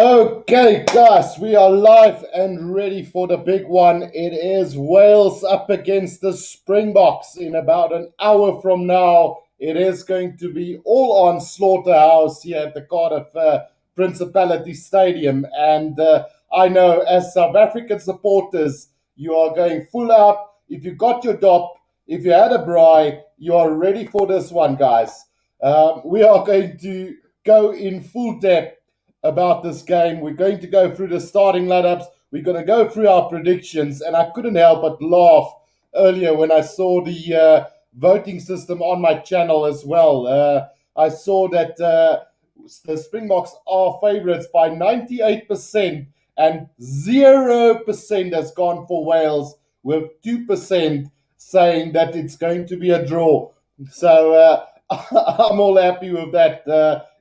Okay, guys, we are live and ready for the big one. It is Wales up against the Springboks in about an hour from now. It is going to be all on Slaughterhouse here at the Cardiff Principality Stadium. And I know as South African supporters, you are going full out. If you got your dop, if you had a braai, you are ready for this one, guys. We are going to go in full depth about this game. We're going to go through the starting lineups. We're going to go through our predictions, and I couldn't help but laugh earlier when I saw the voting system on my channel as well. I saw that the Springboks are favourites by 98%, and 0% has gone for Wales, with 2% saying that it's going to be a draw. So I'm all happy with that.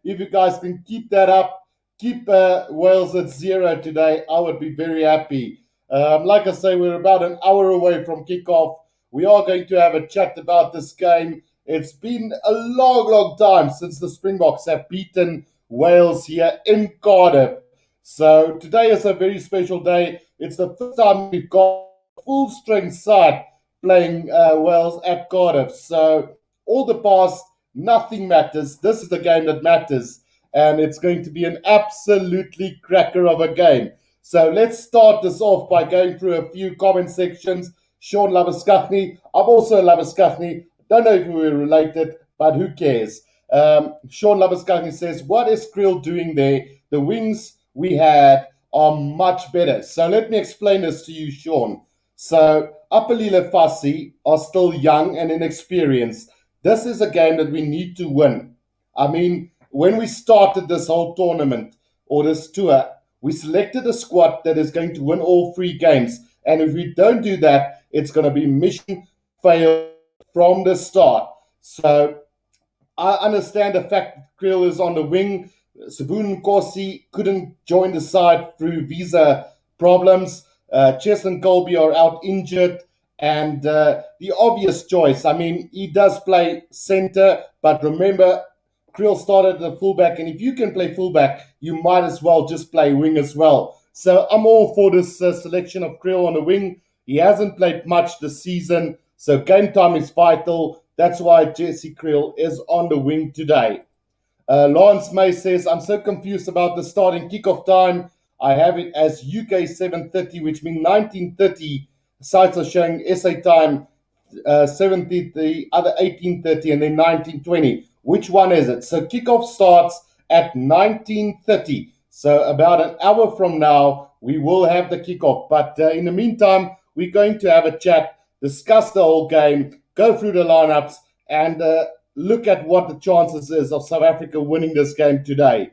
If you guys can keep that up, keep Wales at 0 today, I would be very happy. Like I say, we're about an hour away from kickoff. We are going to have a chat about this game. It's been a long time since the Springboks have beaten Wales here in Cardiff. So today is a very special day. It's the first time we've got a full strength side playing Wales at Cardiff. So all the past, nothing matters. This is the game that matters. And it's going to be an absolutely cracker of a game. So let's start this off by going through a few comment sections. Sean Labuskaghni. I'm also Labuskaghni. Don't know if we were related, but who cares? Sean Labuskaghni says, what is Kriel doing there? The wings we had are much better. So let me explain this to you, Sean. So Apelile Fassi are still young and inexperienced. This is a game that we need to win. I mean, when we started this whole tournament or this tour, we selected a squad that is going to win all 3 games. And if we don't do that, it's going to be mission fail from the start. So I understand the fact that Kriel is on the wing. Sabun Nkosi couldn't join the side through visa problems. Chess and Colby are out injured. And the obvious choice, I mean, he does play center, but remember, Kriel started at the fullback, and if you can play fullback, you might as well just play wing as well. So I'm all for this selection of Kriel on the wing. He hasn't played much this season, so game time is vital. That's why Jesse Kriel is on the wing today. Lawrence May says, I'm so confused about the starting kickoff time. I have it as UK 7:30, which means 19:30. Sites are showing SA time 7:30, the other 18:30, and then 19:20. Which one is it? So kickoff starts at 19:30. So about an hour from now, we will have the kickoff. But in the meantime, we're going to have a chat, discuss the whole game, go through the lineups, and look at what the chances is of South Africa winning this game today.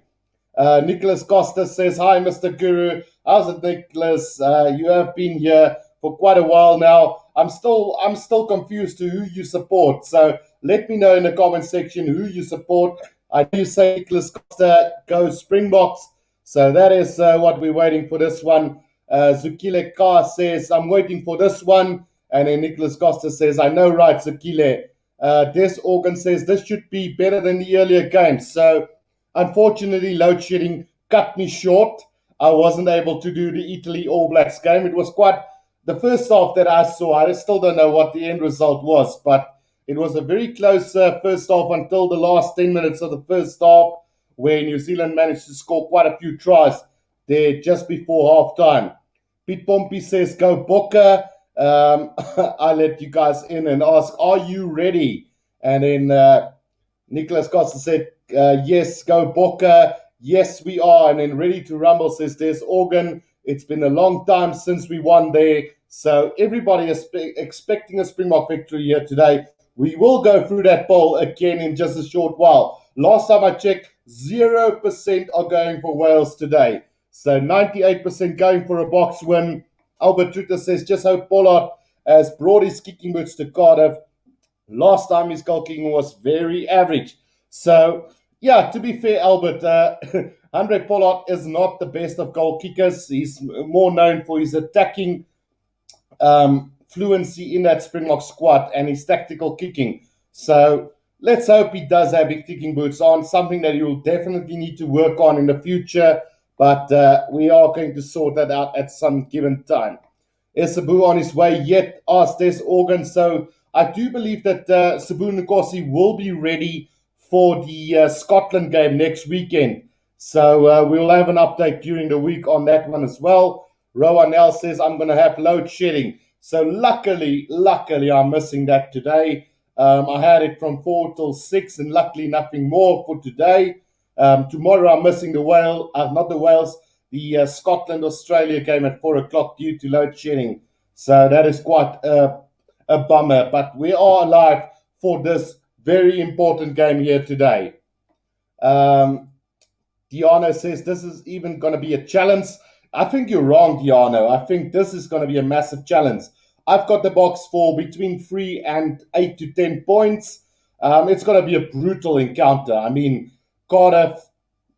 Nicholas Costa says, hi, Mr. Guru. How's it, Nicholas? You have been here for quite a while now. I'm still confused to who you support. So let me know in the comment section who you support. I know you say Nicholas Costa goes Springboks. So that is what we're waiting for this one. Zukile Carr says, I'm waiting for this one. And then Nicholas Costa says, I know, right, Zukile. Des Organ says, this should be better than the earlier games. So unfortunately, load shedding cut me short. I wasn't able to do the Italy All Blacks game. It was quite the first half that I saw. I still don't know what the end result was, but it was a very close first half until the last 10 minutes of the first half, where New Zealand managed to score quite a few tries there just before half-time. Pete Pompey says, go Bokke. I let you guys in and ask, are you ready? And then Nicholas Costa said, yes, go Bokke. Yes, we are. And then Ready to Rumble says, there's Organ. It's been a long time since we won there. So everybody is expecting a Springbok victory here today. We will go through that poll again in just a short while. Last time I checked, 0% are going for Wales today. So 98% going for a Boks win. Albert Trutter says, just hope Pollard has brought his kicking boots to Cardiff. Last time his goal kicking was very average. So, yeah, to be fair, Albert, Andre Pollard is not the best of goal kickers. He's more known for his attacking fluency in that Springbok squad and his tactical kicking. So let's hope he does have his kicking boots on, something that he will definitely need to work on in the future. but we are going to sort that out at some given time. Is Sabu on his way yet? Asked Des Organ. So I do believe that Sabu Nkosi will be ready for the Scotland game next weekend. So we'll have an update during the week on that one as well. Rowan L says, I'm going to have load shedding. So luckily, I'm missing that today. I had it from 4 till 6, and luckily nothing more for today. Tomorrow I'm missing not the Wales, the Scotland Australia game at 4 o'clock due to load shedding. So that is quite a bummer. But we are alive for this very important game here today. Diano says this is even going to be a challenge. I think you're wrong, Diano. I think this is going to be a massive challenge. I've got the box for between 3 and 8 to 10 points. It's going to be a brutal encounter. I mean, Cardiff,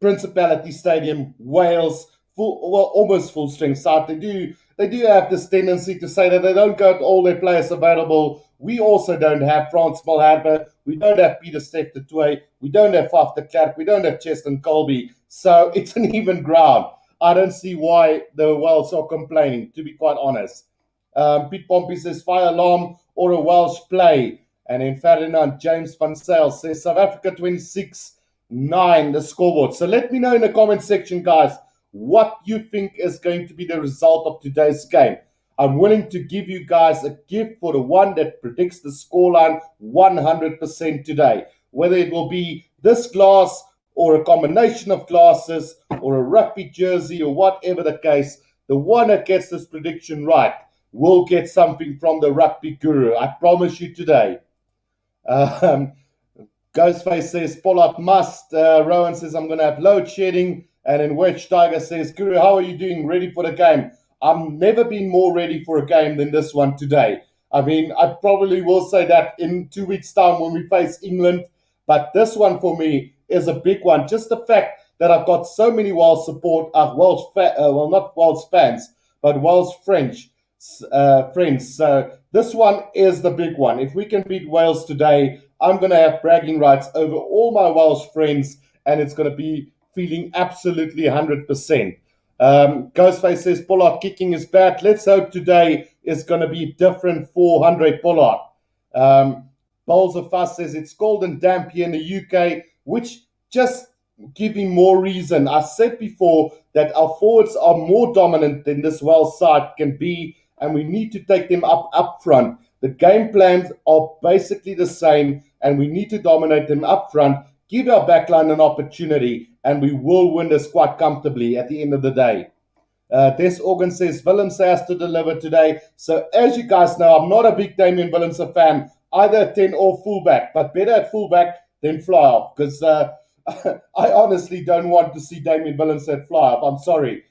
Principality Stadium, Wales, almost full strength side. They do have this tendency to say that they don't got all their players available. We also don't have Frans Malherbe. We don't have Peter Steph de Toey. We don't have Faf de Klerk. We don't have Cheston Colby. So it's an even ground. I don't see why the Welsh are complaining, to be quite honest. Pete Pompey says fire alarm or a Welsh play. And then Ferdinand James Van Sale says South Africa 26-9, the scoreboard. So let me know in the comment section, guys, what you think is going to be the result of today's game. I'm willing to give you guys a gift for the one that predicts the scoreline 100% today. Whether it will be this glass or a combination of glasses or a rugby jersey or whatever the case, the one that gets this prediction right will get something from the rugby guru. I promise you today. Ghostface says Pollard must. Rowan says I'm going to have load shedding. And then Wedge Tiger says, Guru, how are you doing? Ready for the game? I've never been more ready for a game than this one today. I mean, I probably will say that in 2 weeks' time when we face England. But this one for me is a big one. Just the fact that I've got so many Welsh support, not Welsh fans, but Welsh friends. So this one is the big one. If we can beat Wales today, I'm going to have bragging rights over all my Welsh friends, and it's going to be feeling absolutely 100%. Ghostface says Pollard kicking is bad. Let's hope today is going to be different for Andre Pollard. Bowls of Fuss says it's cold and damp here in the UK, which just giving more reason. I said before that our forwards are more dominant than this Welsh side can be, and we need to take them up front. The game plans are basically the same, and we need to dominate them up front, give our backline an opportunity, and we will win this quite comfortably at the end of the day. Des Organ says Willems has to deliver today. So as you guys know, I'm not a big Damian Willems fan, either at 10 or fullback, but better at fullback than fly off, because I honestly don't want to see Damian Willems at fly off. I'm sorry.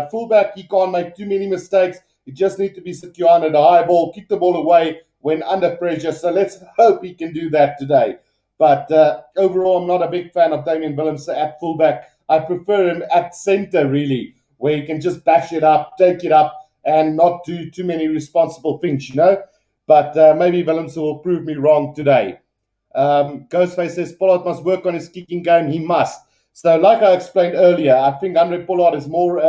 Fullback, he can't make too many mistakes. He just needs to be secure under the high ball, kick the ball away when under pressure. So let's hope he can do that today. But overall, I'm not a big fan of Damian Willems at fullback. I prefer him at centre, really, where he can just bash it up, take it up, and not do too many responsible things, you know. But maybe Willems will prove me wrong today. Ghostface says Pollard must work on his kicking game. He must. So like I explained earlier, I think Andre Pollard is more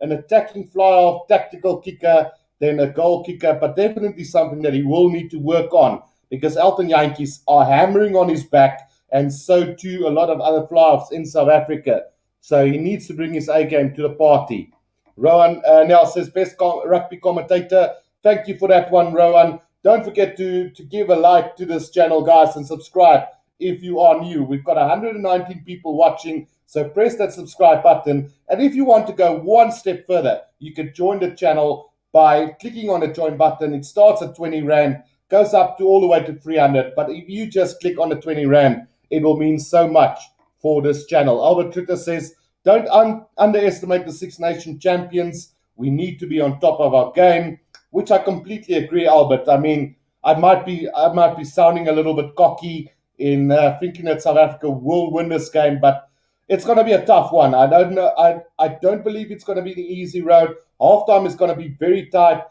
an attacking fly-off, tactical kicker than a goal kicker, but definitely something that he will need to work on, because Elton Yankees are hammering on his back, and so too a lot of other fly-offs in South Africa. So he needs to bring his A-game to the party. Rowan now says, best rugby commentator. Thank you for that one, Rowan. Don't forget to give a like to this channel, guys, and subscribe if you are new. We've got 119 people watching, so press that subscribe button. And if you want to go one step further, you can join the channel by clicking on the join button. It starts at 20 Rand, goes up to all the way to 300. But if you just click on the 20 Rand, it will mean so much for this channel. Albert Tritter says, don't underestimate the Six Nation champions. We need to be on top of our game, which I completely agree, Albert. I mean, I might be sounding a little bit cocky in thinking that South Africa will win this game, but it's going to be a tough one. I don't know. I don't believe it's going to be the easy road. Halftime is going to be very tight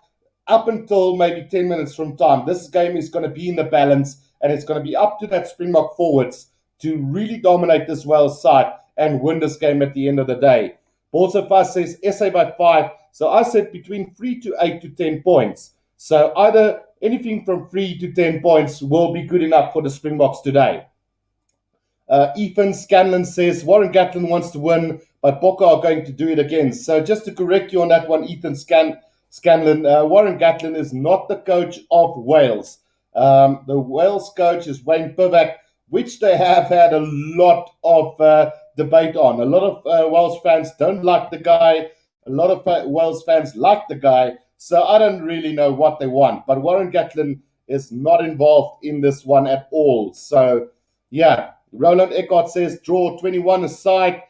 up until maybe 10 minutes from time. This game is going to be in the balance, and it's going to be up to that Springbok forwards to really dominate this Wales side and win this game at the end of the day. Bolsafas says SA by 5. So I said between 3 to 8 to 10 points. So either anything from 3 to 10 points will be good enough for the Springboks today. Ethan Scanlon says Warren Gatland wants to win, but Bokke are going to do it again. So just to correct you on that one, Ethan Scanlon, Warren Gatland is not the coach of Wales. The Wales coach is Wayne Pivac, which they have had a lot of debate on. A lot of Wales fans don't like the guy. A lot of Wales fans like the guy. So I don't really know what they want. But Warren Gatland is not involved in this one at all. So, yeah. Roland Eckhart says draw 21 aside.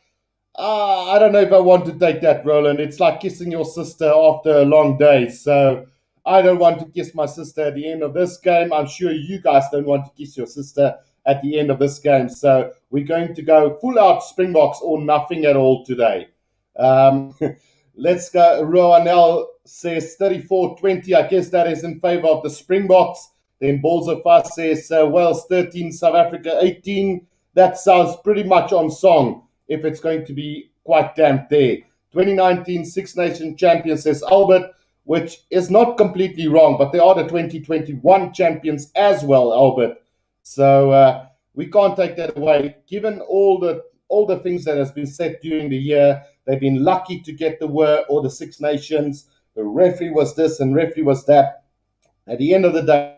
I don't know if I want to take that, Roland. It's like kissing your sister after a long day. So I don't want to kiss my sister at the end of this game. I'm sure you guys don't want to kiss your sister at the end of this game. So we're going to go full out Springboks or nothing at all today. Let's go. Roanel says 34-20. I guess that is in favor of the Springboks. Then Balls of Fuss says Wales 13, South Africa 18. That sounds pretty much on song if it's going to be quite damn there. 2019 Six Nation champion, says Albert, which is not completely wrong, but they are the 2021 champions as well, Albert. So we can't take that away. Given all the things that has been said during the year, they've been lucky to get the word or the Six Nations. The referee was this and referee was that. At the end of the day,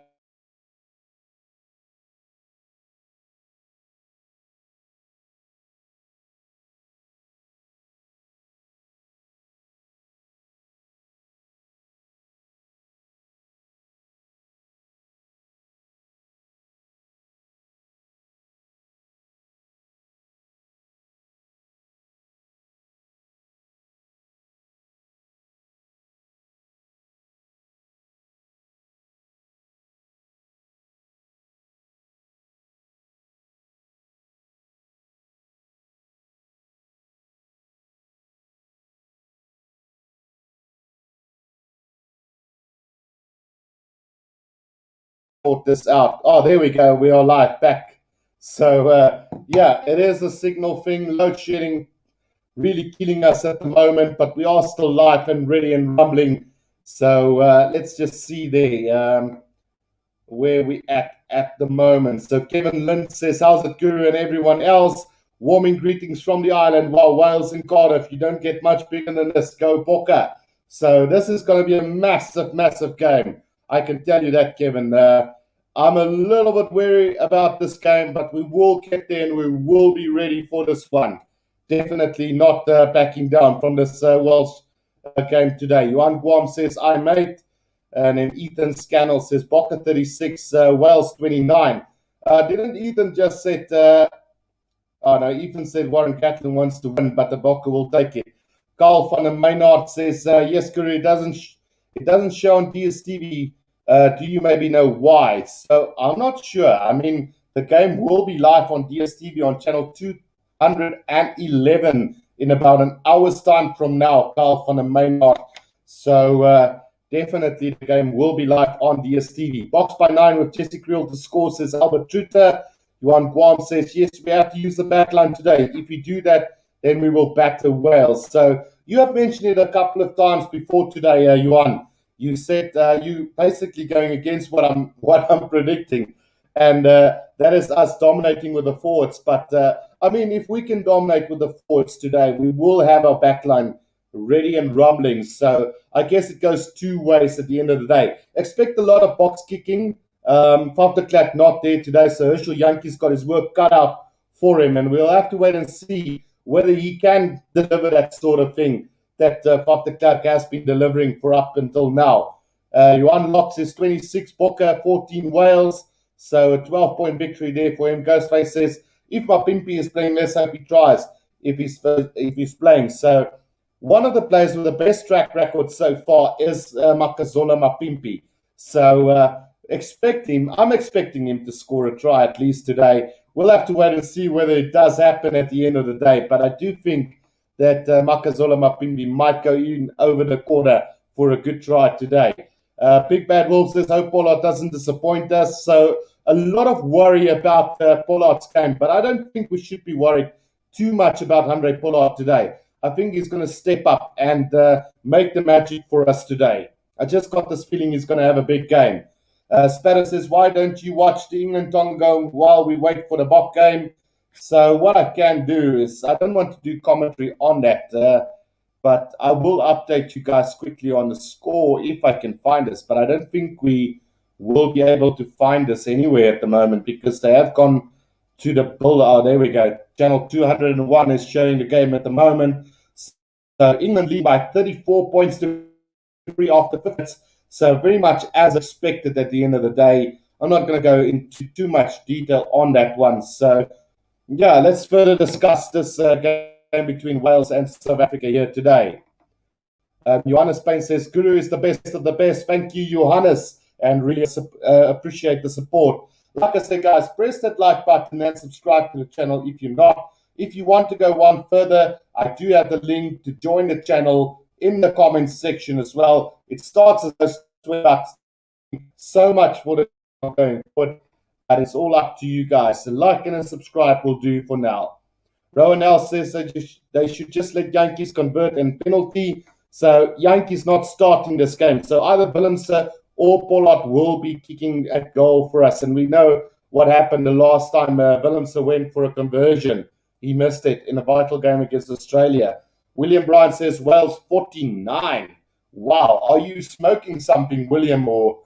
sort this out. Oh, there we go. We are live back. So, yeah, it is a signal thing. Load shedding really killing us at the moment, but we are still live and ready and rumbling. So let's just see there where we at the moment. So Kevin Lind says, how's it, Guru and everyone else? Warming greetings from the island. Wow, Wales and Cardiff. You don't get much bigger than this. Go Bokke. So this is going to be a massive, massive game. I can tell you that, Kevin. I'm a little bit wary about this game, but we will get there and we will be ready for this one. Definitely not backing down from this Welsh game today. Johan Guam says, I mate. And then Ethan Scannell says, Bokke 36, Wales 29. Didn't Ethan just say, oh no, Ethan said Warren Gatland wants to win, but the Bokke will take it. Carl van der Maynard says, yes, Guru, it doesn't show on DSTV. Do you maybe know why? So I'm not sure. I mean, the game will be live on DSTV on channel 211 in about an hour's time from now, Carl van der Maynard. So definitely the game will be live on DSTV. Box by 9 with Jesse Creel to score, says Albert Truter. Johan Guam says, yes, we have to use the backline today. If we do that, then we will batter Wales. So you have mentioned it a couple of times before today, Johan. You said you basically going against what I'm predicting, and that is us dominating with the forwards. But I mean, if we can dominate with the forwards today, we will have our backline ready and rumbling. So I guess it goes two ways at the end of the day. Expect a lot of box kicking. Fafterklad not there today, so Herschel Yankee's got his work cut out for him, and we'll have to wait and see whether he can deliver that sort of thing that Fafterklad has been delivering for up until now. Johan Locks is 26, Bokke 14, Wales. So a 12-point victory there for him. Ghostface says, if Mapimpi is playing, let's hope he tries if he's playing. So one of the players with the best track record so far is Makazola Mapimpi. So I'm expecting him to score a try at least today. We'll have to wait and see whether it does happen at the end of the day. But I do think that Makazola Mapimpi might go in over the quarter for a good try today. Big Bad Wolf says, hope Pollard doesn't disappoint us. So a lot of worry about Pollard's game, but I don't think we should be worried too much about Handré Pollard today. I think he's going to step up and make the magic for us today. I just got this feeling he's going to have a big game. Sparrow says, why don't you watch the England-Tonga while we wait for the Bok game? So what I can do is, I don't want to do commentary on that, but I will update you guys quickly on the score if I can find this. But I don't think we will be able to find this anywhere at the moment because they have gone to the build. Oh, there we go. Channel 201 is showing the game at the moment. So England lead by 34 points to 3 after 50. So very much as expected at the end of the day. I'm not going to go into too much detail on that one. So yeah, let's further discuss this game between Wales and South Africa here today. Johannes Payne says, Guru is the best of the best. Thank you, Johannes, and really appreciate the support. Like I said, guys, press that like button and subscribe to the channel if you're not. If you want to go one further, I do have the link to join the channel in the comments section as well. It starts as those $20. So much for the going forward. But it's all up to you guys. So like and subscribe will do for now. Rowan L says that they should just let Yankees convert and penalty. So Yankees not starting this game. So either Willemse or Pollard will be kicking at goal for us. And we know what happened the last time Willemse went for a conversion. He missed it in a vital game against Australia. William Bryan says Wales 49. Wow, are you smoking something, William, or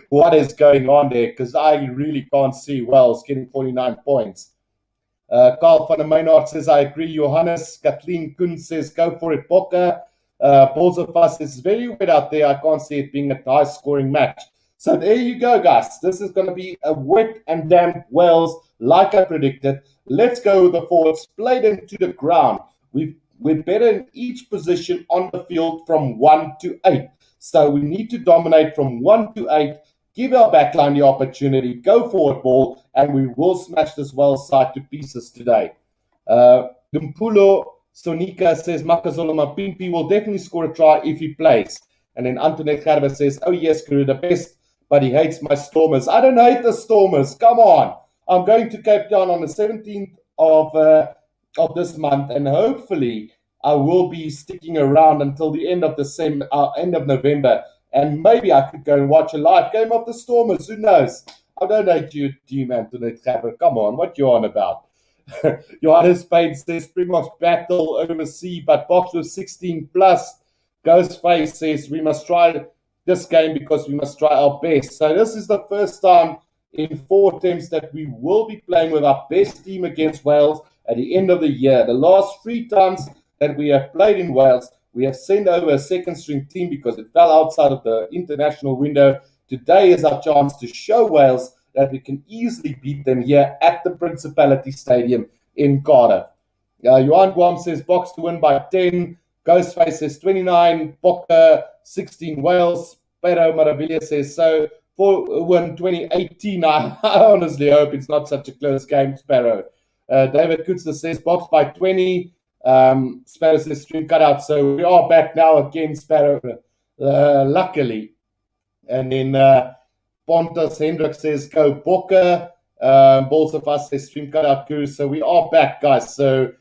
what is going on there? Because I really can't see Wales getting 49 points. Carl van der Maynard says, I agree, Johannes. Kathleen Kuhn says, go for it, Bokke. Balls of Us is very wet out there. I can't see it being a high-scoring match. So there you go, guys. This is going to be a wet and damp Wales, like I predicted. Let's go with the forwards. Play them to the ground. We're better in each position on the field from 1 to 8. So we need to dominate from 1 to 8, give our backline the opportunity, go forward ball, and we will smash this Wales side to pieces today. Dumpulo Sonika says, Makazolo Mapimpi will definitely score a try if he plays. And then Antoinette Gerber says, oh yes, Guru, the best, but he hates my Stormers. I don't hate the Stormers. Come on. I'm going to Cape Town on the 17th of this month, and hopefully I will be sticking around until the end of November, and maybe I could go and watch a live game of the Stormers. Who knows? I don't hate you, team Antoinette Gerber. Come on, what you on about? Johannes Payne says Springboks battle overseas, but Boks with 16 plus. Ghostface says we must try this game because we must try our best. So this is the first time in 4 attempts that we will be playing with our best team against Wales at the end of the year. The last 3 times that we have played in Wales, we have sent over a second-string team because it fell outside of the international window. Today is our chance to show Wales that we can easily beat them here at the Principality Stadium in Cardiff. Johan Guam says Boks to win by 10. Ghostface says 29. Bokke 16. Wales. Pedro Maravilla says so. For win 2018. I honestly hope it's not such a close game, Sparrow. David Kutzler says Boks by 20. Sparrow says stream cut out. So we are back now again, Sparrow, luckily. And then Pontus Hendrik says go Bokke. Balls of Us says stream cut out, Guru. So we are back, guys. So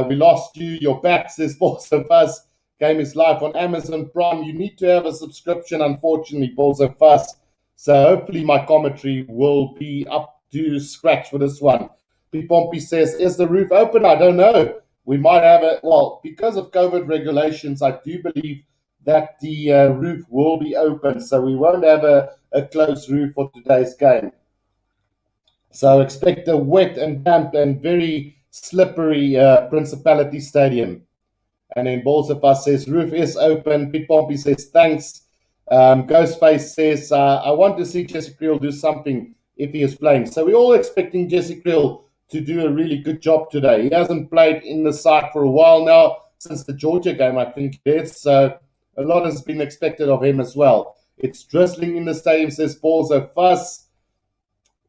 we lost you. You're back, says Balls of Us. Game is live on Amazon Prime. You need to have a subscription, unfortunately, Balls of Us. So hopefully my commentary will be up to scratch for this one. P. Pompey says, is the roof open? I don't know. We might have it. Well, because of COVID regulations, I do believe that the roof will be open. So we won't have a closed roof for today's game. So expect a wet and damp and very slippery Principality Stadium. And then Balls of Us says, roof is open. Pete Pompey says, thanks. Ghostface says, I want to see Jesse Creel do something if he is playing. So we're all expecting Jesse Creel to do a really good job today. He hasn't played in the side for a while now, since the Georgia game, I think it is. So a lot has been expected of him as well. It's drizzling in the stadium, says Balls of Us.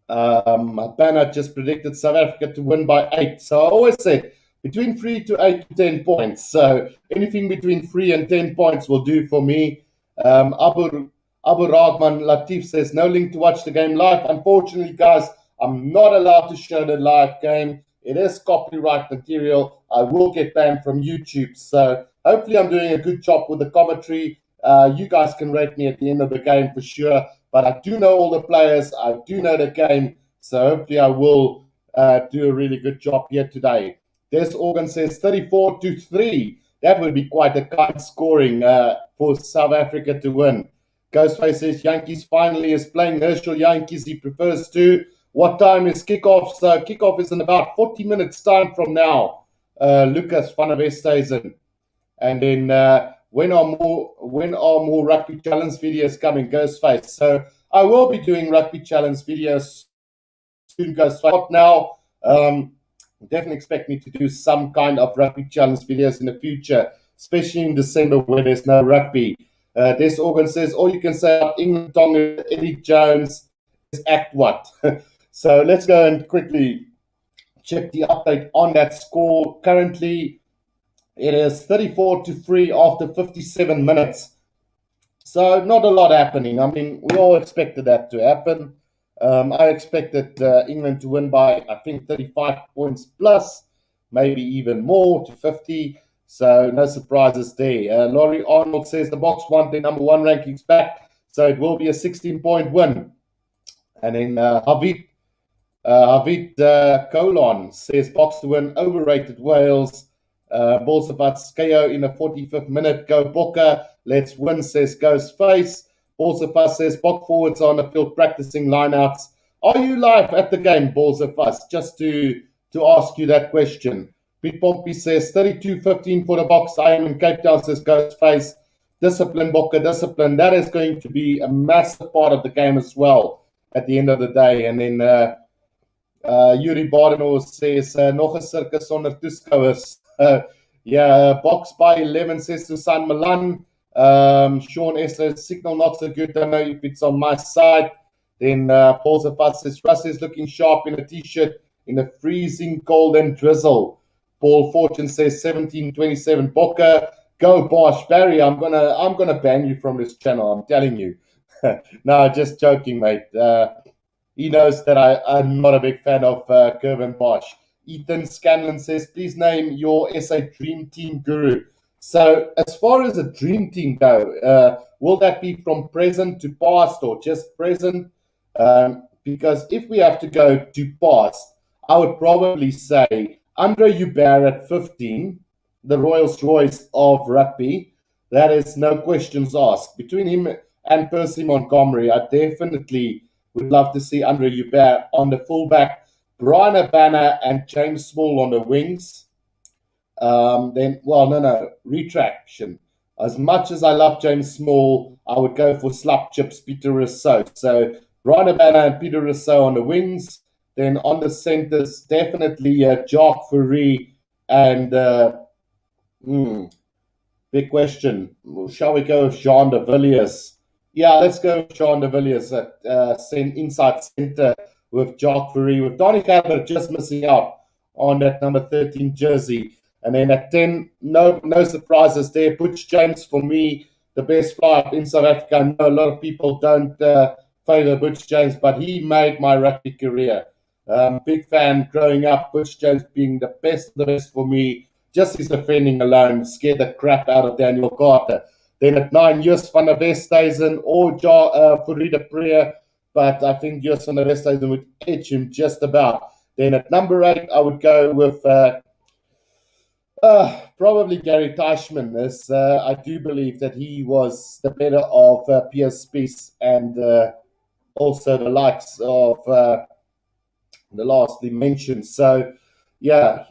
Banner just predicted South Africa to win by 8. So I always said between 3 to 8 to 10 points. So anything between 3 and 10 points will do for me. Abu Rahman Latif says, no link to watch the game live. Unfortunately, guys, I'm not allowed to show the live game. It is copyright material. I will get banned from YouTube. So hopefully I'm doing a good job with the commentary. You guys can rate me at the end of the game for sure. But I do know all the players. I do know the game. So hopefully I will do a really good job here today. Des Organ says 34-3. That would be quite a kind scoring for South Africa to win. Ghostface says Yankees finally is playing Herschel Yankees. He prefers to. What time is kickoff? So kickoff is in about 40 minutes time from now. Lucas van der Westhuizen. And then when are more rugby challenge videos coming? Ghostface. So I will be doing rugby challenge videos soon. Ghostface. Now, definitely expect me to do some kind of rugby challenge videos in the future, especially in December where there's no rugby. This organ says, all you can say about England, Tonga, Eddie Jones is act what? So let's go and quickly check the update on that score. Currently, it is 34-3 after 57 minutes. So not a lot happening. I mean, we all expected that to happen. I expected England to win by, I think, 35 points plus, maybe even more to 50. So no surprises there. Laurie Arnold says the Boks want their number one rankings back, so it will be a 16-point win. And then Havid Colon says Boks to win, overrated Wales. Bolsevats KO in the 45th minute. Go Bokke. Let's win, says Ghostface. Bolsevats says Bok forwards on the field practicing lineouts. Are you live at the game, Bolsevats? Just to ask you that question. Pete Pompey says 32-15 for the Boks. I am in Cape Town, says Ghostface. Discipline, Bokke, discipline. That is going to be a massive part of the game as well at the end of the day. And then Yuri Badenhorst says nog 'n circus sonder toeskouers. Boks by 11 says Susan Milan. Sean Esler, signal not so good. Don't know if it's on my side. Then Paul Zafat says Russ is looking sharp in a t-shirt in a freezing cold and drizzle. Paul Fortune says 17-27 Bokke. Go Bosch. Barry, I'm gonna ban you from this channel, I'm telling you. No, just joking, mate. He knows that I'm not a big fan of Gervin Bosch. Ethan Scanlon says, please name your SA Dream Team guru. So as far as a dream team go, will that be from present to past or just present? Because if we have to go to past, I would probably say Andre Hubert at 15, the Rolls Royce of rugby. That is no questions asked. Between him and Percy Montgomery, I definitely would love to see Andre Hubert on the fullback, Brian Abana and James Small on the wings. Retraction. As much as I love James Small, I would go for Slap Chips, Peter Rousseau. So Brian Abana and Peter Rousseau on the wings. Then on the centers, definitely Jacques Fourie and big question. Shall we go with Jean de Villiers? Yeah, let's go with Jean de Villiers at inside center with Jacques Fourie, with Donny Cabot just missing out on that number 13 jersey. And then at 10, no surprises there. Butch James, for me, the best flyer in South Africa. I know a lot of people don't favor Butch James, but he made my rugby career. Big fan growing up, Butch James being the best of the best for me. Just his defending alone scared the crap out of Daniel Carter. Then at 9, Joost van der Westhuizen or Fourie de Preer, but I think Joost van der Westhuizen would edge him just about. Then at number 8, I would go with probably Gary Teichmann. As I do believe that he was the better of Piers Spies and also the likes of the lastly mentioned. So, yeah,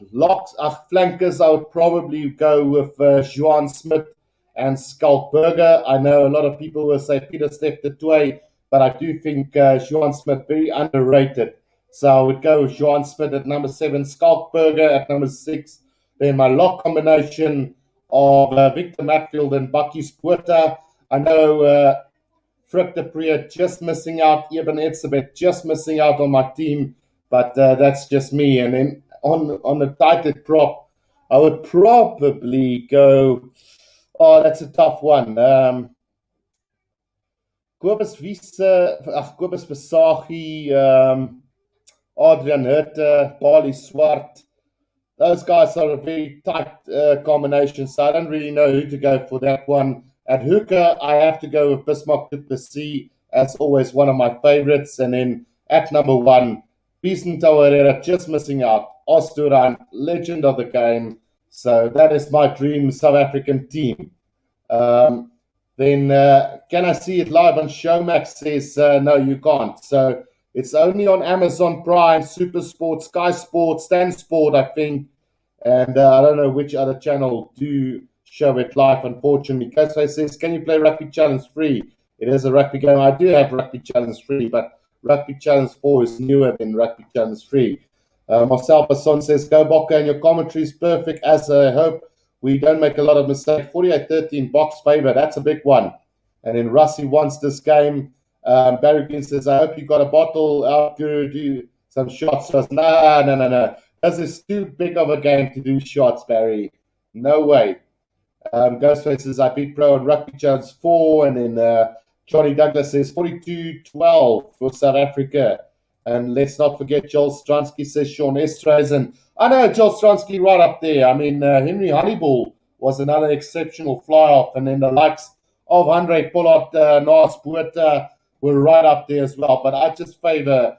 flankers, I would probably go with Johan Smith and Skalkberger. I know a lot of people will say Peter Steph de Toey, but I do think Johan Smith very underrated. So I would go with Johan Smith at number 7, Skalkberger at number 6. Then my lock combination of Victor Matfield and Bucky Spuita. I know Frick de Preer just missing out, Eben Etzebeth just missing out on my team, but that's just me. And then on the tighted prop, I would probably go. Oh, that's a tough one. Kobus Versaghi, Adrian Hutte, Bali Swart. those guys are a very tight combination, so I don't really know who to go for that one. At hooker, I have to go with Bismarck Duplessis, as always, one of my favorites. And then at number one, Beeson Tawarera, just missing out. Osturan, legend of the game. So that is my dream South African team. Then can I see it live on Showmax? Says no, you can't. So it's only on Amazon Prime, Super Sport, Sky Sport, Stan Sport, I think, and I don't know which other channel do show it live. Unfortunately, Ghostface says, "Can you play Rugby Challenge free?" It is a rugby game. I do have Rugby Challenge free, but Rugby Challenge 4 is newer than Rugby Challenge free. Marcel Passon says, "Go Bokke, and your commentary is perfect. As I hope we don't make a lot of mistakes." 48-13 Boks favor. That's a big one. And then Russie wants this game. Barry Green says, "I hope you got a bottle out, Guru, do some shots." Says, no. This is too big of a game to do shots, Barry. No way. Ghostface says, "I beat Pro on Rugby Challenge 4." And then Johnny Douglas says, 42-12 for South Africa. And let's not forget Joel Stransky says Sean Estreisen. I know Joel Stransky right up there. I mean, Henry Honeyball was another exceptional fly-off. And then the likes of Andre Pollard, Nas Botha were right up there as well. But I just favor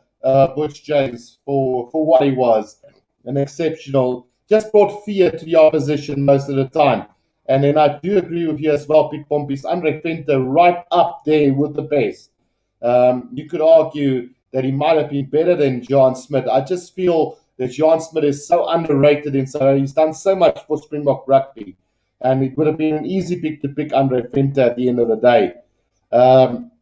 Butch James for what he was. An exceptional, just brought fear to the opposition most of the time. And then I do agree with you as well, Pete Pompey's Andre Venter right up there with the best. You could argue that he might have been better than John Smith. I just feel that John Smith is so underrated and so he's done so much for Springbok rugby. And it would have been an easy pick to pick Andre Venter at the end of the day.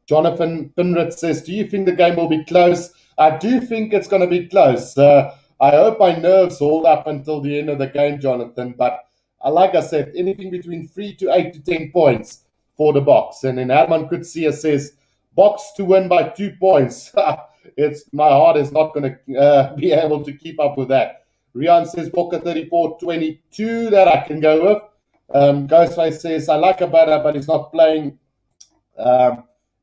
Jonathan Pinrit says, "Do you think the game will be close?" I do think it's going to be close. I hope my nerves hold up until the end of the game, Jonathan. But like I said, anything between 3 to 8 to 10 points for the Boks. And then Herman Kutsia says, "Boks to win by 2 points." My heart is not going to be able to keep up with that. Rian says, "Bokke 34-22, that I can go with." Ghostface says, "I like Abada, but he's not playing."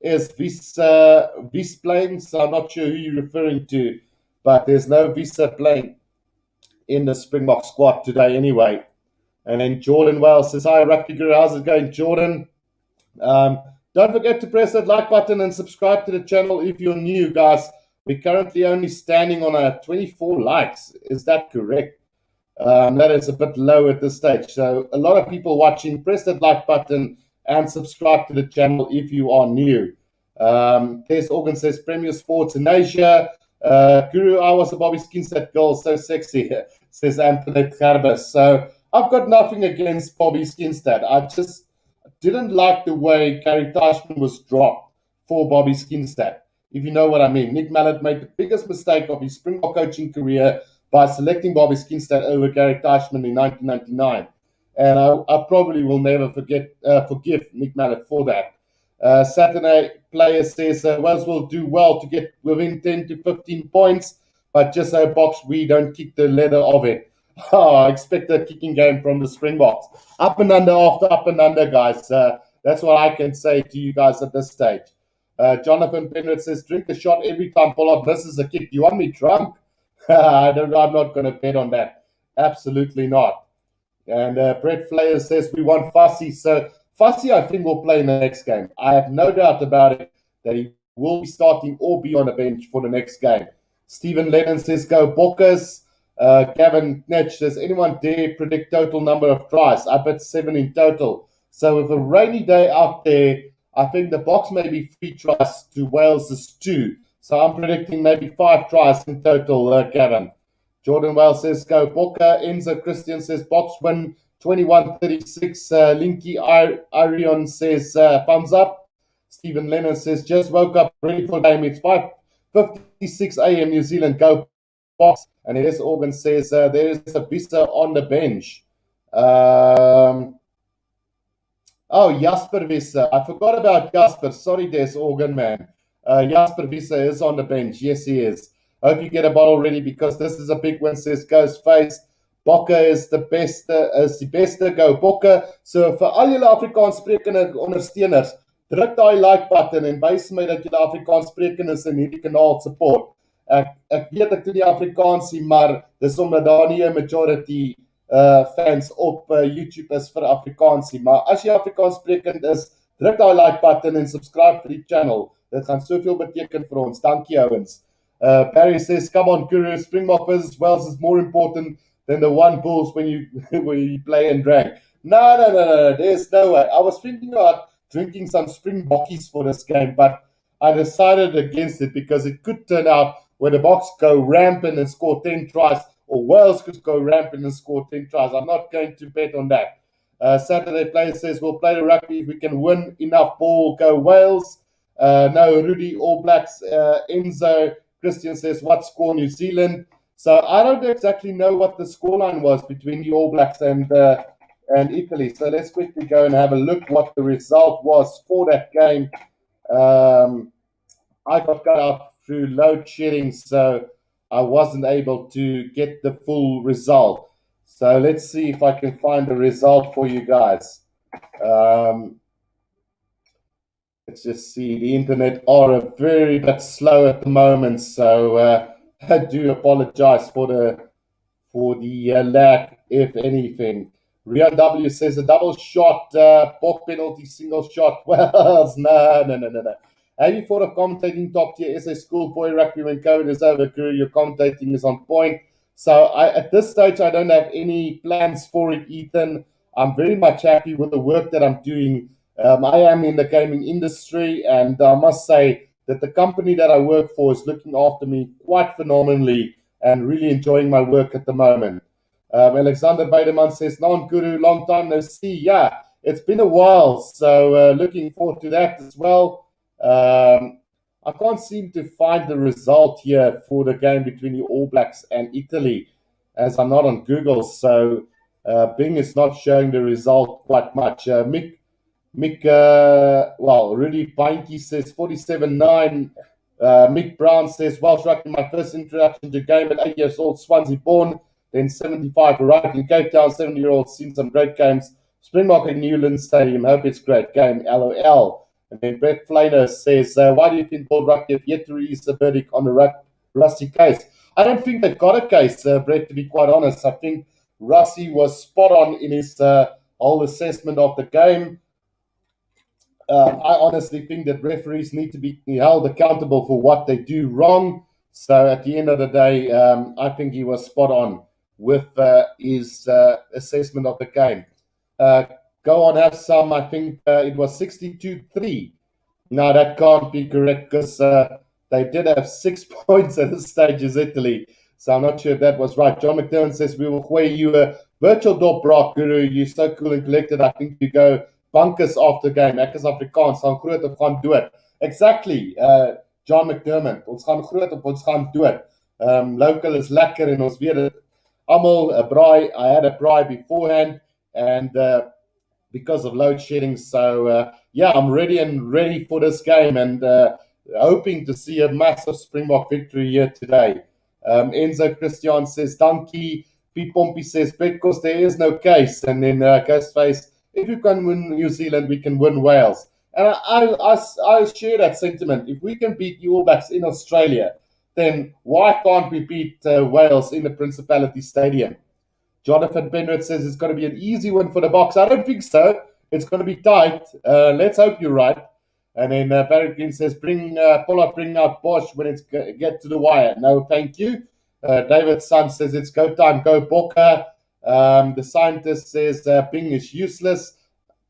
Is Vis playing? So I'm not sure who you're referring to, but there's no Visa playing in the Springbok squad today anyway. And then Jordan Wells says, "Hi, Rugby Guru. How's it going, Jordan?" Don't forget to press that like button and subscribe to the channel if you're new, guys. We're currently only standing on 24 likes. Is that correct? That is a bit low at this stage. So a lot of people watching, press that like button and subscribe to the channel if you are new. Tess Organ says, "Premier Sports in Asia. Guru, I was a Bobby Skinstad girl, so sexy," says Anthony Carbus. So I've got nothing against Bobby Skinstad. I just didn't like the way Gary Teichmann was dropped for Bobby Skinstad, if you know what I mean. Nick Mallett made the biggest mistake of his Springbok coaching career by selecting Bobby Skinstad over Gary Teichmann in 1999. And I probably will never forgive Nick Mallett for that. Saturday player says, "Wales will do well to get within 10 to 15 points, but just so Boks we don't kick the leather of it." I expect a kicking game from the Springboks. Up and under after up and under, guys. That's what I can say to you guys at this stage. Jonathan Penrith says, "Drink a shot every time Pollard misses a kick." You want me drunk? I'm not going to bet on that. Absolutely not. And Brett Flair says, "We want Fussy." So Fussy, I think, will play in the next game. I have no doubt about it that he will be starting or be on the bench for the next game. Stephen Lennon says, "Go Bokkers." Gavin Netch says, "Anyone dare predict total number of tries?" I bet 7 in total. So with a rainy day out there, I think the Boks may be 3 tries to Wales' 2. So I'm predicting maybe 5 tries in total, Gavin. Jordan Wales says, "Go Bokke." Enzo Christian says, "Boks win 21-36. Linky Arion says, "Thumbs up." Stephen Lennon says, "Just woke up ready for game. It's 5:56 a.m. New Zealand. Go Boks." And S. Organ says, "There is a Visa on the bench." Jasper Visa. I forgot about Jasper. Sorry, Des Organ, man. Jasper Visa is on the bench. Yes, he is. Hope you get a bottle ready because this is a big one, says Ghostface. Bokke is the beste, go Bokke. So vir al julle Afrikaans sprekende ondersteuners, druk daai like button en wys my dat julle Afrikaans sprekend is en hierdie kanaal support. Ek weet ek doen die Afrikaansie, maar dis omdat daar nie 'n majority fans op YouTube is vir Afrikaansie. Maar as jy Afrikaans sprekend is, druk daai like button en subscribe vir die channel. Dit gaan soveel beteken vir ons. Dankie ouens. Barry says, "Come on, Guru. Springbok versus Wales is more important than the one Bulls when you when you play and drag." No. There's no way. I was thinking about drinking some Springbokkies for this game, but I decided against it because it could turn out where the Boks go rampant and score 10 tries, or Wales could go rampant and score 10 tries. I'm not going to bet on that. Saturday Player says, "We'll play the rugby. If we can win enough ball, go Wales." No, Rudy, All Blacks. Enzo, Christian says, "What score New Zealand?" So I don't exactly know what the scoreline was between the All Blacks and Italy. So let's quickly go and have a look what the result was for that game. I got cut out through load shedding, so I wasn't able to get the full result. So let's see if I can find the result for you guys. Let's just see. The internet are a very bit slow at the moment, so I do apologize for the lag, if anything. Rian W says a double shot, Bok penalty, single shot. Well, no. Have you thought of commentating top tier SA schoolboy rugby when COVID is over? Guru, your commentating is on point. So at this stage, I don't have any plans for it, Ethan. I'm very much happy with the work that I'm doing. I am in the gaming industry, and I must say that the company that I work for is looking after me quite phenomenally and really enjoying my work at the moment. Alexander Beideman says, "Non-Guru, long time no see." Yeah, it's been a while, so looking forward to that as well. I can't seem to find the result here for the game between the All Blacks and Italy, as I'm not on Google, so Bing is not showing the result quite much. Rudy Pinky says 47-9. Mick Brown says, "Welsh rugby, my first introduction to game at 8 years old, Swansea born, then 75 arrived in Cape Town, 70-year-old, seen some great games. Springbok at Newland Stadium, hope it's a great game, LOL." And then Brett Flainer says, "Why do you think World Rugby have yet to release a verdict on the Rusty case?" I don't think they've got a case, Brett, to be quite honest. I think Rusty was spot on in his whole assessment of the game. I honestly think that referees need to be held accountable for what they do wrong. So at the end of the day, I think he was spot on with his assessment of the game. Go on, have some. I think it was 62-3. No, that can't be correct because they did have 6 points at this stage as Italy. So I'm not sure if that was right. John McDermott says, "We will play you a virtual dop rock, Guru. You're so cool and collected. I think you go bunkers after the game. Ek is Afrikaans, gaan groot of gaan dood." Exactly, John McDermott. Ons gaan groot of ons gaan dood. Local is lekker en ons weet dit almal 'n braai. I had a braai beforehand and because of load shedding. So yeah, I'm ready for this game and hoping to see a massive Springbok victory here today. Enzo Christian says, "Dankie." Pete Pompey says, "Because there is no case." And then Ghostface, "If you can win New Zealand, we can win Wales." And I share that sentiment. If we can beat the All Blacks in Australia, then why can't we beat Wales in the Principality Stadium? Jonathan Penrith says it's going to be an easy win for the Boks. I don't think so. It's going to be tight. Let's hope you're right. And then Barry Green says, bring out Bosch when it's get to the wire. No, thank you. David Sun says it's go time, go Bokker. The scientist says Bing is useless.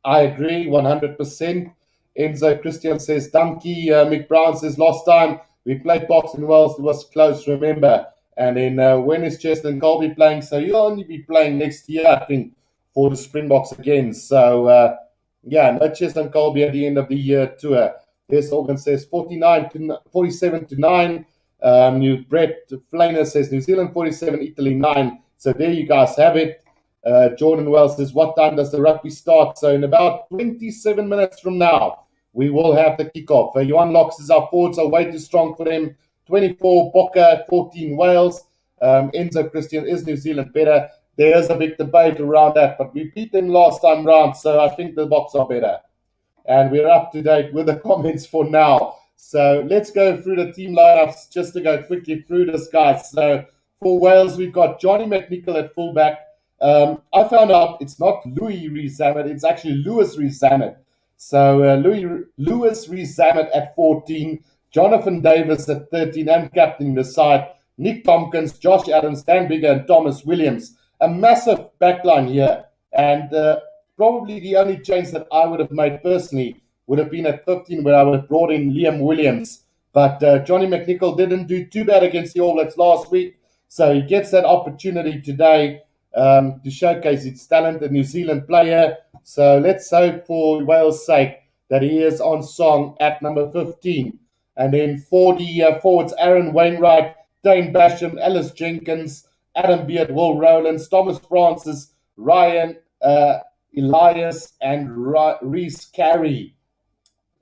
I agree 100%. Enzo Christian says Dunky. Mick Brown says last time we played Boks and Wales, it was close, remember. And then when is Cheslin Colby playing? So he'll only be playing next year, I think, for the Springboks again. So yeah, no Cheslin Colby at the end of the year tour. There's Organ says 47-9. Brett Flainer says New Zealand 47, Italy 9. So there you guys have it. Jordan Wells says, what time does the rugby start? So in about 27 minutes from now, we will have the kickoff. Johan Locke says our forwards are way too strong for them. 24 Bokker, 14 Wales. Enzo Christian, is New Zealand better? There is a big debate around that, but we beat them last time round, so I think the Boks are better. And we're up to date with the comments for now. So let's go through the team lineups just to go quickly through this, guys. So for Wales, we've got Johnny McNichol at fullback. I found out it's not Louis Rees-Zammit, it's actually Lewis Rees-Zammit. So Lewis Rees-Zammit at 14, Jonathan Davis at 13, and captaining the side, Nick Tompkins, Josh Adams, Dan Bigger, and Thomas Williams. A massive backline here, and probably the only change that I would have made personally would have been at 15, where I would have brought in Liam Williams. But Johnny McNichol didn't do too bad against the All Blacks last week, so he gets that opportunity today to showcase his talent, a New Zealand player. So let's hope for Wales' sake that he is on song at number 15. And then for the forwards, Aaron Wainwright, Dane Basham, Ellis Jenkins, Adam Beard, Will Rowlands, Thomas Francis, Ryan Elias, and Reese Carey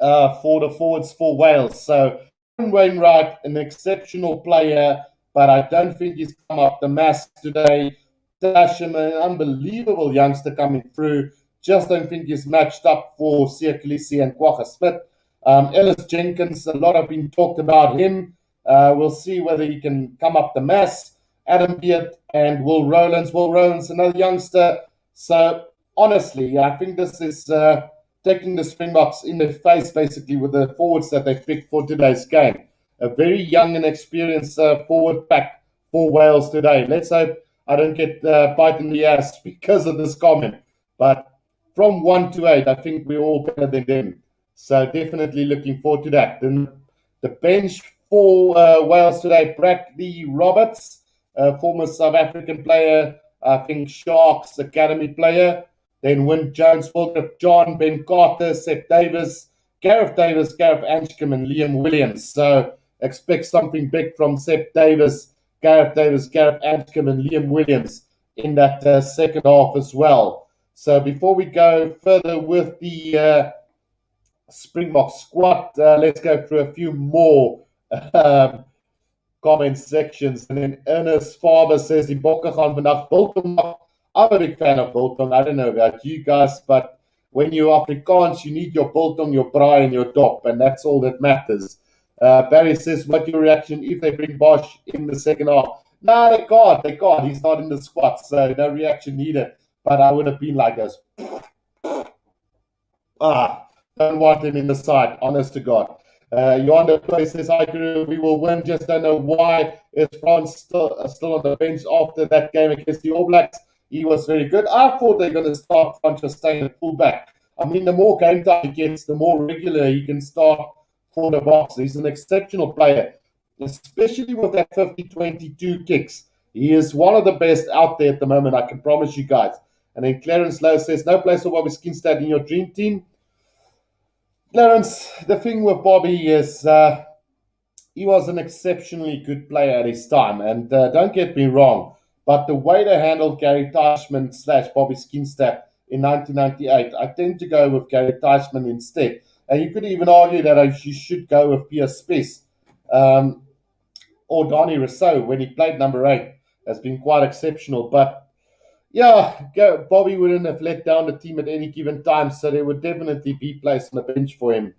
for the forwards for Wales. So Aaron Wainwright, an exceptional player, but I don't think he's come up the mass today. Basham, an unbelievable youngster coming through. Just don't think he's matched up for Siya Kolisi and Kwagga Smith. Ellis Jenkins, a lot have been talked about him. We'll see whether he can come up the mass. Adam Beard and Will Rowlands. Will Rowlands, another youngster. So, honestly, I think this is taking the Springboks in their face, basically, with the forwards that they picked for today's game. A very young and experienced forward pack for Wales today. Let's hope I don't get bite in the ass because of this comment. But from 1 to 8, I think we're all better than them. So definitely looking forward to that. Then the bench for Wales today, Bradley Roberts, former South African player, I think Sharks Academy player. Then Wyn Jones, Wilgraf John, Ben Carter, Seth Davis, Gareth Anscombe, and Liam Williams. So expect something big from Seth Davis, Gareth Anscombe, and Liam Williams in that second half as well. So before we go further with the Springbok squad, let's go through a few more comment sections. And then Ernest Faber says, die Bokke gaan vandag biltong maak. I'm a big fan of biltong. I don't know about you guys, but when you're Afrikaans, you need your biltong, your braai, and your dop, and that's all that matters. Barry says, what's your reaction if they bring Bosch in the second half? No, they can't. He's not in the squad, so no reaction needed. But I would have been like this. Don't want him in the side, honest to God. Yonder Play says, I agree, we will win, just don't know why. Is France still on the bench after that game against the All Blacks? He was very good. I thought they were going to start Francois Steyn at fullback. I mean, the more game time he gets, the more regular he can start for the Boks. He's an exceptional player, especially with that 50-22 kicks. He is one of the best out there at the moment, I can promise you guys. And then Clarence Lowe says, no place for Bobby Skinstad in your dream team. Clarence, the thing with Bobby is he was an exceptionally good player at his time. And don't get me wrong, but the way they handled Gary Teichmann / Bobby Skinstad in 1998, I tend to go with Gary Teichmann instead. And you could even argue that you should go with Pierre Spies or Donny Rousseau when he played number 8. Has been quite exceptional. But yeah, Bobby wouldn't have let down the team at any given time, so there would definitely be place on the bench for him.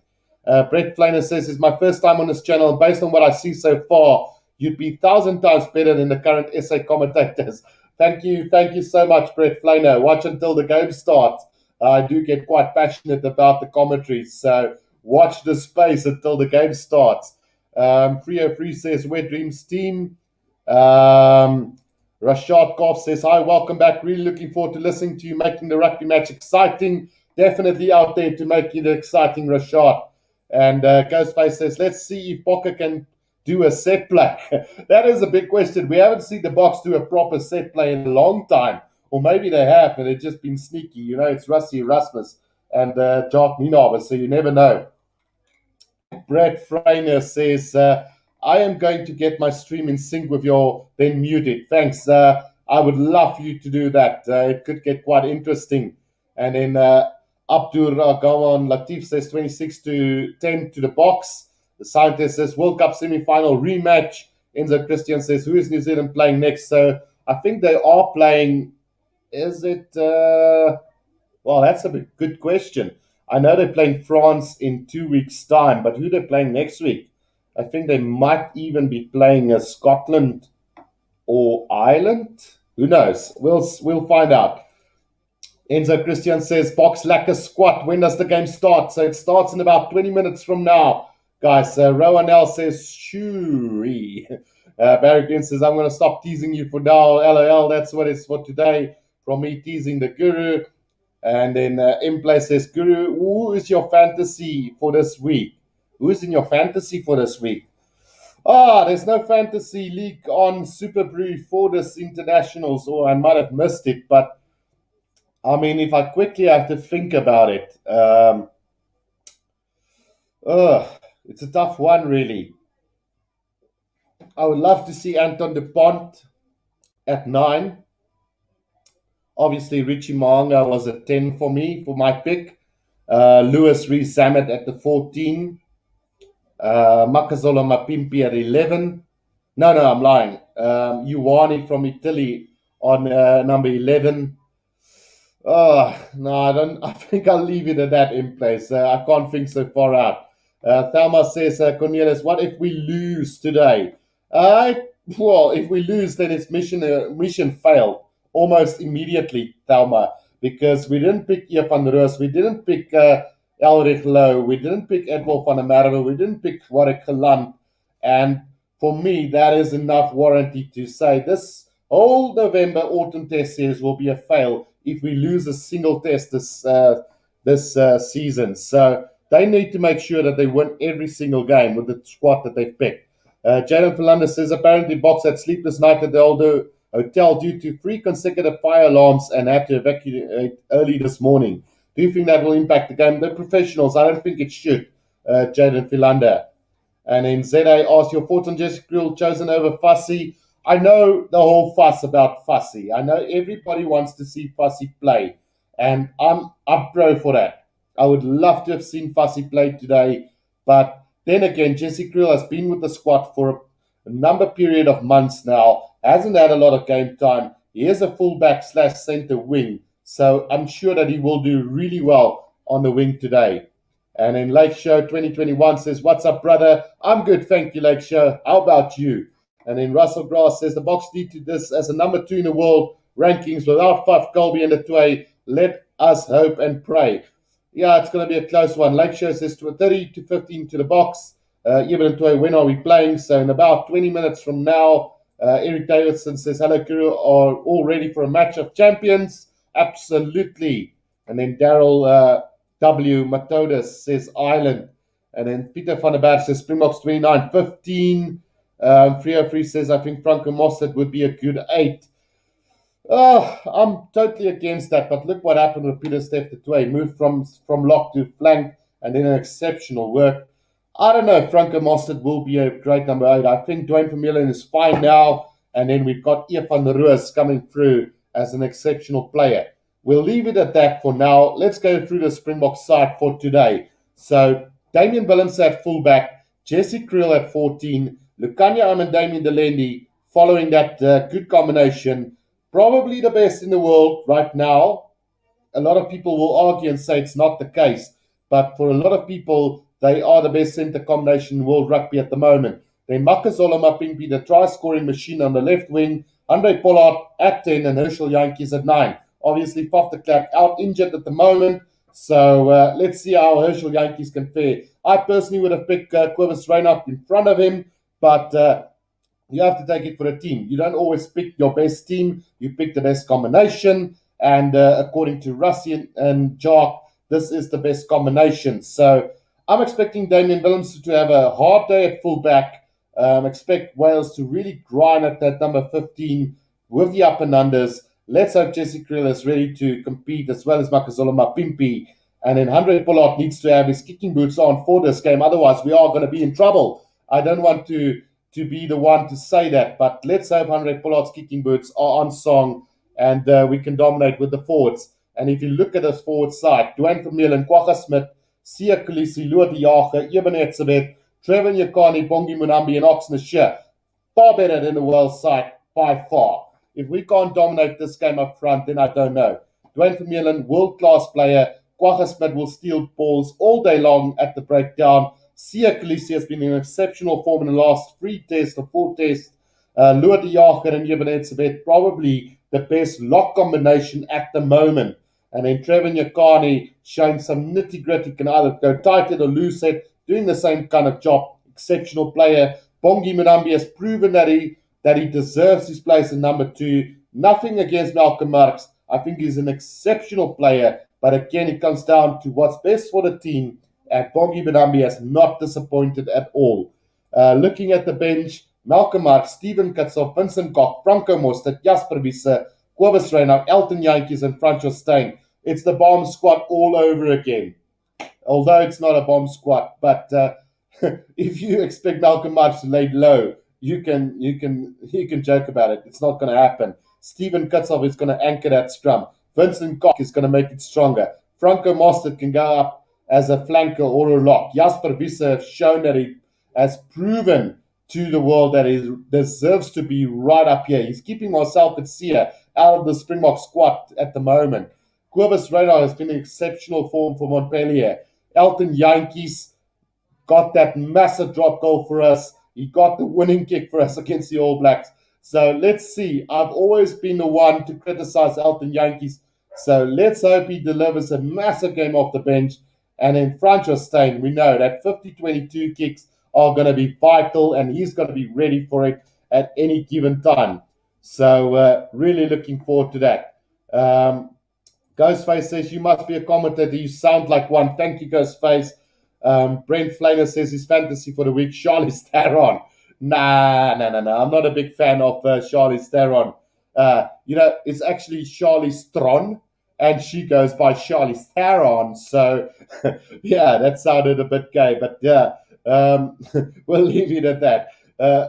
Brett Flainer says, it's my first time on this channel, and based on what I see so far, you'd be 1,000 times better than the current SA commentators. Thank you so much, Brett Flainer. Watch until the game starts. I do get quite passionate about the commentary, so watch the space until the game starts. 303 says, Wet Dreams team. Rashad Goff says, hi, welcome back. Really looking forward to listening to you, making the rugby match exciting. Definitely out there to make it exciting, Rashad. And Ghostface says, let's see if Bokke can do a set play. That is a big question. We haven't seen the Boks do a proper set play in a long time. Or maybe they have, but they've just been sneaky. You know, it's Rusty Erasmus and Jock Nienaber, so you never know. Brad Freiner says, I am going to get my stream in sync with your then muted. Thanks. I would love you to do that. It could get quite interesting. And then Abdur Gawan Latif says 26-10 to the Boks. The scientist says World Cup semi-final rematch. Enzo Christian says, who is New Zealand playing next? So I think they are playing. Is it? Well, that's a good question. I know they're playing France in 2 weeks' time, but who they're playing next week? I think they might even be playing Scotland or Ireland. Who knows? We'll find out. Enzo Christian says, Box lack a squat. When does the game start? So it starts in about 20 minutes from now, guys. Rowan L says, shooey. Barry Green says, I'm going to stop teasing you for now. LOL, that's what it's for today. From me teasing the guru. And then Implay says, Guru, who is your fantasy for this week? Who is in your fantasy for this week? There's no fantasy league on Super Brew for this internationals, or I might have missed it, but I mean, if I quickly have to think about it, it's a tough one, really. I would love to see Anton Dupont at 9. Obviously, Richie Mo'unga was a 10 for me, for my pick. Lewis Rees-Zammit at the 14. Makazolo Mapimpi at 11. No, I'm lying. Ioane from Italy on number 11. No, I don't. I think I'll leave it at that in place. I can't think so far out. Thelma says, Cornelius, what if we lose today? Well, if we lose, then it's mission failed almost immediately, Thelma, because we didn't pick Ian van der Roos, we didn't pick Elrich Lowe, we didn't pick Edward van der Merwe, we didn't pick Warwick Geland, and for me, that is enough warranty to say this whole November autumn test series will be a fail if we lose a single test this season. So they need to make sure that they win every single game with the squad that they've picked. Jaden Philander says, apparently Boks had sleepless night at the older hotel due to 3 consecutive fire alarms and had to evacuate early this morning. Do you think that will impact the game? They're professionals. I don't think it should, Jaden Philander. And then ZA asked, your thoughts on Jesse Kriel chosen over Fussy? I know the whole fuss about Fussy. I know everybody wants to see Fussy play, and I'm pro for that. I would love to have seen Fussy play today, but then again, Jesse Kriel has been with the squad for a number period of months now, hasn't had a lot of game time. He is a fullback / centre wing, so I'm sure that he will do really well on the wing today. And then Lake Show 2021 says, what's up, brother? I'm good, thank you, Lake Show. How about you? And then Russell Grass says, the Boks need to this as a number 2 in the world rankings without Faf Colby and the Tway. Let us hope and pray. Yeah, it's going to be a close one. Lake Show says 30-15 to the Boks. Even and Tway, when are we playing? So in about 20 minutes from now, Eric Davidson says, hello, Kuru, are all ready for a match of champions? Absolutely. And then Daryl W. Matodas says Ireland. And then Peter van der Berg says Springboks 29-15. 303 says, I think Franco Mossad would be a good 8. I'm totally against that, but look what happened with Peter Steph the Tway. Moved from lock to flank and then an exceptional work. I don't know if Franco Mossad will be a great number 8. I think Dwayne Vermeulen is fine now, and then we've got Ian van der Roos coming through as an exceptional player. We'll leave it at that for now. Let's go through the Springbok side for today. So, Damian Willems at fullback, Jesse Kriel at 14, Lukanya and Damien Delendi following that good combination. Probably the best in the world right now. A lot of people will argue and say it's not the case, but for a lot of people, they are the best centre combination in world rugby at the moment. Then Makazolo Mapimpi, the try-scoring machine on the left wing, Andre Pollard at 10, and Herschel Jantjies at 9. Obviously, Faf de Klerk out injured at the moment, so let's see how Herschel Jantjies can fare. I personally would have picked Cobus Reinhardt in front of him, but you have to take it for a team. You don't always pick your best team. You pick the best combination. And according to Rusty and Jock, this is the best combination. So I'm expecting Damian Willems to have a hard day at fullback. Expect Wales to really grind at that number 15 with the up and unders. Let's hope Jesse Kriel is ready to compete as well as Makazolo Mapimpi. And then Andre Pollard needs to have his kicking boots on for this game. Otherwise, we are going to be in trouble. I don't want to be the one to say that, but let's hope Andre Pollard's kicking boots are on song and we can dominate with the forwards. And if you look at this forward side, Dwayne Vermeulen, Kwagga Smith, Sia Kolisi, Lua de Jager, Eben Etzebeth, Trevor Nyakani, Bongi Munambi, and Oxner Shear, far better than the world side by far. If we can't dominate this game up front, then I don't know. Dwayne Vermeulen, world-class player, Kwagga will steal balls all day long at the breakdown. Sia Khaleesi has been in exceptional form in the last 3 tests or 4 tests. Loa de Jager and Ebenezer probably the best lock combination at the moment. And then Trevor Nyakani showing some nitty-gritty, can either go tight or loose it, doing the same kind of job. Exceptional player. Bongi Mbonambi has proven that he deserves his place in number 2. Nothing against Malcolm Marx. I think he's an exceptional player. But again, it comes down to what's best for the team. And Bongi Mbonambi has not disappointed at all. Looking at the bench, Malcolm Marx, Steven Kitshoff, Vincent Koch, Franco Mostert, Jasper Wiese, Kobus Reinhardt, Elton Jantjies, and Francois Steyn. It's the bomb squad all over again. Although it's not a bomb squad, but if you expect Malcolm Marx to lay low, you can joke about it. It's not going to happen. Steven Kitshoff is going to anchor that scrum. Vincent Koch is going to make it stronger. Franco Mostert can go up as a flanker or a lock. Jasper Wiese has shown that he has proven to the world that he deserves to be right up here. He's keeping Marcel Coetzee out of the Springbok squad at the moment. Kobus Reinhardt has been in exceptional form for Montpellier. Elton Jantjies got that massive drop goal for us. He got the winning kick for us against the All Blacks. So let's see. I've always been the one to criticize Elton Jantjies. So let's hope he delivers a massive game off the bench. And then Francois Steyn, we know that 50-22 kicks are going to be vital, and he's going to be ready for it at any given time. So really looking forward to that. Ghostface says, you must be a commentator. You sound like one. Thank you, Ghostface. Brent Flanger says his fantasy for the week, Charlize Theron. Nah. I'm not a big fan of Charlize Theron. It's actually Charlize Theron, and she goes by Charlize Theron. So, yeah, that sounded a bit gay, but yeah, we'll leave it at that.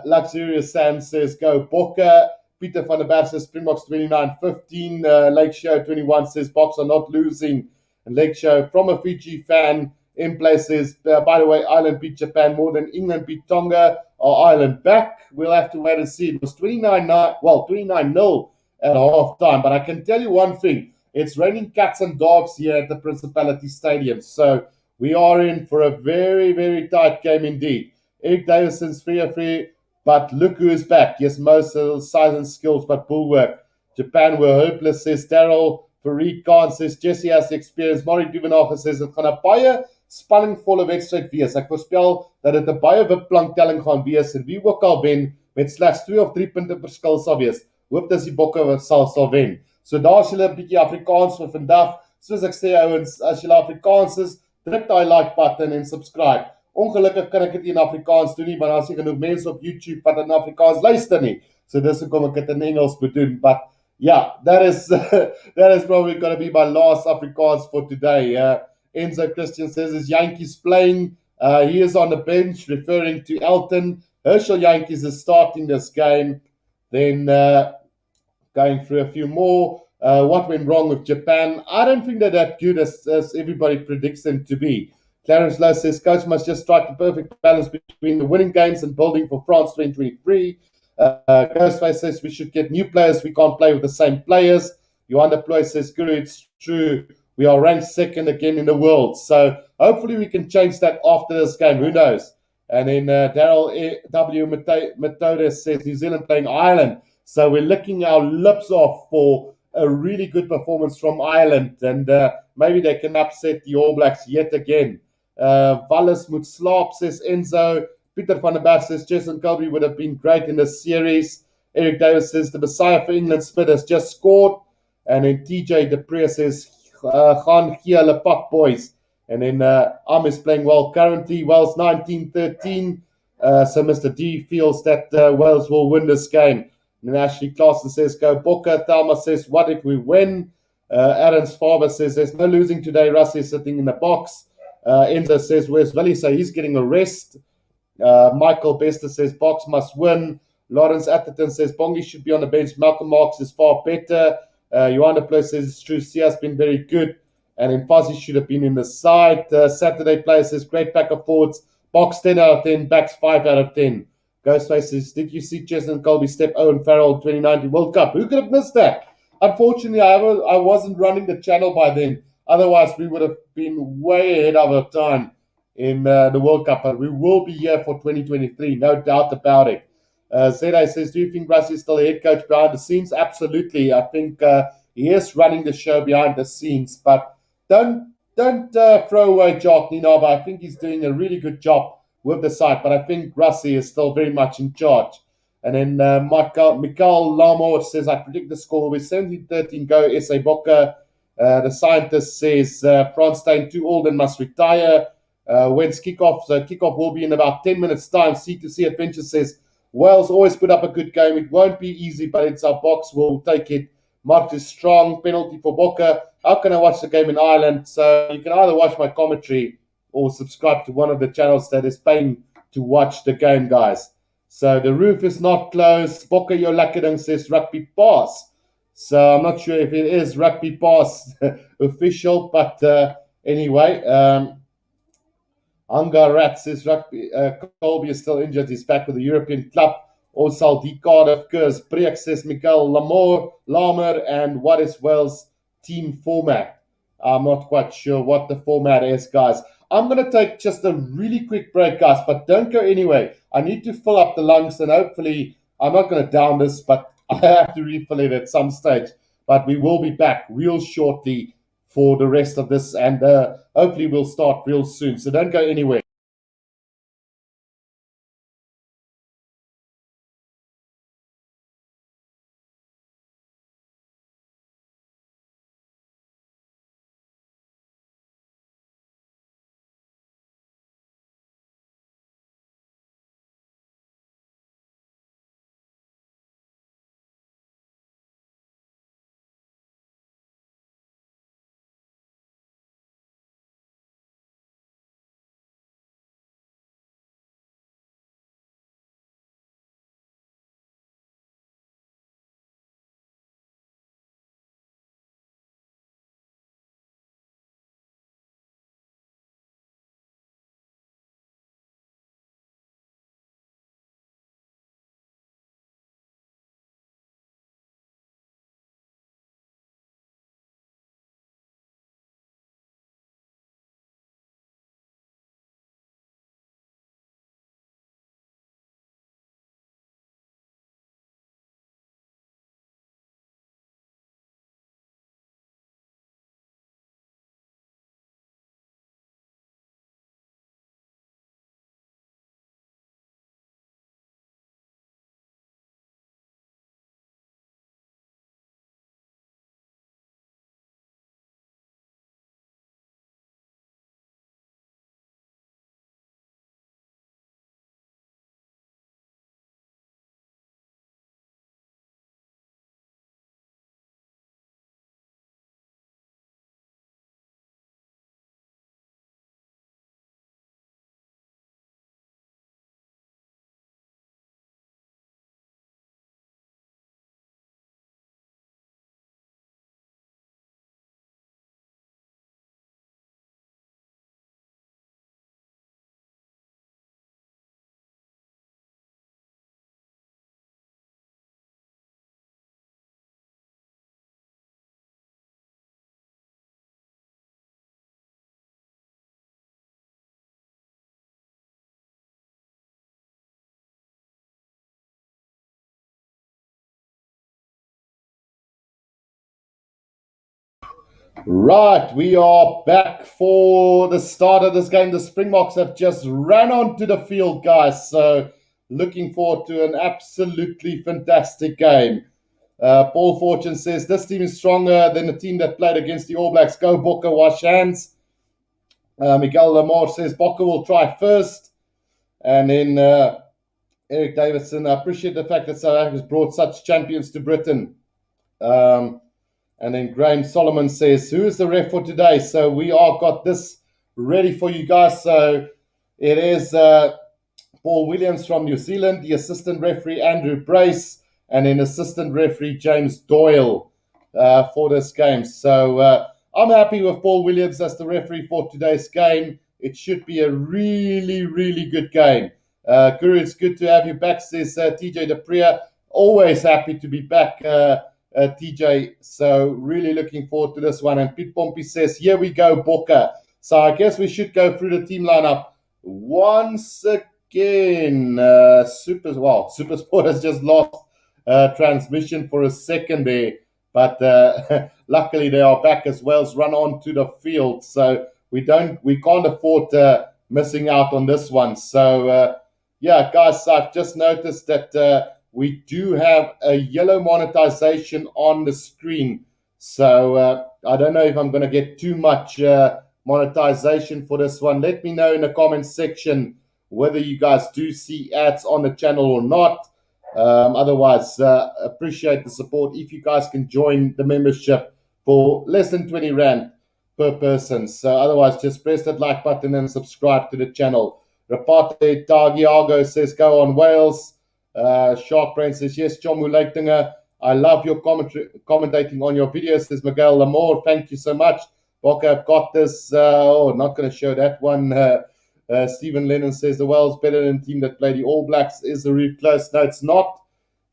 Luxurious Sam says, go Bokke. Peter van der Berg says, Springboks 29-15. Lake Show 21 says, Boks are not losing. And Lake Show, from a Fiji fan, in place says, by the way, Ireland beat Japan more than England beat Tonga. Are Ireland back? We'll have to wait and see. It was 29-0 at half time. But I can tell you one thing. It's raining cats and dogs here at the Principality Stadium. So we are in for a very, very tight game indeed. Eric Davison's free. But look who is back. Yes, most of the size and skills, but bulwark. Japan were hopeless, says Daryl. Fareed Khan says Jesse has the experience. Maurie Duvenage says dit gaan 'n baie spanningvolle wedstryd wees. Ek voorspel dat dit 'n baie wipplanktelling gaan wees en wie ook al wen met slegs 2 of 3 punte verskil sal wees. Hoop dis die Bokke wat sal wen. So daar's julle 'n bietjie Afrikaans vir vandag. Soos ek sê ouens, as julle Afrikaans is, druk daai like button en subscribe. Ongelukkig kan ek dit in Afrikaans doen nie, want daar's nie genoeg mense op YouTube wat in Afrikaans luister nie. So dis hoekom ek dit in Engels moet doen. But yeah, that is probably going to be my last Afrikaans for today. Enzo Christian says, is Jantjies playing? He is on the bench, referring to Elton. Herschel Jantjies is starting this game. Then going through a few more. What went wrong with Japan? I don't think they're that good as everybody predicts them to be. Clarence Lowe says, coach must just strike the perfect balance between the winning games and building for France 2023. Ghostface says we should get new players. We can't play with the same players. Johan de Ploy says, Guru, it's true. We are ranked second again in the world. So hopefully we can change that after this game. Who knows? And then Daryl W. Metoda says New Zealand playing Ireland. So we're licking our lips off for a really good performance from Ireland. And maybe they can upset the All Blacks yet again. Wallis moet slaap, says Enzo. Peter van der Berg says Jason Colby would have been great in this series. Eric Davis says the Messiah for England, Smith, has just scored. And then TJ Dupree says, gaan gee hulle pak, boys. And then Am is playing well currently. Wales 19-13. So Mr. D feels that Wales will win this game. And then Ashley Claassen says, go Bokke. Thelma says, what if we win? Aaron's father says, there's no losing today. Russ is sitting in the box. Enzo says, where's Willie? So he's getting a rest. Michael Bester says, Boks must win. Lawrence Atherton says, Bongi should be on the bench. Malcolm Marx is far better. Johan de Ploy says, it's true. Sia's been very good. And then Fuzzy should have been in the side. Saturday player says, great back of forwards. Boks 10 out of 10. Backs 5 out of 10. Ghostface says, did you see Cheslin Colby step Owen Farrell 2019 World Cup? Who could have missed that? Unfortunately, I wasn't running the channel by then. Otherwise, we would have been way ahead of our time in the World Cup. But we will be here for 2023, no doubt about it. Zeda says, do you think Russ is still a head coach behind the scenes? Absolutely. I think he is running the show behind the scenes. But don't throw away Jock Ninaba. I think he's doing a really good job with the side. But I think Russie is still very much in charge. And then Mikael Lamor says, I predict the score will be 17-13 go SA Bokke. The scientist says France Stein too old and must retire. When's kickoff? So kickoff will be in about 10 minutes' time. C2C Adventure says, Wales always put up a good game. It won't be easy, but it's our Boks. We'll take it. Mark is strong. Penalty for Bokke. How can I watch the game in Ireland? So you can either watch my commentary or subscribe to one of the channels that is paying to watch the game, guys. So the roof is not closed. Bokke Yo Lekkerding says rugby pass. So I'm not sure if it is rugby pass official, but anyway. Anga Rat says rugby. Colby is still injured. He's back with the European club. Also, D Cardiff, Kurs, Breek says Mikael Lamer, and what is Wales' team format? I'm not quite sure what the format is, guys. I'm going to take just a really quick break, guys, but don't go anywhere. I need to fill up the lungs, and hopefully, I'm not going to down this, but I have to refill it at some stage. But we will be back real shortly for the rest of this, and hopefully we'll start real soon. So don't go anywhere. Right, we are back for the start of this game. The Springboks have just ran onto the field, guys. So looking forward to an absolutely fantastic game. Paul Fortune says this team is stronger than the team that played against the All Blacks. Go Bokke, wash hands. Miguel Lamar says Bokke will try first. And then Eric Davidson, I appreciate the fact that South Africa has brought such champions to Britain. And then Graham Solomon says, who is the ref for today? So we are got this ready for you guys. So it is Paul Williams from New Zealand, the assistant referee Andrew Brace, and then assistant referee James Doyle for this game. So I'm happy with Paul Williams as the referee for today's game. It should be a really, really good game. Guru, it's good to have you back, says TJ Depria. Always happy to be back TJ. So really looking forward to this one. And Pete Pompey says, here we go, Bokke. So I guess we should go through the team lineup once again. Supersport has just lost transmission for a second there. But luckily they are back as Wales run on to the field. So we can't afford missing out on this one. So yeah, guys, I've just noticed that we do have a yellow monetization on the screen. So I don't know if I'm going to get too much monetization for this one. Let me know in the comments section whether you guys do see ads on the channel or not. Otherwise, appreciate the support. If you guys can join the membership for less than 20 Rand per person. So otherwise, just press that like button and subscribe to the channel. Rapate Tagiago says, go on Wales. Shark Brain says, yes, Jomu Leitinger. I love your commentating on your videos, says Miguel Lamore. Thank you so much. Bokke, I've got this. Not going to show that one. Stephen Lennon says, the Wales better than team that play the All Blacks. Is the roof close? No, it's not.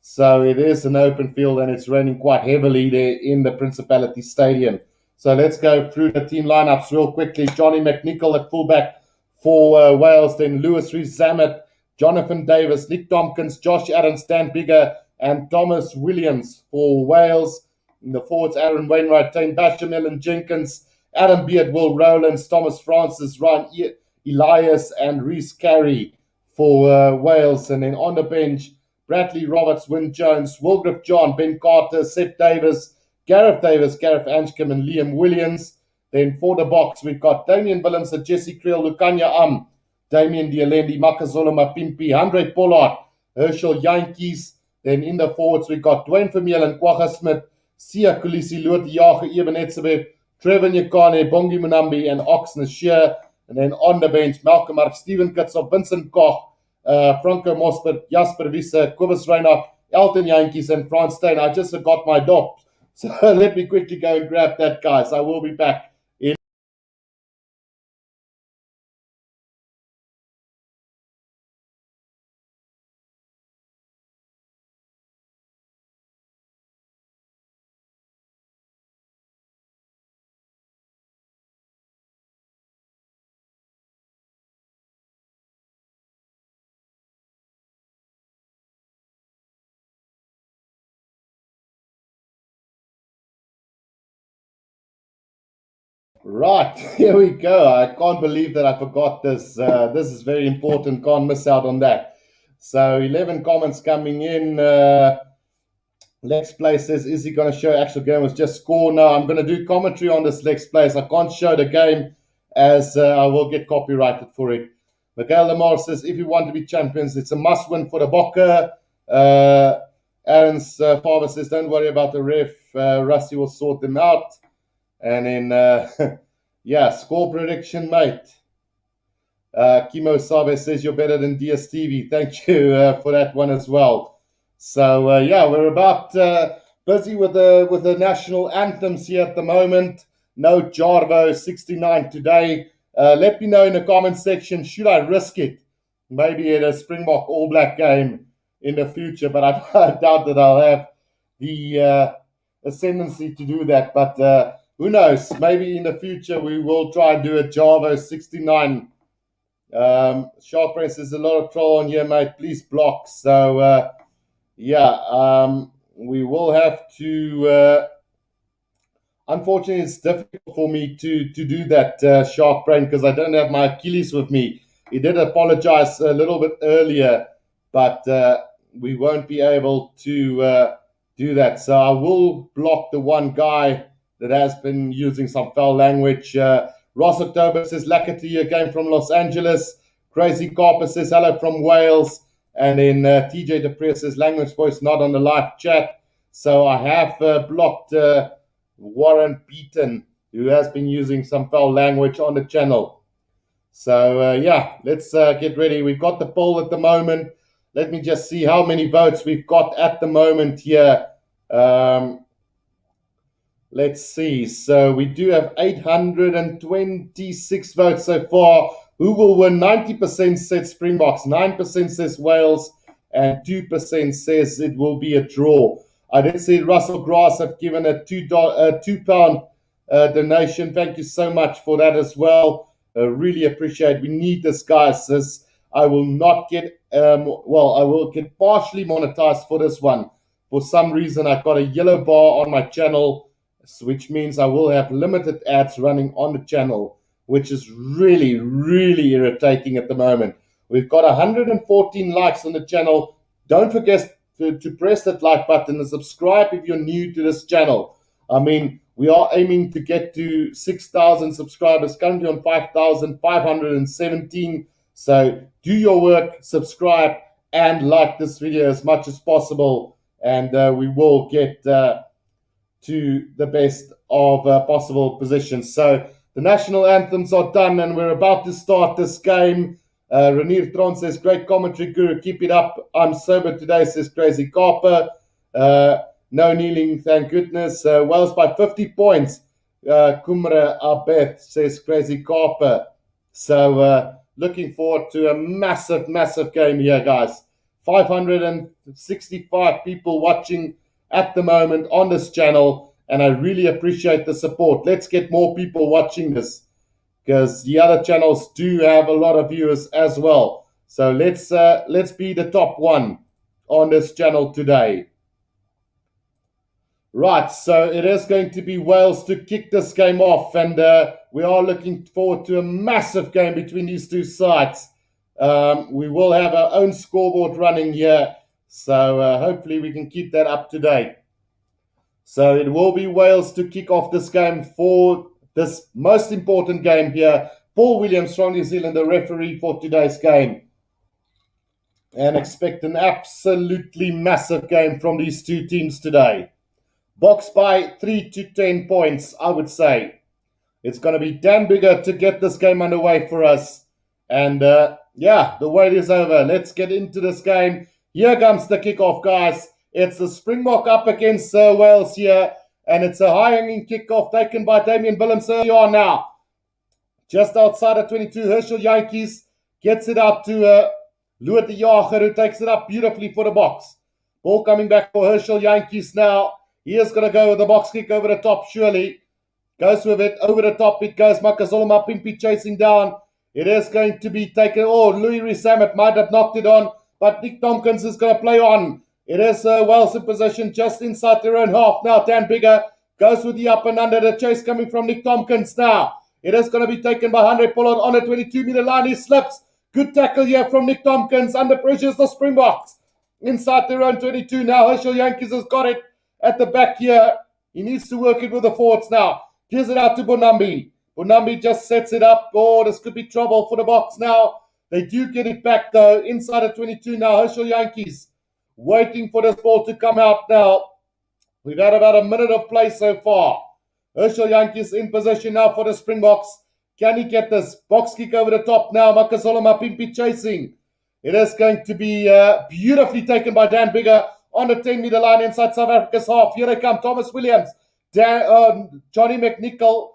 So it is an open field and it's raining quite heavily there in the Principality Stadium. So let's go through the team lineups real quickly. Johnny McNichol at fullback for Wales. Then Lewis Rees-Zammit, Jonathan Davis, Nick Tompkins, Josh Adams, Dan Bigger, and Thomas Williams for Wales. In the forwards, Aaron Wainwright, Tane Bashamel and Jenkins, Adam Beard, Will Rowlands, Thomas Francis, Ryan Elias, and Reece Carey for Wales. And then on the bench, Bradley Roberts, Wyn Jones, Wilgriff John, Ben Carter, Seth Davis, Gareth Anscombe, and Liam Williams. Then for the box, we've got Damian Willems, Jesse Creel, Lukanya Damian Dialendi, Makazolo Mapimpi, Andre Pollard, Herschel Yankees. Then in the forwards, we've got Dwayne Vermeulen and Kwagga Smith, Sia Kulisi, Loot Jage, Eben Etzebeth, Trevor Nyakane, Bongi Munambi, and Oxney Shear. And then on the bench, Malcolm Mark, Steven Kitsel, Vincent Koch, Franco Mosper, Jasper Wiese, Kobus Reiner, Elton Yankees, and Frans Steyn. I just forgot my dog. So let me quickly go and grab that, guys. I will be back. Right, here we go. I can't believe that I forgot this. This is very important. Can't miss out on that. So 11 comments coming in. Lex Play says, is he going to show actual game? Was just score? No, I'm going to do commentary on this Lex Play. I can't show the game as I will get copyrighted for it. Miguel Lamar says, if you want to be champions, it's a must win for the Bokke. Aaron's father says, don't worry about the ref. Rusty will sort them out. And then, yeah, score prediction, mate. Kimo Sabe says you're better than DSTV. Thank you for that one as well. So, yeah, we're about busy with the national anthems here at the moment. No Jarvo 69 today. Let me know in the comment section, should I risk it? Maybe at a Springbok All Black game in the future, but I doubt that I'll have the ascendancy to do that. But who knows? Maybe in the future we will try and do a Java 69. Sharp Press is a lot of troll on here, mate. Please block. So, yeah, we will have to. Unfortunately, it's difficult for me to do that, Shark Brain, because I don't have my Achilles with me. He did apologize a little bit earlier, but we won't be able to do that. So I will block the one guy that has been using some foul language. Ross October says, Lekker to you, came from Los Angeles. Crazy Carper says, hello from Wales. And then TJ Depre says, language voice not on the live chat. So I have blocked Warren Beaton, who has been using some foul language on the channel. So, yeah, let's get ready. We've got the poll at the moment. Let me just see how many votes we've got at the moment here. Let's see. So we do have 826 votes so far. Who will win? 90% says Springboks, 9% says Wales, and 2% says it will be a draw. I did see Russell Grass have given a £2 donation. Thank you so much for that as well. Really appreciate. We need this, guys. I will not get. I will get partially monetized for this one. For some reason, I've got a yellow bar on my channel, which means I will have limited ads running on the channel, which is really, really irritating at the moment. We've got 114 likes on the channel. Don't forget to press that like button and subscribe if you're new to this channel. I mean, we are aiming to get to 6,000 subscribers, currently on 5,517. So do your work, subscribe, and like this video as much as possible, and we will get to the best of possible positions. So the national anthems are done, and we're about to start this game. Renier Tron says, great commentary, Guru. Keep it up. I'm sober today, says Crazy Carper. No kneeling, thank goodness. Wales by 50 points. Kumra Abeth, says Crazy Carper. So looking forward to a massive, massive game here, guys. 565 people watching at the moment on this channel, and I really appreciate the support. Let's get more people watching this, because the other channels do have a lot of viewers as well. So let's be the top one on this channel today. Right, so it is going to be Wales to kick this game off, and we are looking forward to a massive game between these two sides. We will have our own scoreboard running here, so hopefully we can keep that up to date. So it will be Wales to kick off this game for this most important game here. Paul Williams from New Zealand, the referee for today's game. And expect an absolutely massive game from these two teams today. Boks by 3 to 10 points, I would say. It's going to be damn bigger to get this game underway for us. And yeah, the wait is over. Let's get into this game. Here comes the kickoff, guys. It's the Springbok up against Wales here. And it's a high-hanging kickoff taken by Damian Willems early on now. Just outside of 22, Herschel Yankees gets it out to Louis de Jager, who takes it up beautifully for the box. Ball coming back for Herschel Yankees now. He is going to go with the box kick over the top, surely. Goes with it, over the top it goes. Makazole Mapimpi chasing down. It is going to be taken. Oh, Louis Rees-Zammit might have knocked it on, but Nick Tompkins is going to play on. It is Wales in possession just inside their own half. Now Dan Bigger goes with the up and under. The chase coming from Nick Tompkins now. It is going to be taken by Andre Pollard on the 22-meter line. He slips. Good tackle here from Nick Tompkins. Under pressure is the Springboks. Inside their own 22 now. Herschel Yankees has got it at the back here. He needs to work it with the forwards now. Gives it out to Bonambi. Bonambi just sets it up. Oh, this could be trouble for the Boks now. They do get it back though. Inside of 22 now. Herschel Yankees waiting for this ball to come out now. We've had about a minute of play so far. Herschel Yankees in position now for the Springboks. Can he get this? Box kick over the top now. Makazole Mapimpi chasing. It is going to be beautifully taken by Dan Bigger on the 10-meter line inside South Africa's half. Here they come. Thomas Williams. Johnny McNichol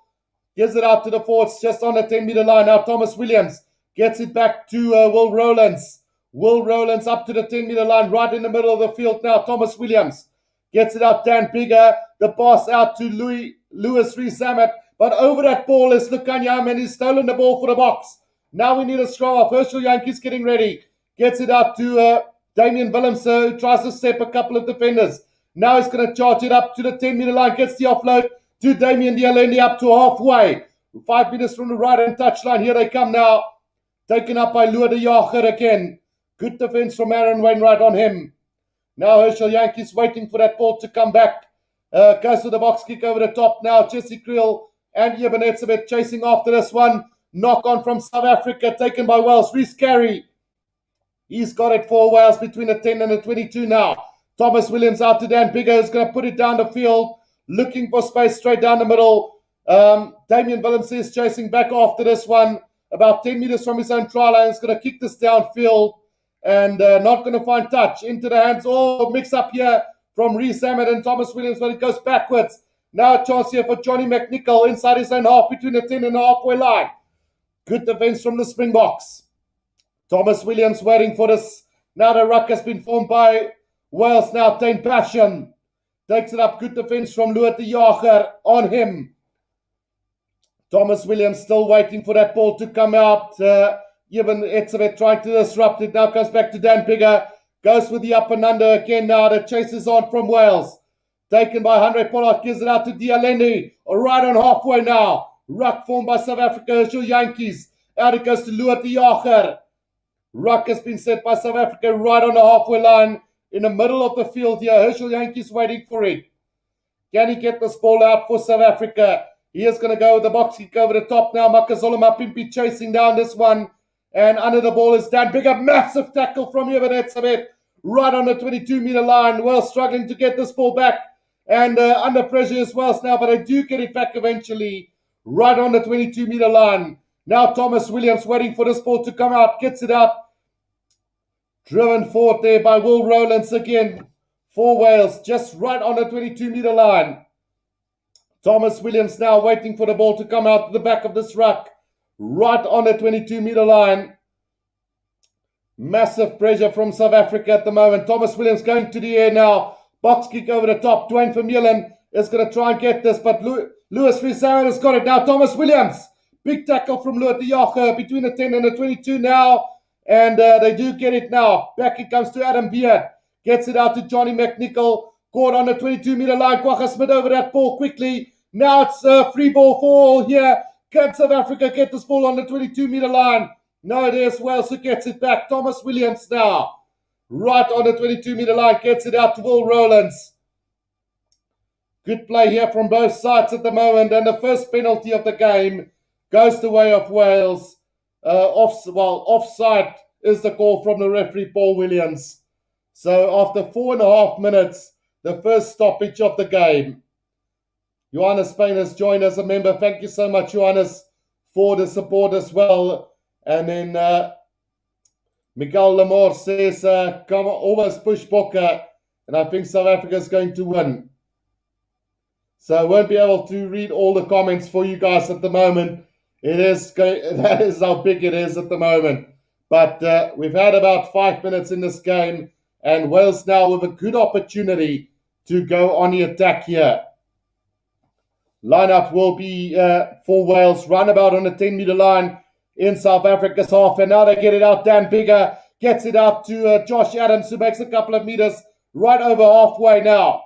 gives it out to the forwards just on the 10-meter line. Now Thomas Williams gets it back to Will Rowlands. Will Rowlands up to the 10-meter line, right in the middle of the field now. Thomas Williams gets it out. Dan Bigger. The pass out to Louis Rees-Zammit. But over that ball is Lukanyam, and he's stolen the ball for the Boks. Now we need a scrum off. Herschel Yankees getting ready. Gets it out to Damian Willems, who tries to step a couple of defenders. Now he's going to charge it up to the 10-meter line. Gets the offload to Damian Dialendi up to halfway. 5 meters from the right-hand touchline. Here they come now. Taken up by Louis de Jager again. Good defense from Aaron Wainwright on him. Now Herschel Yankees waiting for that ball to come back. Goes to the box kick over the top now. Jesse Creel and Ebenetsabet chasing after this one. Knock on from South Africa taken by Wales. Reece Carey. He's got it for Wales between the 10 and the 22 now. Thomas Williams out to Dan Bigger, who's going to put it down the field. Looking for space straight down the middle. Damian Willems is chasing back after this one. About 10 meters from his own try line. He's going to kick this downfield. And not going to find touch. Into the hands. Oh, mix up here from Rees-Zammit and Thomas Williams, but it goes backwards. Now a chance here for Johnny McNichol inside his own half between the 10 and the halfway line. Good defense from the Springboks. Thomas Williams waiting for this. Now the ruck has been formed by Wales. Now Tain Passion Takes it up. Good defense from Loot de Jager on him. Thomas Williams still waiting for that ball to come out. Even Etzebeth trying to disrupt it. Now comes back to Dan Bigger. Goes with the up and under again now. The chase is on from Wales. Taken by Andre Pollard. Gives it out to Dialendi. Right on halfway now. Ruck formed by South Africa. Herschel Yankees. Out it goes to Loot de Jager. Ruck has been set by South Africa right on the halfway line. In the middle of the field here. Herschel Yankees waiting for it. Can he get this ball out for South Africa? He is going to go with the box kick over the top now. Makazole Mapimpi chasing down this one. And under the ball is Dan Bigger. Massive tackle from Evan Etzebeth. Right on the 22-meter line. Wales struggling to get this ball back. And under pressure as well now. But they do get it back eventually. Right on the 22-meter line. Now Thomas Williams waiting for this ball to come out. Gets it out. Driven forward there by Will Rowlands again. For Wales. Just right on the 22-meter line. Thomas Williams now waiting for the ball to come out to the back of this ruck. Right on the 22-meter line. Massive pressure from South Africa at the moment. Thomas Williams going to the air now. Box kick over the top. Dwayne Vermeulen is going to try and get this. But Lewis Friesauer has got it now. Thomas Williams. Big tackle from Loot de Jager between the 10 and the 22 now. And they do get it now. Back it comes to Adam Beard. Gets it out to Johnny McNichol. Caught on the 22-meter line. Kwagga Smith over that ball quickly. Now it's a free ball for all here. Can South Africa get this ball on the 22-meter line? No, there's Wales who gets it back. Thomas Williams now. Right on the 22-meter line. Gets it out to Will Rowlands. Good play here from both sides at the moment. And the first penalty of the game goes the way of Wales. Offside is the call from the referee, Paul Williams. So after 4.5 minutes, the first stoppage of the game. Johannes Payne has joined as a member. Thank you so much, Johannes, for the support as well. And then Miguel Lamore says, come on, almost push Bokke. And I think South Africa is going to win. So I won't be able to read all the comments for you guys at the moment. That is how big it is at the moment. But we've had about 5 minutes in this game. And Wales now with a good opportunity to go on the attack here. Lineup will be for Wales. Runabout on the 10-meter line in South Africa's half. And now they get it out. Dan Bigger gets it out to Josh Adams, who makes a couple of meters right over halfway now.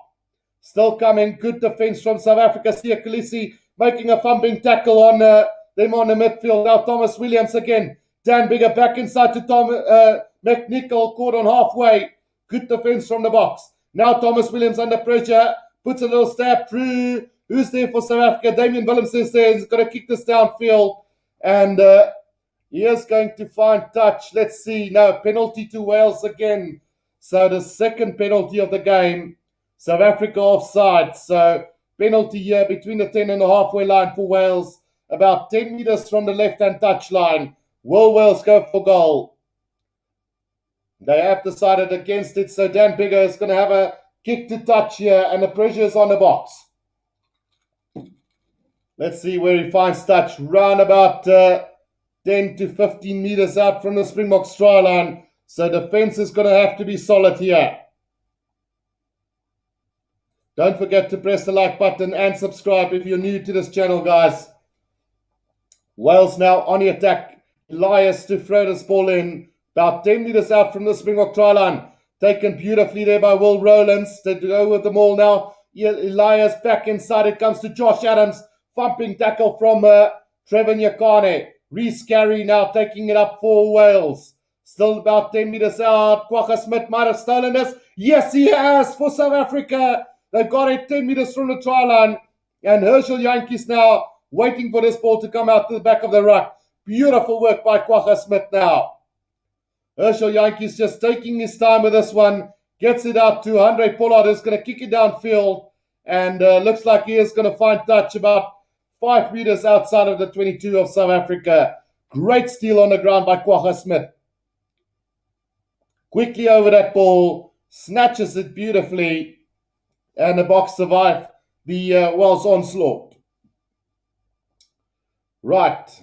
Still coming. Good defense from South Africa. Sia Khaleesi making a thumping tackle on them on the midfield. Now Thomas Williams again. Dan Bigger back inside to McNichol, caught on halfway. Good defense from the box. Now Thomas Williams under pressure. Puts a little stab through. Who's there for South Africa? Damian Willemse is there. He's going to kick this downfield. And he is going to find touch. Let's see. No, penalty to Wales again. So the second penalty of the game. South Africa offside. So penalty here between the 10 and the halfway line for Wales. About 10 meters from the left-hand touch line. Will Wales go for goal? They have decided against it. So Dan Bigger is going to have a kick to touch here. And the pressure is on the box. Let's see where he finds touch. Round about 10 to 15 meters out from the Springboks try line. So defense is going to have to be solid here. Don't forget to press the like button and subscribe if you're new to this channel, guys. Wales now on the attack. Elias to throw this ball in. About 10 meters out from the Springbok try line. Taken beautifully there by Will Rowlands. They go with the ball now. Elias back inside. It comes to Josh Adams. Thumping tackle from Trevor Nyakane. Reece Carey now taking it up for Wales. Still about 10 meters out. Kwagga Smith might have stolen this. Yes, he has for South Africa. They've got it 10 meters from the try line. And Herschel Yankees now waiting for this ball to come out to the back of the ruck. Beautiful work by Kwagga Smith now. Herschel Yankees just taking his time with this one. Gets it out to Andre Pollard, who's going to kick it downfield. And looks like he is going to find touch about 5 meters outside of the 22 of South Africa. Great steal on the ground by Kwagga Smith. Quickly over that ball. Snatches it beautifully. And the Boks survive the Wales onslaught. Right.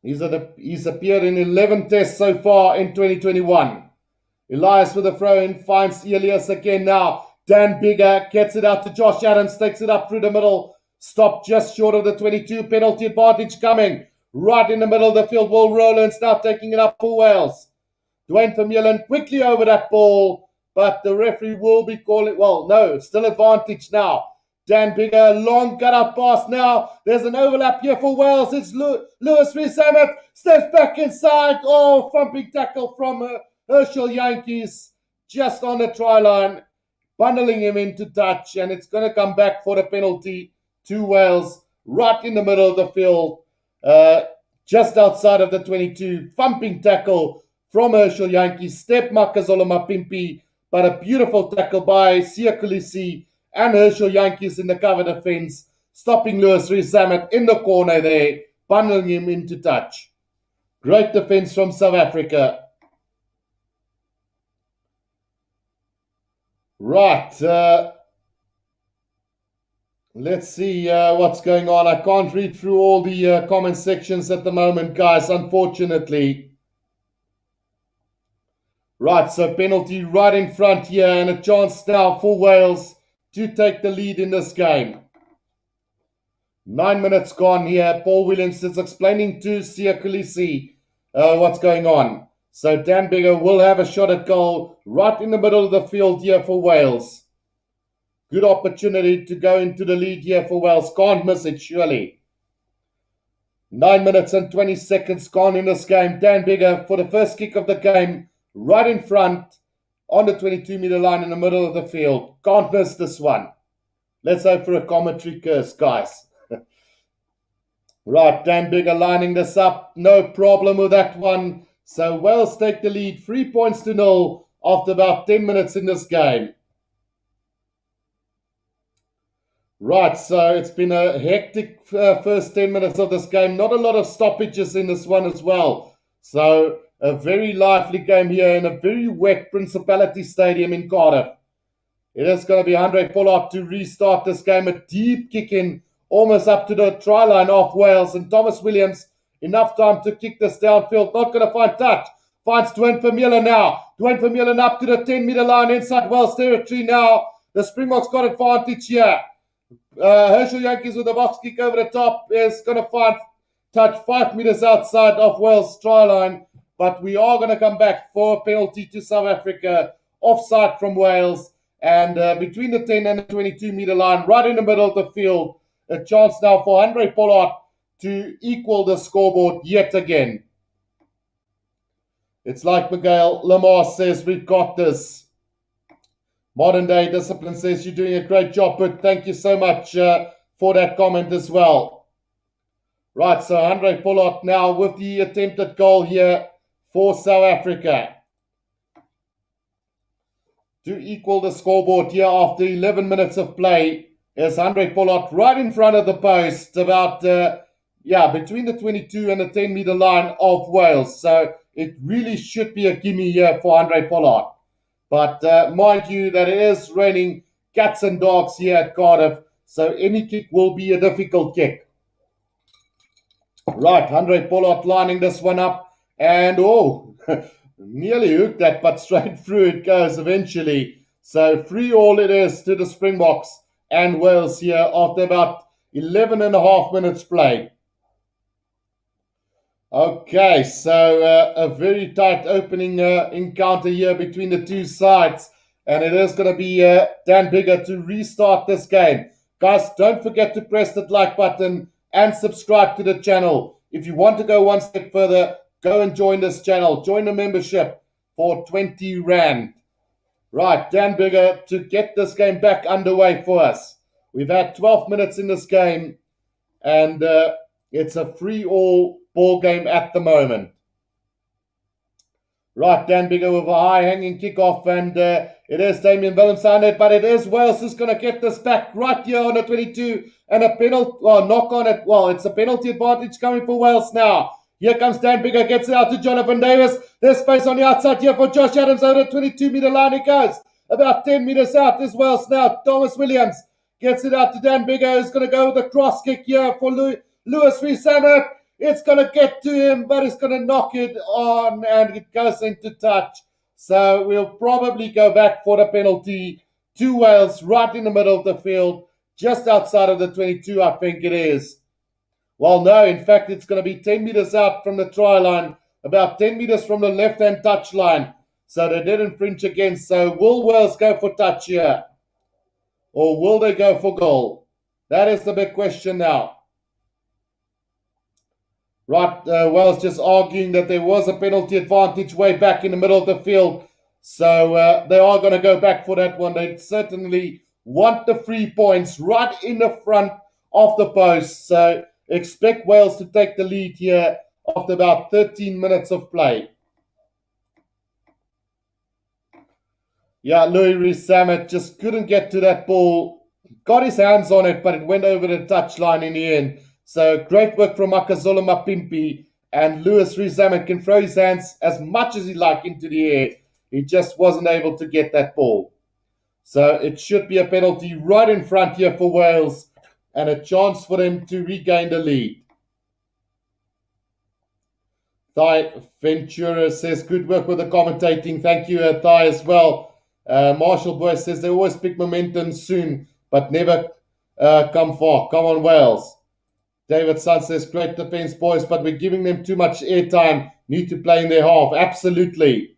He's appeared in 11 tests so far in 2021. Elias with a throw in finds Elias again now. Dan Bigger gets it out to Josh Adams, takes it up through the middle, stopped just short of the 22, penalty advantage coming. Right in the middle of the field, Will Rowlands now taking it up for Wales. Dwayne Vermeulen quickly over that ball, but the referee will be calling, well, no, still advantage now. Dan Bigger, long gut-up pass now. There's an overlap here for Wales. It's Lewis Rees-Zammit, steps back inside. Oh, thumping tackle from Herschel Yankees just on the try line, bundling him into touch, and it's going to come back for the penalty to Wales, right in the middle of the field, just outside of the 22. Thumping tackle from Herschel Yankees, step Makazolo Mapimpi, but a beautiful tackle by Siya Kolisi and Herschel Yankees in the cover defense, stopping Lewis Rees-Zammit in the corner there, bundling him into touch. Great defense from South Africa. Right, let's see what's going on. I can't read through all the comment sections at the moment, guys, unfortunately. Right, so penalty right in front here, and a chance now for Wales to take the lead in this game. 9 minutes gone here. Paul Williams is explaining to Siya Kolisi what's going on. So Dan Bigger will have a shot at goal right in the middle of the field here for Wales. Good opportunity to go into the lead here for Wales. Can't miss it, surely. 9 minutes and 20 seconds gone in this game. Dan Bigger for the first kick of the game, right in front on the 22-meter line in the middle of the field. Can't miss this one. Let's hope for a commentary curse, guys. Right, Dan Bigger lining this up. No problem with that one. So Wales take the lead, 3 points to 0 after about 10 minutes in this game. Right, so it's been a hectic first 10 minutes of this game. Not a lot of stoppages in this one as well. So a very lively game here in a very wet Principality Stadium in Cardiff. It is going to be Andre Pollard to restart this game. A deep kick in, almost up to the try line off Wales. And Thomas Williams, enough time to kick this downfield. Not going to find touch. Finds Dwayne Vermeulen now. Dwayne Vermeulen up to the 10-meter line inside Wales territory now. The Springboks got advantage here. Herschel Yankees with a box kick over the top is going to find touch 5 meters outside of Wales' try line. But we are going to come back for a penalty to South Africa. Offside from Wales. And between the 10 and the 22-meter line, right in the middle of the field, a chance now for Andre Pollard to equal the scoreboard yet again. It's like Miguel Lamar says, we've got this. Modern Day Discipline says you're doing a great job, but thank you so much for that comment as well. Right, so Andre Pollard now with the attempted goal here for South Africa to equal the scoreboard here after 11 minutes of play. Is Andre Pollard right in front of the post, about between the 22 and the 10-meter line of Wales. So it really should be a gimme here for Andre Pollard. But mind you that it is raining cats and dogs here at Cardiff, so any kick will be a difficult kick. Right, Andre Pollard lining this one up, and nearly hooked that, but straight through it goes eventually. So 3-3 it is to the Springboks and Wales here after about 11 and a half minutes play. Okay, so a very tight opening encounter here between the two sides. And it is going to be Dan Bigger to restart this game. Guys, don't forget to press that like button and subscribe to the channel. If you want to go one step further, go and join this channel. Join the membership for 20 Rand. Right, Dan Bigger to get this game back underway for us. We've had 12 minutes in this game, and it's a 3-3 ball game at the moment. Right, Dan Bigger with a high-hanging kickoff, and it is Damian Willems on it, but it is Wales who's going to get this back right here on the 22, and a penalty, knock on it. Well, it's a penalty advantage coming for Wales now. Here comes Dan Bigger, gets it out to Jonathan Davis. There's space on the outside here for Josh Adams over the 22-meter line. It goes about 10 meters out as well. Now Thomas Williams gets it out to Dan Bigger, who's going to go with a cross kick here for Lewis Rees-Zammit. It's going to get to him, but it's going to knock it on, and it goes into touch. So we'll probably go back for the penalty to Wales, right in the middle of the field, just outside of the 22, I think it is. Well, no, in fact, it's going to be 10 meters out from the try line, about 10 meters from the left-hand touch line. So they did infringe again. So will Wales go for touch here? Or will they go for goal? That is the big question now. Right, Wales just arguing that there was a penalty advantage way back in the middle of the field. So they are going to go back for that one. They certainly want the 3 points right in the front of the post. So expect Wales to take the lead here after about 13 minutes of play. Yeah, Louis Rees-Zammit just couldn't get to that ball. Got his hands on it, but it went over the touchline in the end. So great work from Makazole Mapimpi. And Louis Rees-Zammit can throw his hands as much as he likes into the air. He just wasn't able to get that ball. So it should be a penalty right in front here for Wales. And a chance for them to regain the lead. Thai Ventura says, good work with the commentating. Thank you, Thai, as well. Marshall Boy says, they always pick momentum soon, but never come far. Come on, Wales. David Sun says, great defense, boys, but we're giving them too much airtime. Need to play in their half. Absolutely.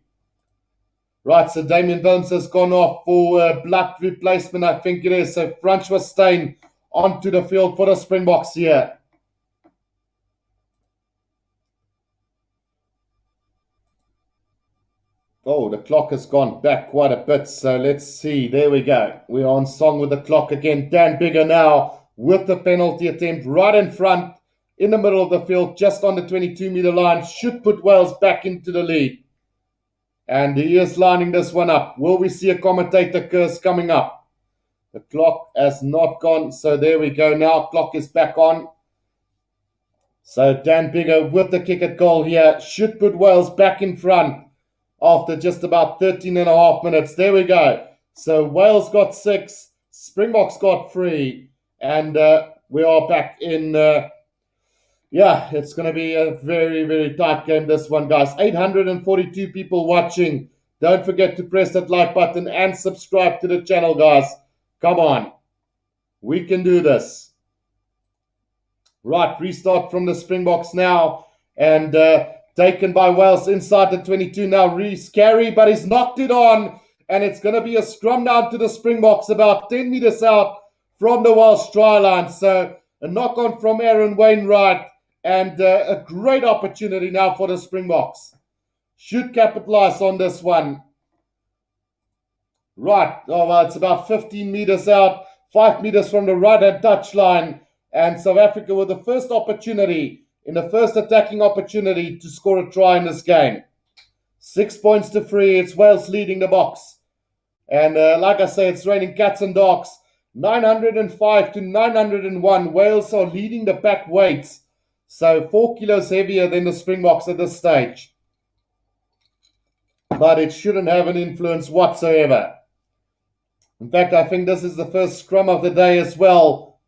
Right, so Damien Williams has gone off for blood replacement, I think it is. So Francois Steyn onto the field for the Springboks here. Oh, the clock has gone back quite a bit, so let's see. There we go. We're on song with the clock again. Dan Bigger now with the penalty attempt right in front, in the middle of the field, just on the 22-meter line. Should put Wales back into the lead. And he is lining this one up. Will we see a commentator curse coming up? The clock has not gone, so there we go. Now clock is back on. So Dan Bigger with the kick at goal here. Should put Wales back in front after just about 13 and a half minutes. There we go. So Wales got 6, Springboks got 3, and we are back in, it's going to be a very, very tight game, this one, guys. 842 people watching. Don't forget to press that like button and subscribe to the channel, guys. Come on. We can do this. Right, restart from the Springboks now, and taken by Wales inside the 22 now. Reese carry, but he's knocked it on. And it's going to be a scrum down to the Springboks about 10 meters out from the Welsh try line. So a knock on from Aaron Wainwright. And a great opportunity now for the Springboks. Should capitalize on this one. Right. Oh, well, it's about 15 meters out. 5 meters from the right-hand touch line. And South Africa with the first opportunity, in the first attacking opportunity to score a try in this game. 6 points to 3. It's Wales leading the box. And like I say, it's raining cats and dogs. 905 to 901. Wales are leading the pack weights. So 4 kilos heavier than the Springboks at this stage. But it shouldn't have an influence whatsoever. In fact, I think this is the first scrum of the day as well.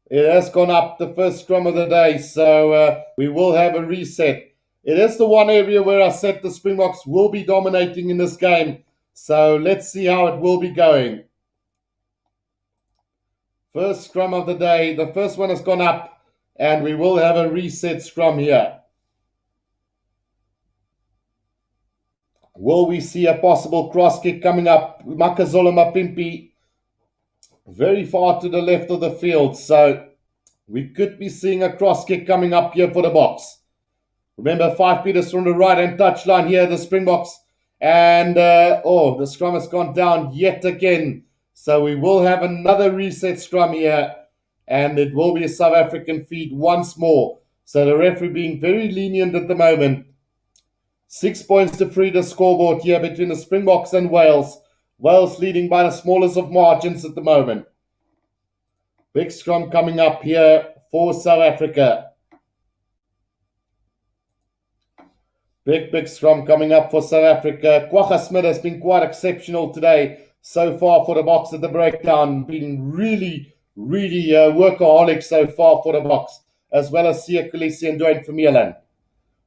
It has gone up, the first scrum of the day, so we will have a reset. It is the one area where I said the Springboks will be dominating in this game. So let's see how it will be going. First scrum of the day. The first one has gone up, and we will have a reset scrum here. Will we see a possible cross kick coming up? Makazole Mapimpi very far to the left of the field, so we could be seeing a cross kick coming up here for the Boks. Remember, 5 meters from the right-hand touchline here, the Springboks. And, the scrum has gone down yet again. So we will have another reset scrum here. And it will be a South African feed once more. So the referee being very lenient at the moment. 6 points to 3 the scoreboard here between the Springboks and Wales. Wales leading by the smallest of margins at the moment. Big scrum coming up here for South Africa. Big scrum coming up for South Africa. Kwagga Smith has been quite exceptional today so far for the Boks at the breakdown. Been really workaholic so far for the Boks, as well as Sia Khaleesi and Dwayne Vermeulen.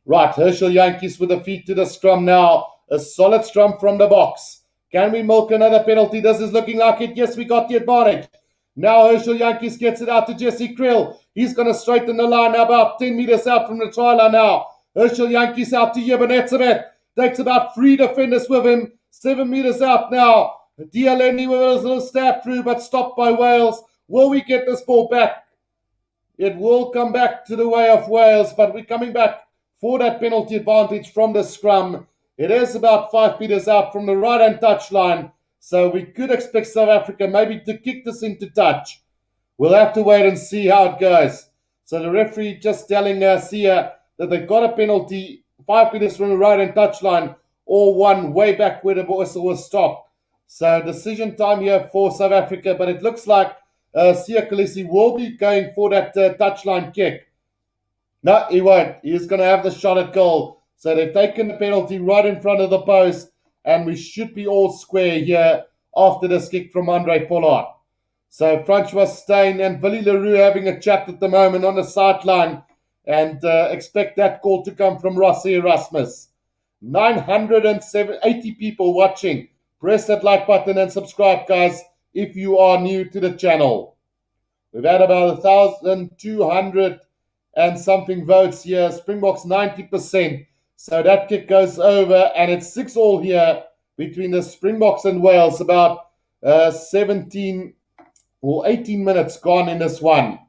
Right, Herschel Jantjies with a feet to the scrum now. A solid scrum from the Boks. Can we milk another penalty? This is looking like it. Yes, we got the advantage. Now Herschel Yankees gets it out to Jesse Krill. He's going to straighten the line now, about 10 meters out from the try line now. Herschel Yankees out to Yebenetzemet. Takes about 3 defenders with him. 7 meters out now. Dialeni with a little stab through, but stopped by Wales. Will we get this ball back? It will come back to the way of Wales, but we're coming back for that penalty advantage from the scrum. It is about 5 meters out from the right-hand touchline, so we could expect South Africa maybe to kick this into touch. We'll have to wait and see how it goes. So the referee just telling us here that they've got a penalty 5 meters from the right-hand touchline, or one way back where the whistle was stopped. So decision time here for South Africa, but it looks like Siya Kolisi will be going for that touchline kick. No, he won't. He's going to have the shot at goal. So they've taken the penalty right in front of the post, and we should be all square here after this kick from Andre Pollard. So Francois Steyn and Willie Leroux having a chat at the moment on the sideline, and expect that call to come from Rossi Erasmus. 980 people watching. Press that like button and subscribe, guys, if you are new to the channel. We've had about 1,200 and something votes here. Springboks 90%. So that kick goes over, and it's 6-all here between the Springboks and Wales. About 17 or 18 minutes gone in this one.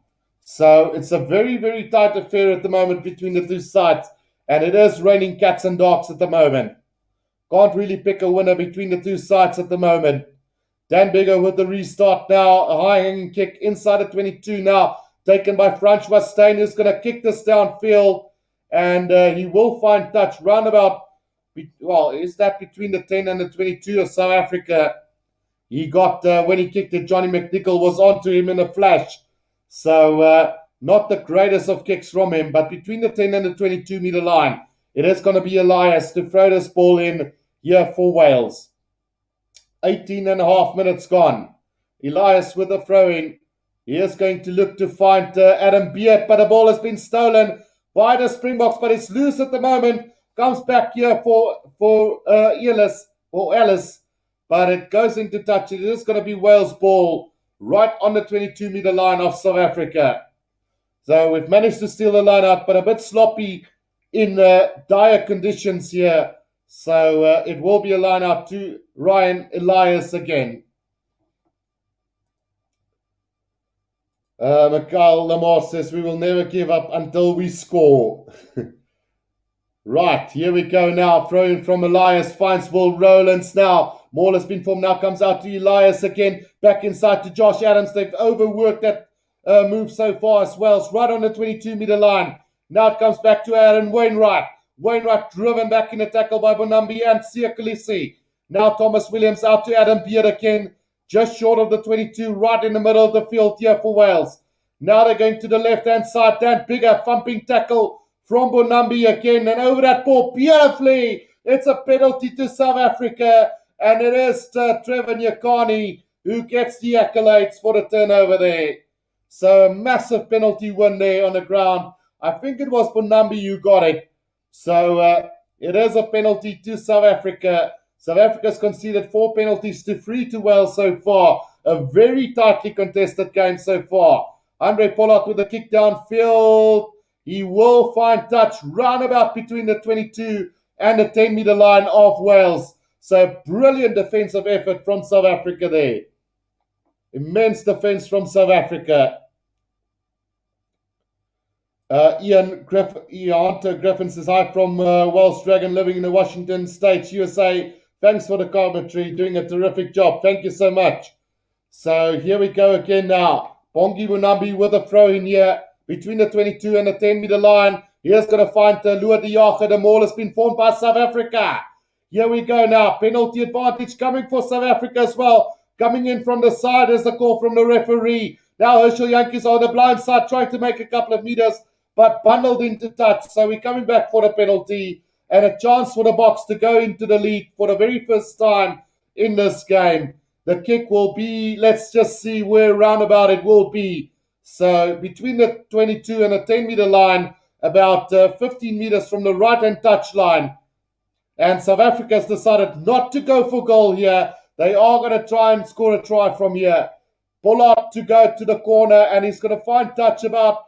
So it's a very, very tight affair at the moment between the two sides, and it is raining cats and dogs at the moment. Can't really pick a winner between the two sides at the moment. Dan Bigger with the restart now. A high-hanging kick inside the 22 now. Taken by Francois Steyn, who's going to kick this downfield. And he will find touch roundabout. Well, is that between the 10 and the 22 of South Africa? He got, when he kicked it, Johnny McNichol was onto him in a flash. So not the greatest of kicks from him. But between the 10 and the 22-meter line, it is going to be Elias to throw this ball in here for Wales. 18 and a half minutes gone. Elias with the throw-in. He is going to look to find Adam Beard, but the ball has been stolen by the Springboks, but it's loose at the moment. Comes back here for Ellis, but it goes into touch. It is going to be Wales' ball right on the 22-meter line of South Africa. So we've managed to steal the line out, but a bit sloppy in dire conditions here. So it will be a line out to Ryan Elias again. Mikhail Lamar says we will never give up until we score. Right, here we go now. Throw-in from Elias, finds Will Rowlands now. Maul has been formed, now comes out to Elias again. Back inside to Josh Adams. They've overworked that move so far as well. It's right on the 22-meter line. Now it comes back to Aaron Wainwright. Wainwright driven back in the tackle by Bonambi and Siya Kolisi. Now Thomas Williams out to Adam Beard again. Just short of the 22, right in the middle of the field here for Wales. Now they're going to the left-hand side. Dan Bigger, thumping tackle from Bonambi again. And over that ball beautifully. It's a penalty to South Africa. And it is Trevor Nyakani who gets the accolades for the turnover there. So a massive penalty win there on the ground. I think it was Bonambi who got it. So it is a penalty to South Africa. South Africa's conceded 4 penalties to 3 to Wales so far. A very tightly contested game so far. Andre Pollard with a kick downfield. He will find touch roundabout between the 22 and the 10-meter line of Wales. So brilliant defensive effort from South Africa there. Immense defense from South Africa. Ian Hunter Griffin says, hi from Welsh Dragon, living in the Washington State, USA. Thanks for the commentary, doing a terrific job. Thank you so much. So here we go again now. Bongi Bonambi with a throw in here between the 22 and the 10-meter line. Here's going to find Lua Diaga. The maul has been formed by South Africa. Here we go now. Penalty advantage coming for South Africa as well. Coming in from the side is the call from the referee. Now Herschel Yankees on the blind side trying to make a couple of meters, but bundled into touch. So we're coming back for the penalty and a chance for the Boks to go into the lead for the very first time in this game. The kick will be, let's just see where roundabout it will be. So between the 22 and the 10-meter line, about 15 meters from the right-hand touch line. And South Africa has decided not to go for goal here. They are going to try and score a try from here. Pollard to go to the corner, and he's going to find touch about,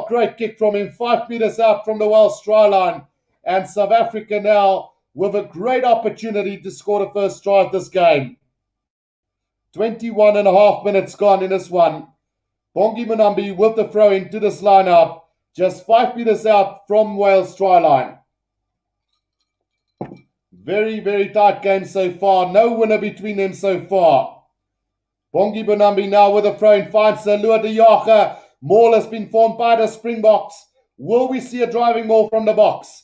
great kick from him, 5 meters out from the Wales try line. And South Africa now with a great opportunity to score the first try of this game. 21 and a half minutes gone in this one. Bongi Munambi with the throw into this lineup, just 5 meters out from Wales try line. Very, very tight game so far. No winner between them so far. Bongi Munambi now with a throw in, finds Lua de Jager. Maul has been formed by the Springboks. Will we see a driving maul from the Boks?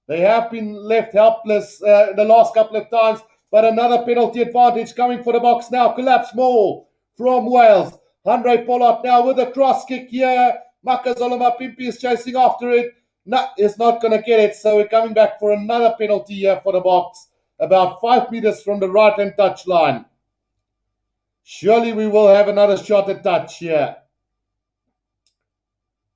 They have been left helpless the last couple of times, but another penalty advantage coming for the Boks now. Collapse maul from Wales. Andre Pollard now with a cross kick here. Makazoloma Pimpi is chasing after it. No, is not going to get it, so we're coming back for another penalty here for the Boks, about 5 meters from the right-hand touch line. Surely we will have another shot at touch here.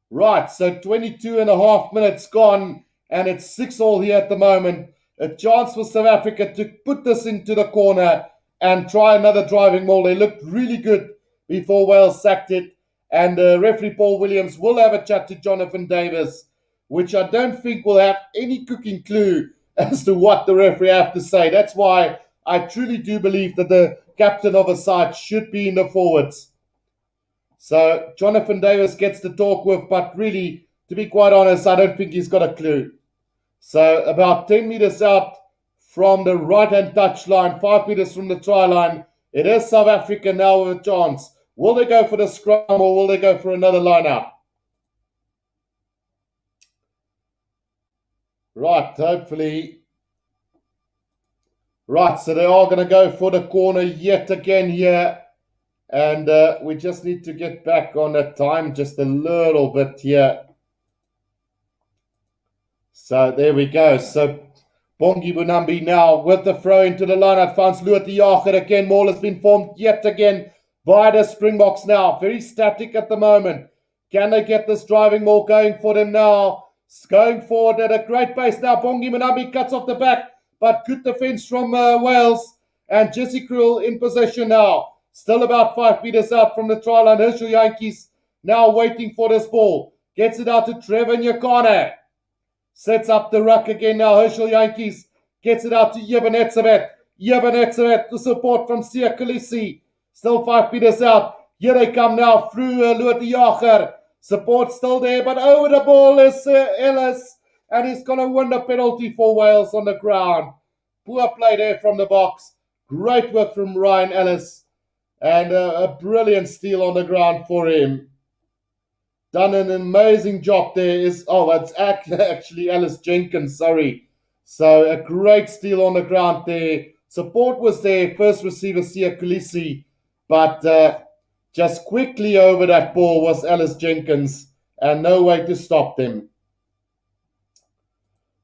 Right, so 22 and a half minutes gone, and it's 6-all here at the moment. A chance for South Africa to put this into the corner and try another driving maul. They looked really good before Wales sacked it, and referee Paul Williams will have a chat to Jonathan Davis, which I don't think will have any cooking clue as to what the referee have to say. That's why I truly do believe that the captain of a side should be in the forwards. So Jonathan Davis gets to talk with, but really, to be quite honest, I don't think he's got a clue. So about 10 meters out from the right-hand touch line, 5 meters from the try line, it is South Africa now with a chance. Will they go for the scrum or will they go for another line-out? Right, hopefully. Right, so they are going to go for the corner yet again here. And we just need to get back on that time just a little bit here. So there we go. So Bongi Munambi now with the throw into the line. Finds Lua de Jager again. Maul has been formed yet again by the Springboks now. Very static at the moment. Can they get this driving maul going for them now? It's going forward at a great pace now. Bongi Munambi cuts off the back, but good defense from Wales. And Jesse Kriel in possession now. Still about 5 meters out from the try line. Herschel Jantjies now waiting for this ball. Gets it out to Trevor Nyakane. Sets up the ruck again now. Herschel Jantjies gets it out to Jeben Etzebeth. Jeben Etzebeth, the support from Siya Kolisi. Still 5 meters out. Here they come now through Lua de Jager. Support still there, but over the ball is Ellis. And he's going to win the penalty for Wales on the ground. Poor play there from the Boks. Great work from Ryan Ellis. And a brilliant steal on the ground for him. Done an amazing job there. It's actually Alice Jenkins, sorry. So a great steal on the ground there. Support was there. First receiver, Siya Kolisi. But just quickly over that ball was Alice Jenkins. And no way to stop them.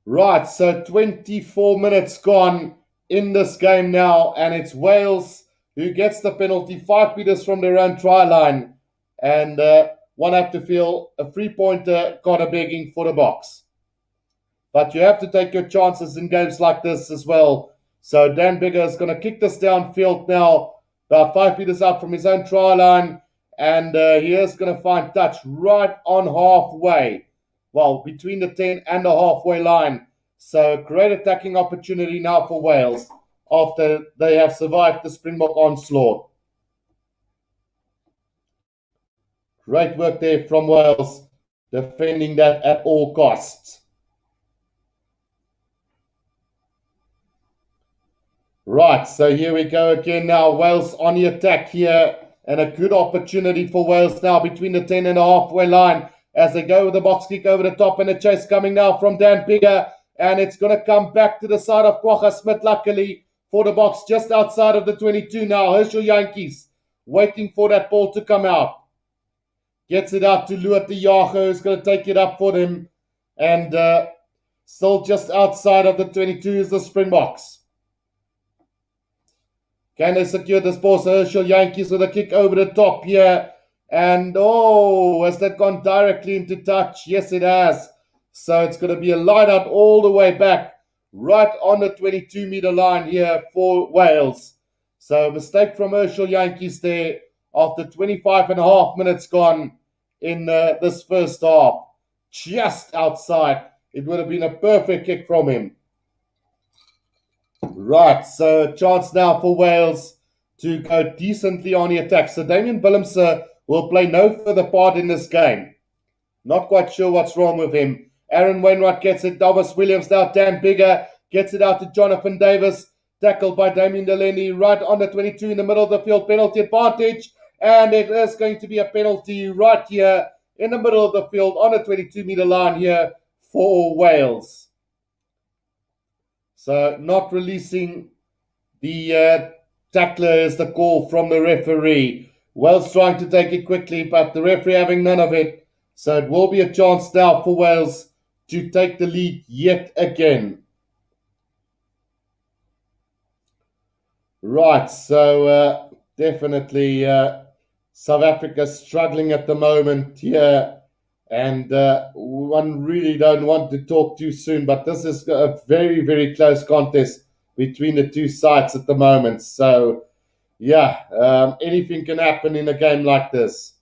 Right, so 24 minutes gone in this game now. And it's Wales who gets the penalty 5 meters from their own try line. And one have to feel a 3-pointer kind of begging for the Boks. But you have to take your chances in games like this as well. So Dan Bigger is going to kick this downfield now, about 5 meters out from his own try line. And he is going to find touch right on halfway. Well, between the 10 and the halfway line. So great attacking opportunity now for Wales after they have survived the Springbok onslaught. Great work there from Wales, defending that at all costs. Right, so here we go again now. Wales on the attack here. And a good opportunity for Wales now between the 10 and the halfway line as they go with the box kick over the top, and a chase coming now from Dan Bigger. And it's going to come back to the side of Kwagga Smith, luckily, for the Boks just outside of the 22 now. Herschel Jantjies waiting for that ball to come out. Gets it out to Lua de Jager, who's going to take it up for them. And still just outside of the 22 is the Springboks. Can they secure this ball? So Herschel Jantjies with a kick over the top here. And has that gone directly into touch? Yes, it has. So it's going to be a line out all the way back right on the 22-meter line here for Wales. So mistake from Herschel Yankees there after 25 and a half minutes gone in this first half. Just outside. It would have been a perfect kick from him. Right, so chance now for Wales to go decently on the attack. So Damian Willemse will play no further part in this game. Not quite sure what's wrong with him. Aaron Wainwright gets it. Thomas Williams now. Dan Bigger gets it out to Jonathan Davis. Tackled by Damien Delaney right on the 22 in the middle of the field. Penalty advantage. And it is going to be a penalty right here in the middle of the field on the 22-meter line here for Wales. So not releasing the tackler is the call from the referee. Wales trying to take it quickly, but the referee having none of it. So it will be a chance now for Wales to take the lead yet again. Right, so definitely South Africa struggling at the moment here. And one really don't want to talk too soon, but this is a very, very close contest between the two sides at the moment. So, yeah, anything can happen in a game like this.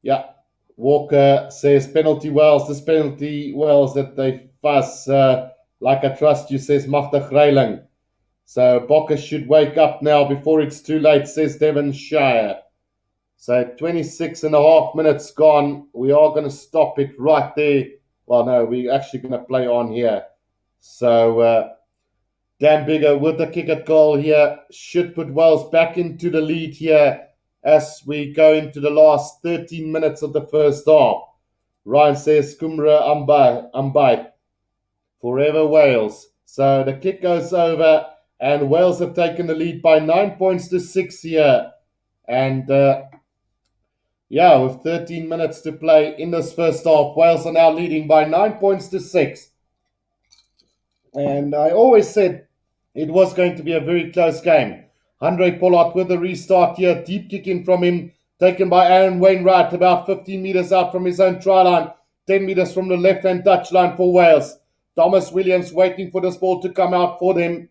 Yeah, Walker says penalty Wales. This penalty Wales that they fuss. Like I trust you, says Magda Greiling. So Bokker should wake up now before it's too late, says Devon Shire. So 26 and a half minutes gone. We are going to stop it right there. Well, no, we're actually going to play on here. So Dan Bigger with the kick at goal here should put Wales back into the lead here as we go into the last 13 minutes of the first half. Ryan says Kumra Ambai. Forever Wales. So the kick goes over and Wales have taken the lead by 9 points to 6 here. And with 13 minutes to play in this first half, Wales are now leading by 9 points to 6. And I always said it was going to be a very close game. Andre Pollard with the restart here. Deep kick in from him, taken by Aaron Wainwright, about 15 meters out from his own try line. 10 meters from the left-hand touchline for Wales. Thomas Williams waiting for this ball to come out for them.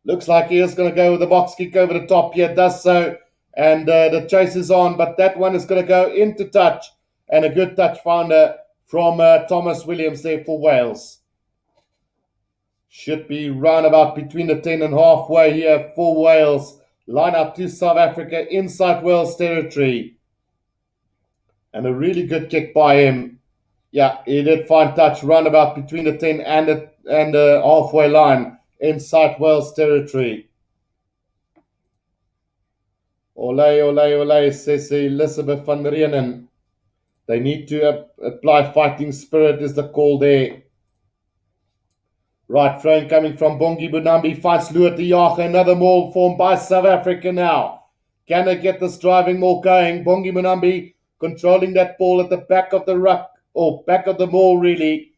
Looks like he is going to go with the box kick over the top here. Does so. And the chase is on, but that one is going to go into touch. And a good touch finder from Thomas Williams there for Wales. Should be round about between the 10 and halfway here for Wales. Line up to South Africa inside Wales territory. And a really good kick by him. Yeah, he did find touch round about between the 10 and the halfway line inside Wales territory. Ole, ole, ole, says Elizabeth van Reenen. They need to apply fighting spirit is the call there. Right, throwing coming from Bongi Bunambi, finds Luat de Jager, another maul formed by South Africa now. Can they get this driving maul going? Bongi Bunambi controlling that ball at the back of the ruck, or back of the maul really.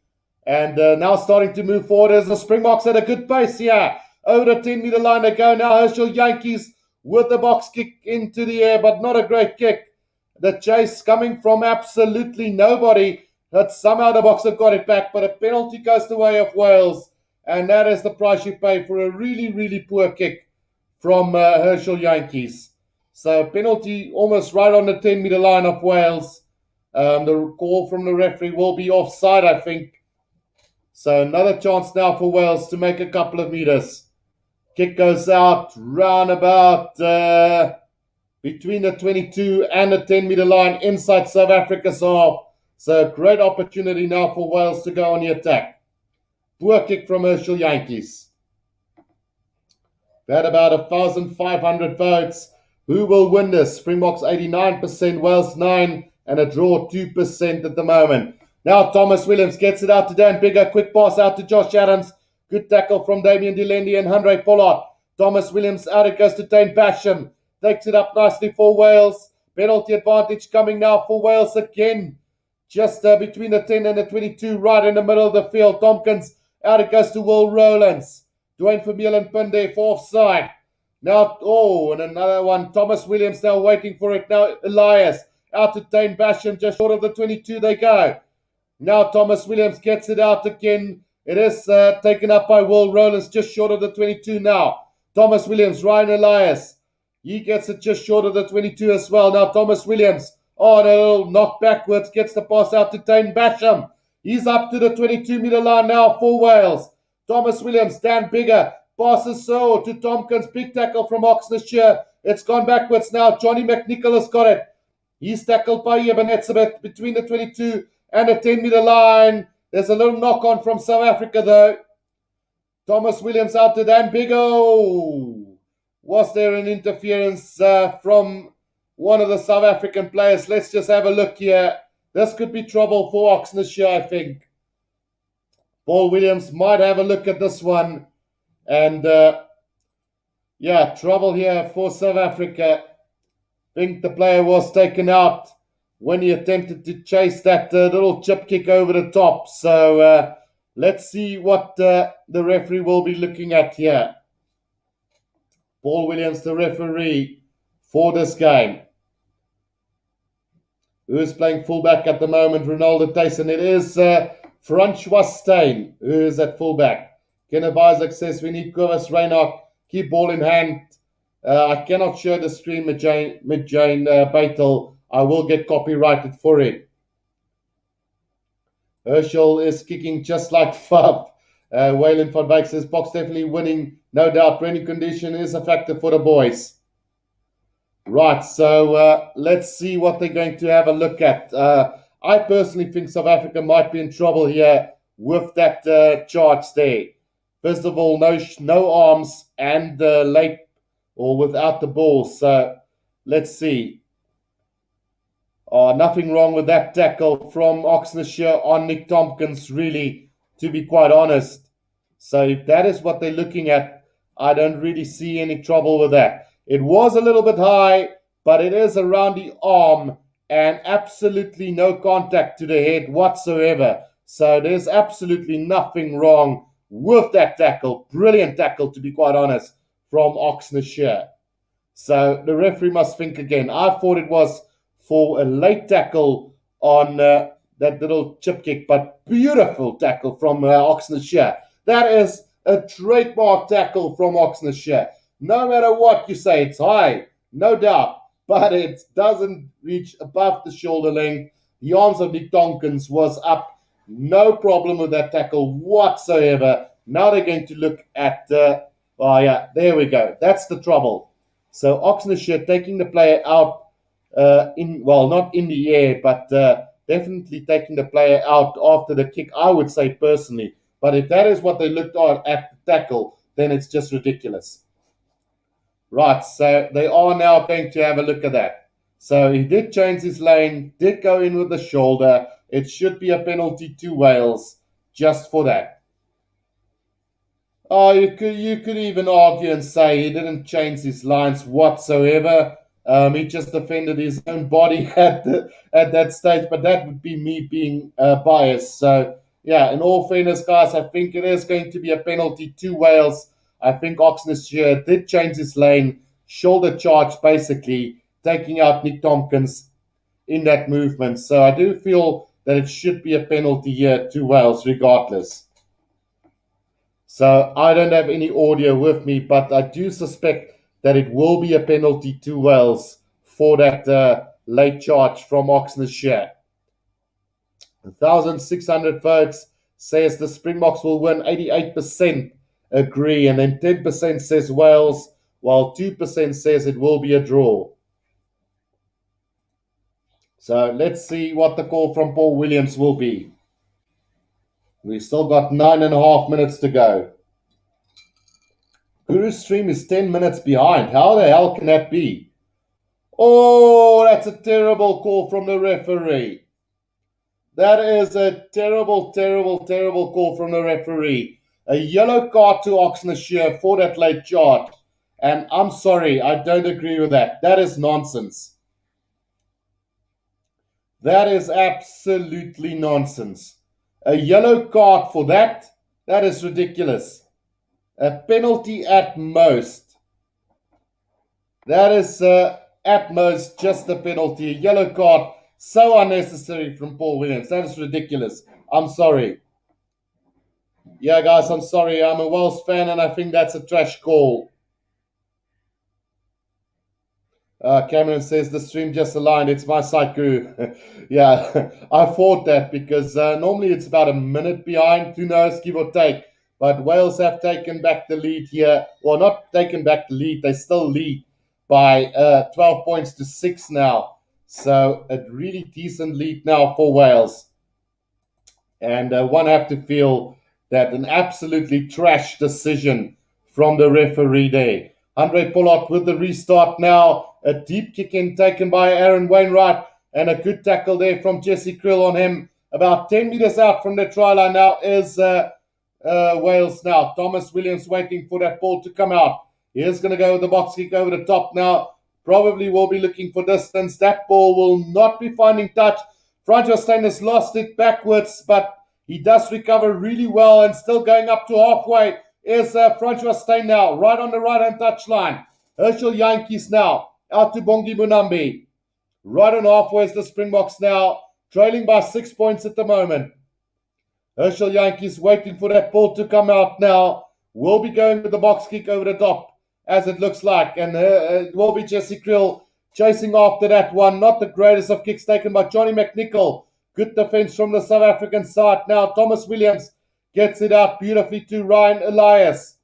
And now starting to move forward as the Springboks at a good pace here. Over the 10-meter line they go now. Herschel Yankees with the box kick into the air, but not a great kick. The chase coming from absolutely nobody. But somehow the Boks have got it back, but a penalty goes the way of Wales. And that is the price you pay for a really, really poor kick from Herschel Yankees. So penalty almost right on the 10-meter line of Wales. The call from the referee will be offside, I think. So another chance now for Wales to make a couple of meters. Kick goes out round about between the 22 and the 10-meter line inside South Africa's half. So great opportunity now for Wales to go on the attack. Poor kick from Herschel Yankees. We had about 1,500 votes. Who will win this? Springboks 89%, Wales 9%, and a draw 2% at the moment. Now Thomas Williams gets it out to Dan Bigger. Quick pass out to Josh Adams. Good tackle from Damien Delaney and Andre Pollard. Thomas Williams out. It goes to Dane Basham. Takes it up nicely for Wales. Penalty advantage coming now for Wales again. Just between the 10 and the 22, right in the middle of the field. Tompkins out. It goes to Will Rowlands. Dwayne Vermeulen Pinde for offside. Now, and another one. Thomas Williams now waiting for it. Now Elias out to Dane Basham. Just short of the 22 they go. Now Thomas Williams gets it out again. It is taken up by Will Rowlands, just short of the 22 now. Thomas Williams, Ryan Elias. He gets it just short of the 22 as well. Now Thomas Williams. Oh, a little knock backwards. Gets the pass out to Tane Basham. He's up to the 22-meter line now for Wales. Thomas Williams, Dan Bigger. Passes so to Tompkins. Big tackle from Oxnardshire. It's gone backwards now. Johnny McNichol has got it. He's tackled by Ebenetsabeth between the 22 and the 10-meter line. There's a little knock on from South Africa though. Thomas Williams out to Dan Biggo. Was there an interference from one of the South African players? Let's just have a look here. This could be trouble for Oxnardshire, I think. Paul Williams might have a look at this one. And yeah, trouble here for South Africa. I think the player was taken out when he attempted to chase that little chip kick over the top. So let's see what the referee will be looking at here. Paul Williams, the referee for this game. Who is playing fullback at the moment? Ronaldo Tyson. It is Francois Steyn who is at fullback. Kenneth Isaac says we need Kobus Reinhardt. Keep ball in hand. I cannot show the screen, Midjane Beitel. I will get copyrighted for it. Herschel is kicking just like Fab. Waylon van Wyk says Boks definitely winning. No doubt, training condition is a factor for the boys. Right, so let's see what they're going to have a look at. I personally think South Africa might be in trouble here with that charge there. First of all, no arms and late or without the ball. So let's see. Nothing wrong with that tackle from Oxnardshire on Nick Tompkins, really, to be quite honest. So if that is what they're looking at, I don't really see any trouble with that. It was a little bit high, but it is around the arm and absolutely no contact to the head whatsoever. So there's absolutely nothing wrong with that tackle. Brilliant tackle, to be quite honest, from Oxnardshire. So the referee must think again. I thought it was for a late tackle on that little chip kick, but beautiful tackle from Oxnardshire. That is a trademark tackle from Oxnardshire. No matter what you say, it's high, no doubt, but it doesn't reach above the shoulder length. The arms of Nick Tompkins was up. No problem with that tackle whatsoever. Now they're going to look at, oh yeah, there we go. That's the trouble. So Oxnardshire taking the player out, not in the air, but definitely taking the player out after the kick, I would say personally. But if that is what they looked at the tackle, then it's just ridiculous. Right, so they are now going to have a look at that. So he did change his lane, did go in with the shoulder. It should be a penalty to Wales just for that. Oh, you could even argue and say he didn't change his lines whatsoever. He just defended his own body at that stage, but that would be me being biased. So, yeah, in all fairness, guys, I think it is going to be a penalty to Wales. I think Oxnardshire did change his lane, shoulder charge basically, taking out Nick Tompkins in that movement. So I do feel that it should be a penalty here to Wales regardless. So I don't have any audio with me, but I do suspect that it will be a penalty to Wales for that late charge from Oxnardshire. 1,600 votes says the Springboks will win. 88% agree, and then 10% says Wales, while 2% says it will be a draw. So let's see what the call from Paul Williams will be. We've still got 9.5 minutes to go. Guru's stream is 10 minutes behind. How the hell can that be? Oh, that's a terrible call from the referee. That is a terrible, terrible, terrible call from the referee. A yellow card to Oxnardshire for that late charge. And I'm sorry, I don't agree with that. That is nonsense. That is absolutely nonsense. A yellow card for that? That is ridiculous. A penalty at most. That is at most just a penalty. A yellow card So unnecessary from Paul Williams. That is ridiculous. I'm sorry. Yeah, guys, I'm sorry. I'm a Wales fan, and I think that's a trash call. Cameron says the stream just aligned. It's my side crew. Yeah, I thought that because normally it's about a minute behind, who knows, give or take. But Wales have taken back the lead here. Well, not taken back the lead. They still lead by 12 points to 6 now. So a really decent lead now for Wales. And one have to feel that an absolutely trash decision from the referee there. Andre Pollard with the restart now. A deep kick in taken by Aaron Wainwright. And a good tackle there from Jesse Krill on him. About 10 meters out from the try line now is Wales now. Thomas Williams waiting for that ball to come out. He's going to go with the box kick over the top now. Probably will be looking for distance. That ball will not be finding touch. Francois Steyn has lost it backwards, but he does recover really well and still going up to halfway is Francois Steyn now, right on the right-hand touchline. Herschel Yankees now, out to Bongi Munambi. Right on halfway is the Springboks now, trailing by 6 points at the moment. Herschel Yankees waiting for that ball to come out now. Will be going with the box kick over the top, as it looks like. And it will be Jesse Krill chasing after that one. Not the greatest of kicks taken by Johnny McNichol. Good defense from the South African side. Now Thomas Williams gets it out beautifully to Ryan Elias.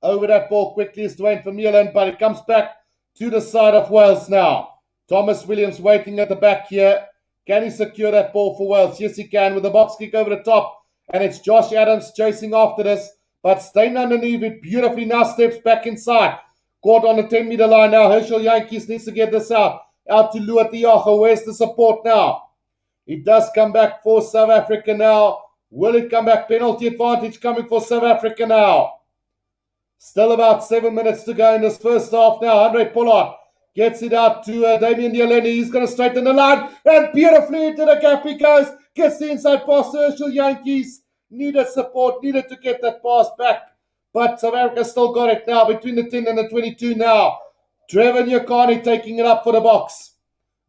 Over that ball quickly is Dwayne Vermeulen, but it comes back to the side of Wales now. Thomas Williams waiting at the back here. Can he secure that ball for Wales? Yes, he can with the box kick over the top. And it's Josh Adams chasing after this. But staying underneath it beautifully now steps back inside. Caught on the 10-meter line now. Herschel Yankees needs to get this out. Out to Lua Tiago. Where's the support now? It does come back for South Africa now. Will it come back? Penalty advantage coming for South Africa now. Still about 7 minutes to go in this first half now. Andre Pollard gets it out to Damian Dialeni. He's going to straighten the line. And beautifully into the gap he goes. Gets the inside pass to Herschel Yankees. Needed support. Needed to get that pass back. But South Africa still got it now. Between the 10 and the 22 now. Trevor Nyakani taking it up for the box.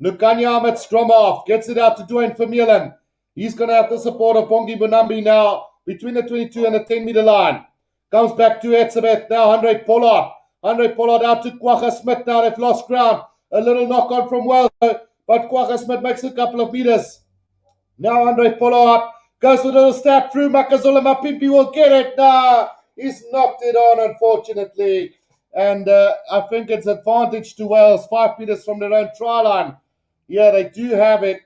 Lukanya Ahmed scrum off. Gets it out to Dwayne Vermeulen. He's going to have the support of Bongi Bonambi now. Between the 22 and the 10-meter line. Comes back to Etzebeth now. Andre Pollard. Andre Pollard out to Kwagga Smith now. They've lost ground. A little knock on from Wales. But Kwagga Smith makes a couple of meters. Now Andre Pollard goes with a little step through. Makazole Mapimpi will get it. Nah, he's knocked it on, unfortunately. And I think it's advantage to Wales. 5 meters from their own try line. Yeah, they do have it.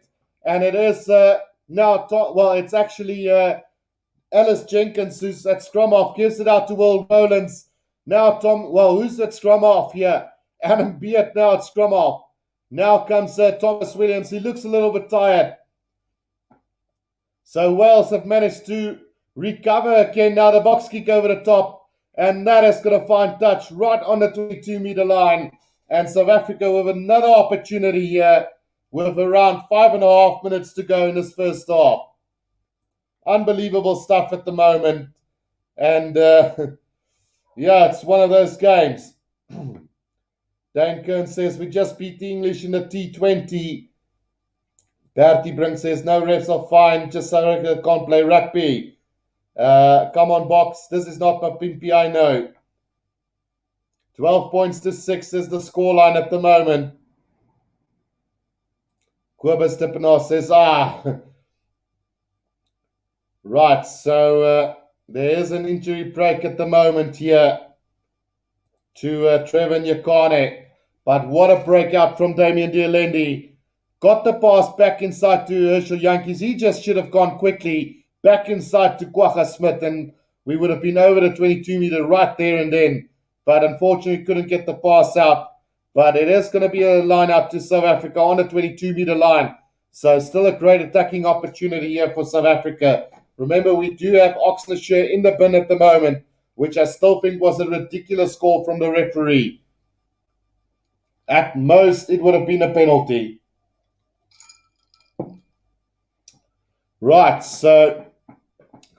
And it is now, well, it's actually Ellis Jenkins who's at scrum off. Gives it out to Will Rowlands. Now who's at scrum off here? Adam Beard now at scrum off. Now comes Thomas Williams. He looks a little bit tired. So Wales have managed to recover again. Now the box kick over the top. And that is going to find touch right on the 22-meter line. And South Africa with another opportunity here with around 5.5 minutes to go in this first half. Unbelievable stuff at the moment. And yeah, it's one of those games. Dan Kern says, we just beat the English in the T20. Bertie Brink says, no refs are fine, just South Africa can't play rugby. Come on, Boks, this is not Mapimpi, I know. 12 points to 6 is the scoreline at the moment. Kobus Dippenaar says, right, so there is an injury break at the moment here to Trevor Nyakane. But what a breakout from Damian Dialendi. Got the pass back inside to Herschel Yankees. He just should have gone quickly back inside to Kwagga Smith, and we would have been over the 22-meter right there and then. But unfortunately, couldn't get the pass out. But it is going to be a line out to South Africa on the 22-meter line. So still a great attacking opportunity here for South Africa. Remember, we do have Oxlade in the bin at the moment, which I still think was a ridiculous call from the referee. At most, it would have been a penalty. Right, so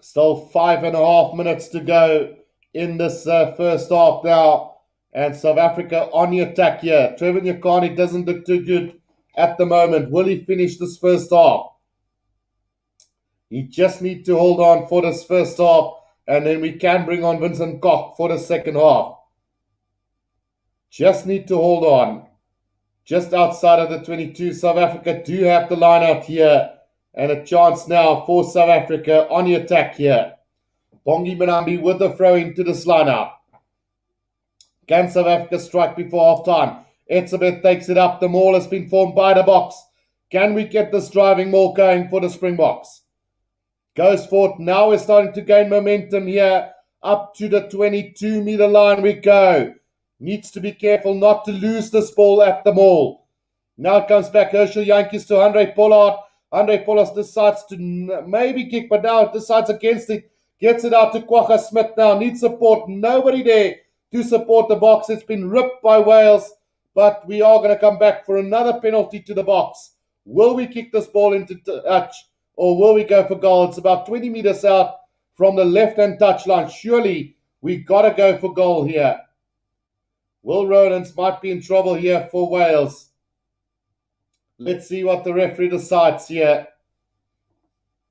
still 5.5 minutes to go in this first half now. And South Africa on the attack here. Trevor Nyakane doesn't look too good at the moment. Will he finish this first half? He just needs to hold on for this first half, and then we can bring on Vincent Koch for the second half. Just need to hold on. Just outside of the 22, South Africa do have the line out here, and a chance now for South Africa on the attack here. Bongi Mbonambi with the throw into this line out. Can South Africa strike before half-time? Etzebeth takes it up. The maul has been formed by the Boks. Can we get this driving maul going for the Springboks? Goes forth. Now we're starting to gain momentum here. Up to the 22-meter line we go. Needs to be careful not to lose this ball at the maul. Now it comes back. Herschel Jantjies to Andre Pollard. Andre Pollard decides to maybe kick, but now it decides against it. Gets it out to Kwagga Smith now. Needs support. Nobody there to support the Boks. It's been ripped by Wales, but we are going to come back for another penalty to the Boks. Will we kick this ball into touch, or will we go for goal? It's about 20 meters out from the left-hand touchline. Surely we got to go for goal here. Will Rowlands might be in trouble here for Wales. Let's see what the referee decides here.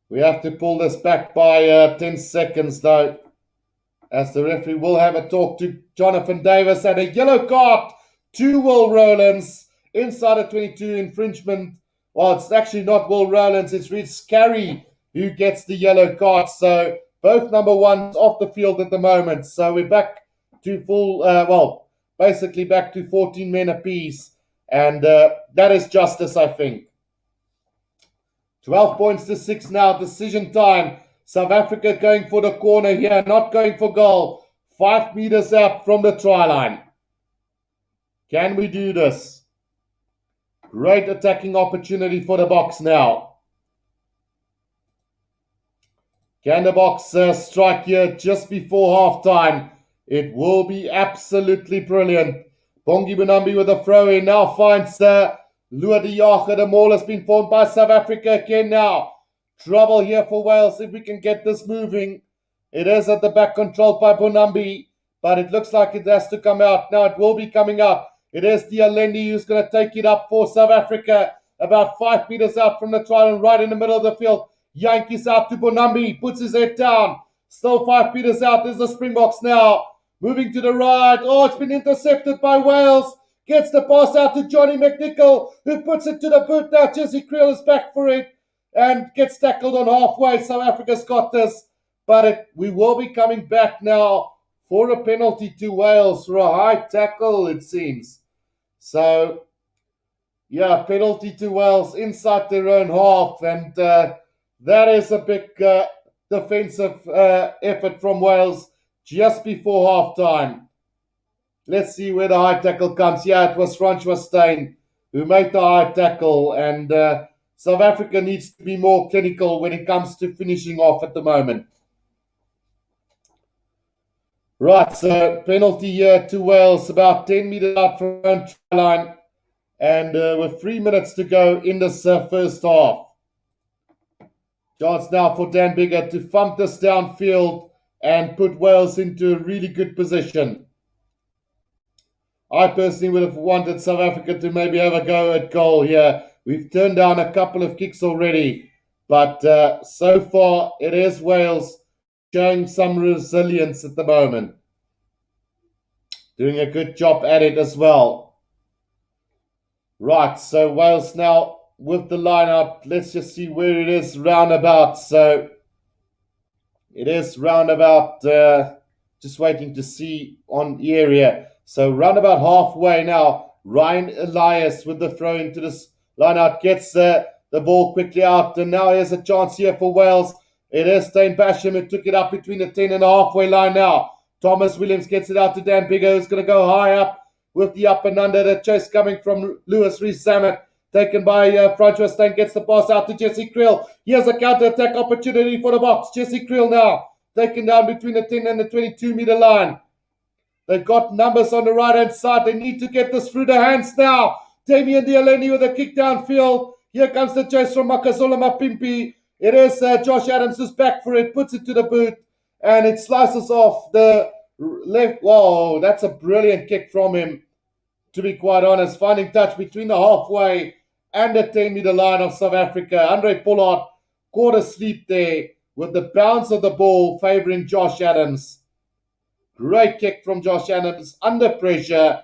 We have to pull this back by 10 seconds though, as the referee will have a talk to Jonathan Davis, and a yellow card to Will Rowlands inside the 22 infringement. Well, it's actually not Will Rowlands, it's Reed Scarry who gets the yellow card. So both number ones off the field at the moment. So we're back to full, basically back to 14 men apiece. And that is justice, I think. 12 points to 6 now. Decision time. South Africa going for the corner here, not going for goal. 5 meters out from the try line. Can we do this? Great attacking opportunity for the Boks now. Can the Boks strike here just before half-time? It will be absolutely brilliant. Bongi Mbonambi with a throw-in now finds Lua de Jager. The maul has been formed by South Africa again now. Trouble here for Wales if we can get this moving. It is at the back controlled by Mbonambi, but it looks like it has to come out. Now it will be coming out. It is Dialendi who's going to take it up for South Africa. About 5 meters out from the try line, right in the middle of the field. Jantjies out to Mbonambi, puts his head down. Still 5 meters out. There's the Springboks now. Moving to the right. Oh, it's been intercepted by Wales. Gets the pass out to Johnny McNichol, who puts it to the boot now. Jesse Creel is back for it and gets tackled on halfway. South Africa's got this. But we will be coming back now for a penalty to Wales for a high tackle, it seems. So, yeah, penalty to Wales inside their own half. And that is a big defensive effort from Wales just before half-time. Let's see where the high tackle comes. Yeah, it was Francois Steyn who made the high tackle. And South Africa needs to be more clinical when it comes to finishing off at the moment. Right, so penalty here to Wales, about 10 meters out from the try line. And with 3 minutes to go in this first half. Chance now for Dan Biggar to thump this downfield and put Wales into a really good position. I personally would have wanted South Africa to maybe have a go at goal here. We've turned down a couple of kicks already, but so far it is Wales showing some resilience at the moment. Doing a good job at it as well. Right, so Wales now with the lineup. Let's just see where it is roundabout. So it is roundabout, just waiting to see on the area. So roundabout halfway now. Ryan Elias with the throw into this lineout gets the ball quickly out. And now here's a chance here for Wales. It is Steyn Basham who took it up between the 10 and the halfway line now. Thomas Williams gets it out to Dan Biggar, who's going to go high up with the up and under. The chase coming from Lewis Rees-Zammit. Taken by Francois Steyn, gets the pass out to Jesse Creel. Here's a counter-attack opportunity for the Boks. Jesse Creel now taken down between the 10 and the 22-meter line. They've got numbers on the right-hand side. They need to get this through their hands now. Damian Dialendi with a kick downfield. Here comes the chase from Makazola Mapimpi. It is Josh Adams who's back for it, puts it to the boot, and it slices off the left. Whoa, that's a brilliant kick from him, to be quite honest. Finding touch between the halfway and the 10-meter line of South Africa. Andre Pollard caught asleep there with the bounce of the ball favouring Josh Adams. Great kick from Josh Adams under pressure.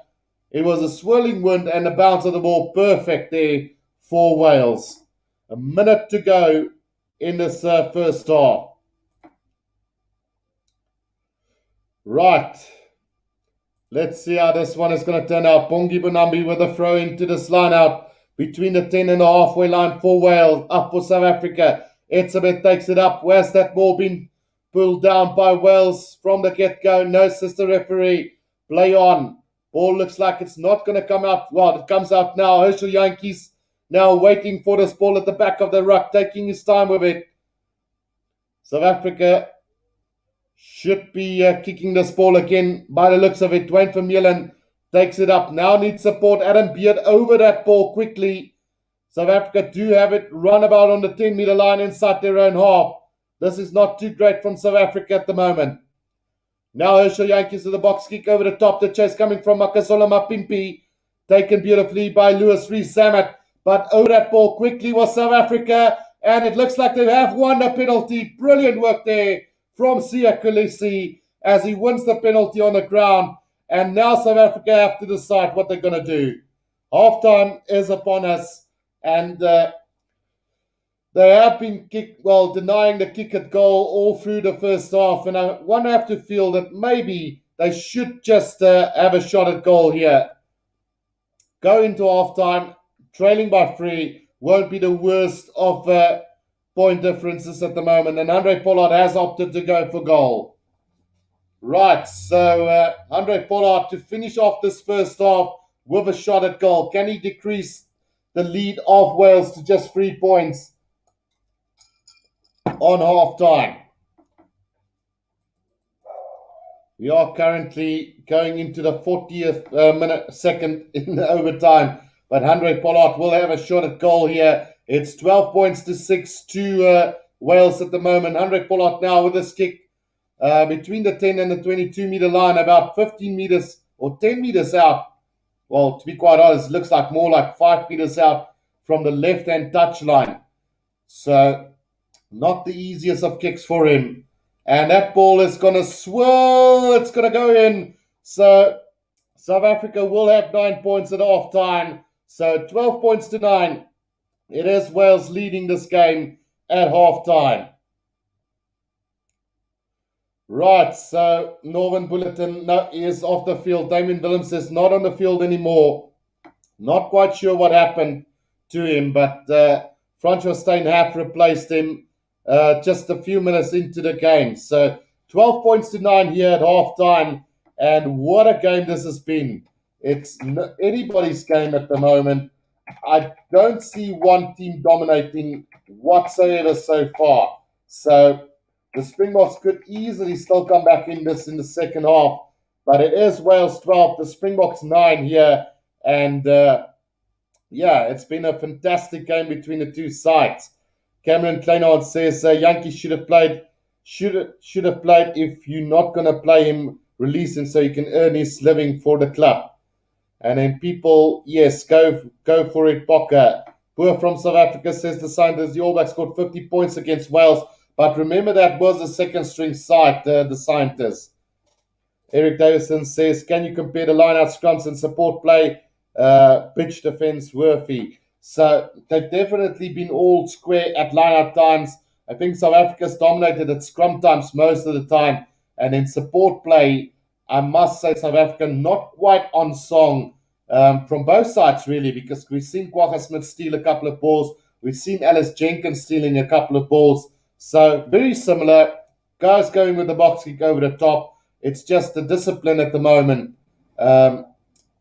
It was a swirling wind and the bounce of the ball perfect there for Wales. A minute to go in this first half. Right. Let's see how this one is going to turn out. Bongi Bonambi with a throw into this line out between the 10 and the halfway line for Wales. Up for South Africa. Etzebeth takes it up. Where's that ball been pulled down by Wales from the get-go? No, sister referee. Play on. Ball looks like it's not going to come out. Well, it comes out now. Herschel Yankees now waiting for this ball at the back of the ruck, taking his time with it. South Africa should be kicking this ball again by the looks of it. Dwayne Vermeulen takes it up. Now needs support. Adam Beard over that ball quickly. South Africa do have it run about on the 10-meter line inside their own half. This is not too great from South Africa at the moment. Now Herschel Yankees with the box kick over the top. The chase coming from Makasola Mapimpi. Taken beautifully by Lewis Rees-Zammit. But over that ball quickly was South Africa. And it looks like they have won the penalty. Brilliant work there from Siya Kolisi as he wins the penalty on the ground. And now South Africa have to decide what they're going to do. Halftime is upon us. And they have been denying the kick at goal all through the first half. And I want to have to feel that maybe they should just have a shot at goal here. Go into halftime, trailing by 3, won't be the worst of point differences at the moment. And Andre Pollard has opted to go for goal. Right, so Andre Pollard to finish off this first half with a shot at goal. Can he decrease the lead of Wales to just 3 points on half-time? We are currently going into the 40th second in the overtime, but Andre Pollard will have a shot at goal here. It's 12 points to 6 to Wales at the moment. Andre Pollard now with this kick between the 10 and the 22-meter line, about 15 meters or 10 meters out. Well, to be quite honest, it looks like more like 5 meters out from the left-hand touch line. So not the easiest of kicks for him. And that ball is going to swirl. It's going to go in. So South Africa will have 9 points at half-time. So 12 points to 9. It is Wales leading this game at half-time. Right, so Northern Bulletin is off the field. Damien Willems is not on the field anymore. Not quite sure what happened to him, but Francois Steyn have replaced him just a few minutes into the game. So 12 points to 9 here at half-time. And what a game this has been. It's anybody's game at the moment. I don't see one team dominating whatsoever so far. So the Springboks could easily still come back in the second half. But it is Wales 12, the Springboks 9 here. And it's been a fantastic game between the two sides. Cameron Kleinhardt says Yankees should have played if you're not going to play him, release him so he can earn his living for the club. And then people, yes, go for it, Bokker. Boer from South Africa says the Scientists, the All Blacks scored 50 points against Wales. But remember that was a second-string side, the Scientists. Eric Davison says, can you compare the line-out scrums and support play, pitch defense, Worthy? So they've definitely been all square at line-out times. I think South Africa's dominated at scrum times most of the time. And in support play, I must say South Africa not quite on song from both sides, really, because we've seen Kwagga Smith steal a couple of balls. We've seen Alice Jenkins stealing a couple of balls. So very similar. Guys going with the box kick over the top. It's just the discipline at the moment. I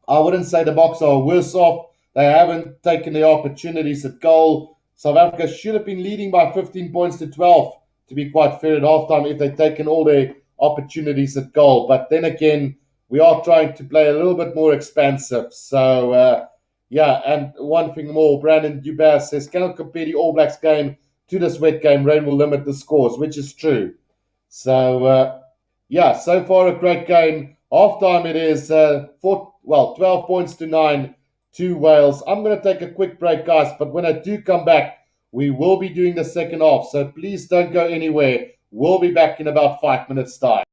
wouldn't say the Boks are worse off. They haven't taken the opportunities at goal. South Africa should have been leading by 15 points to 12, to be quite fair at halftime, if they'd taken all their opportunities at goal. But then again, we are trying to play a little bit more expansive. So, and one thing more, Brandon Dubas says, cannot compare the All Blacks game to this wet game. Rain will limit the scores, which is true. So, so far a great game. Halftime it is 12 points to 9 to Wales. I'm going to take a quick break, guys, but when I do come back, we will be doing the second half. So please don't go anywhere. We'll be back in about 5 minutes' time.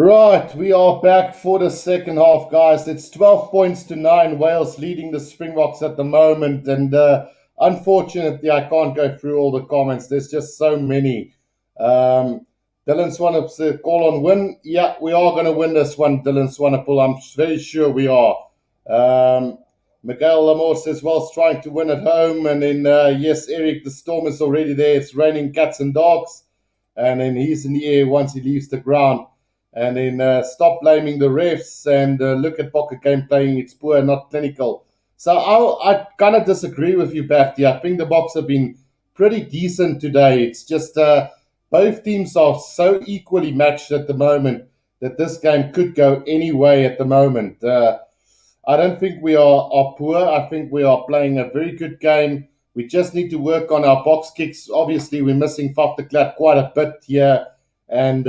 Right, we are back for the second half, guys. It's 12 points to 9. Wales leading the Springboks at the moment. And unfortunately, I can't go through all the comments. There's just so many. Um, Dylan Swanepoel call on win. Yeah, we are going to win this one, Dylan Swanepoel. I'm very sure we are. Miguel Lamore says, Wales trying to win at home. And then, yes, Eric, the storm is already there. It's raining cats and dogs. And then he's in the air once he leaves the ground. And then stop blaming the refs and look at pocket game playing. It's poor, not clinical. So I kind of disagree with you, Bafty. I think the Boks have been pretty decent today. It's just both teams are so equally matched at the moment that this game could go any way at the moment. I don't think we are poor. I think we are playing a very good game. We just need to work on our box kicks. Obviously, we're missing Fafterklad quite a bit here. And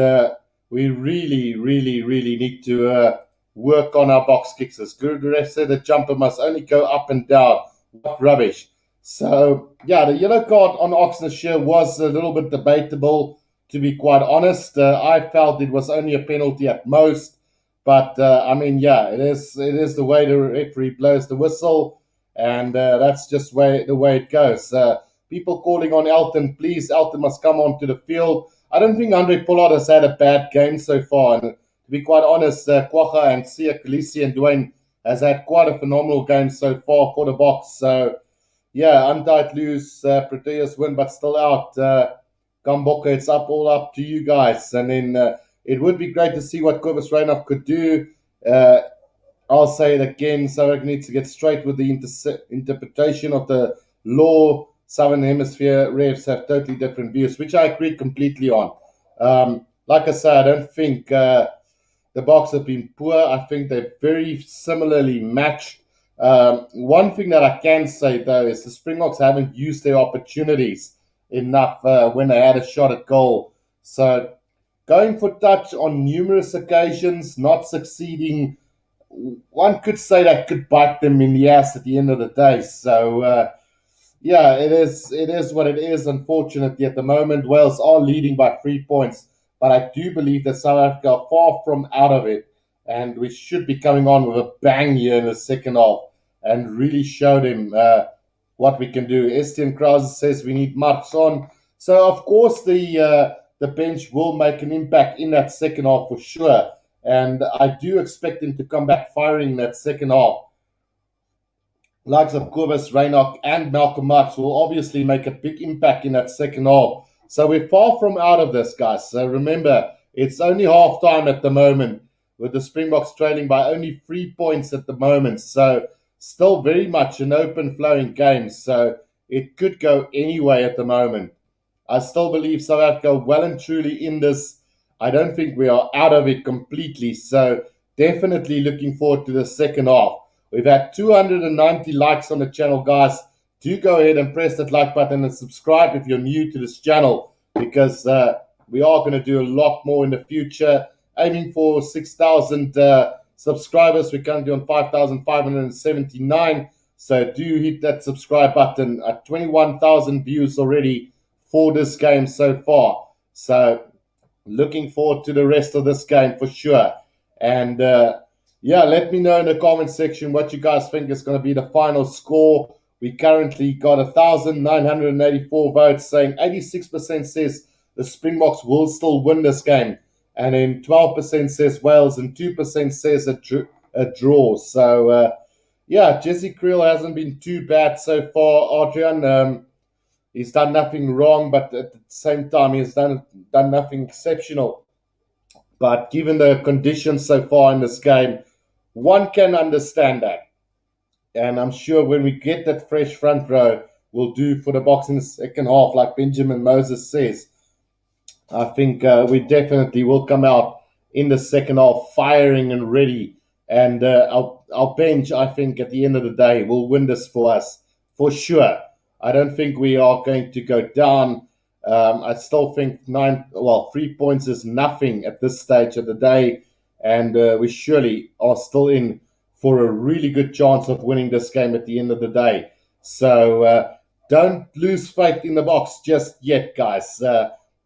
we really, really, really need to work on our box kicks. As Gurudev said, the jumper must only go up and down. What rubbish. So, yeah, the yellow card on Oxnashire was a little bit debatable, to be quite honest. I felt it was only a penalty at most. But, I mean, yeah, it is the way the referee blows the whistle. And that's just the way it goes. People calling on Elton, please, Elton must come onto the field. I don't think Andre Pollard has had a bad game so far. And to be quite honest, Kwacha and Sia Khaleesi and Dwayne has had quite a phenomenal game so far for the Boks. So, yeah, Untitled lose, Proteas win, but still out. Gamboka, it's all up to you guys. And then it would be great to see what Kobus Reinach could do. I'll say it again, Southwark needs to get straight with the interpretation of the law. Southern Hemisphere refs have totally different views, which I agree completely on. Like I said, I don't think the Boks have been poor. I think they're very similarly matched. One thing that I can say, though, is the Springboks haven't used their opportunities enough when they had a shot at goal. So going for touch on numerous occasions, not succeeding, one could say that could bite them in the ass at the end of the day. So, yeah, it is what it is. Unfortunately, at the moment, Wales are leading by 3 points, but I do believe that South Africa are far from out of it, and we should be coming on with a bang here in the second half and really show them what we can do. Estienne Krause says we need marks on. So, of course, the bench will make an impact in that second half for sure. And I do expect him to come back firing in that second half. Likes of Kobus, Reinach, and Malcolm Marx will obviously make a big impact in that second half. So we're far from out of this, guys. So remember, it's only half time at the moment, with the Springboks trailing by only 3 points at the moment. So still very much an open flowing game. So it could go anyway at the moment. I still believe South Africa well and truly in this. I don't think we are out of it completely. So definitely looking forward to the second half. We've had 290 likes on the channel, guys. Do go ahead and press that like button and subscribe if you're new to this channel, because we are going to do a lot more in the future. Aiming for 6,000 subscribers. We're currently on 5,579. So do hit that subscribe button. At 21,000 views already for this game so far. So looking forward to the rest of this game for sure. And yeah, let me know in the comment section what you guys think is going to be the final score. We currently got 1,984 votes, saying 86% says the Springboks will still win this game. And then 12% says Wales and 2% says a draw. So, yeah, Jesse Creel hasn't been too bad so far, Adrian. He's done nothing wrong, but at the same time, he's done nothing exceptional. But given the conditions so far in this game, one can understand that. And I'm sure when we get that fresh front row, we'll do for the Boks in the second half, like Benjamin Moses says. I think we definitely will come out in the second half firing and ready. And our bench, I think, at the end of the day, will win this for us for sure. I don't think we are going to go down. I still think 3 points is nothing at this stage of the day. And we surely are still in for a really good chance of winning this game at the end of the day. So don't lose faith in the Boks just yet, guys.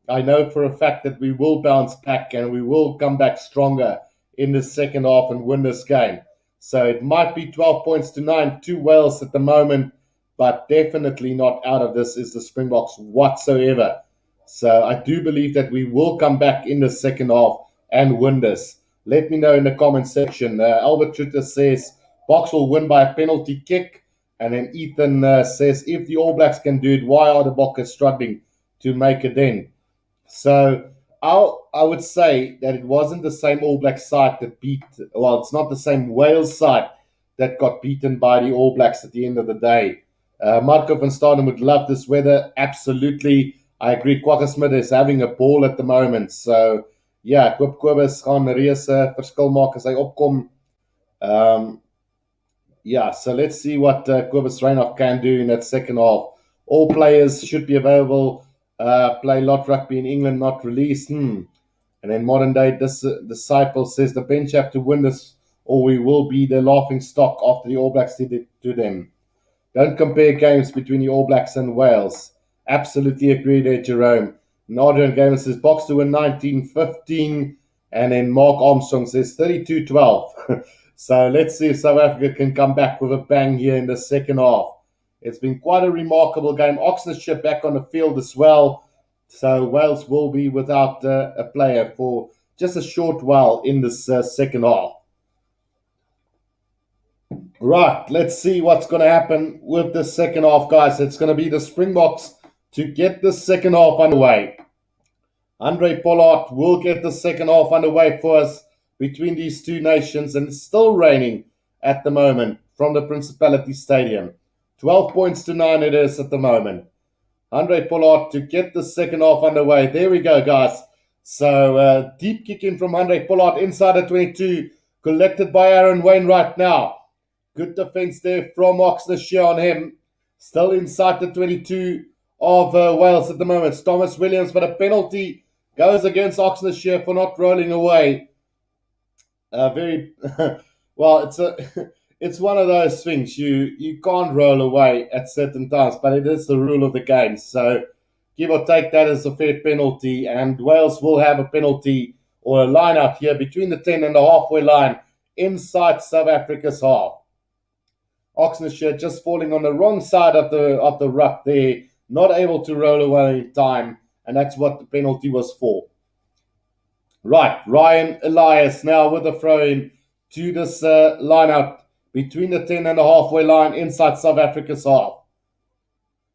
I know for a fact that we will bounce back and we will come back stronger in the second half and win this game. So it might be 12 points to 9 to Wales at the moment, but definitely not out of this is the Springboks whatsoever. So I do believe that we will come back in the second half and win this. Let me know in the comment section. Albert Tritter says Boks will win by a penalty kick. And then Ethan says, if the All Blacks can do it, why are the Bokkers struggling to make it in? So I would say that it wasn't the same All Black side that it's not the same Wales side that got beaten by the All Blacks at the end of the day. Marco van Staden would love this weather. Absolutely. I agree. Kwagga Smith is having a ball at the moment. So, ja, ek hoop Kobus gaan reuse verskil maak as hy opkom. Yeah, so let's see what Kobus Reinach can do in that second half. All players should be available. Play lot rugby in England, not released. And then modern day disciple says the bench have to win this, or we will be the laughing stock after the All Blacks did it to them. Don't compare games between the All Blacks and Wales. Absolutely agree there, Jerome. And Adrian Gamer says Boks to win 19-15, and then Mark Armstrong says 32-12. So let's see if South Africa can come back with a bang here in the second half. It's been quite a remarkable game. Oxfordshire back on the field as well. So Wales will be without a player for just a short while in this second half. Right, let's see what's going to happen with the second half, guys. It's going to be the Springboks to get the second half underway. Andre Pollard will get the second half underway for us between these two nations, and it's still raining at the moment from the Principality Stadium. 12 points to 9 it is at the moment. Andre Pollard to get the second half underway. There we go, guys. So deep kick in from Andre Pollard inside the 22, collected by Aaron Wainwright now. Good defense there from Oxfordshire on him. Still inside the 22 of Wales at the moment. Thomas Williams, but a penalty goes against Oxfordshire for not rolling away. Very well. It's one of those things you can't roll away at certain times, but it is the rule of the game. So give or take, that is a fair penalty, and Wales will have a penalty or a line out here between the 10 and the halfway line inside South Africa's half. Oxfordshire just falling on the wrong side of the ruck there, not able to roll away in time, and that's what the penalty was for. Right, Ryan Elias now with a throw-in to this line-out between the 10 and the halfway line inside South Africa's half.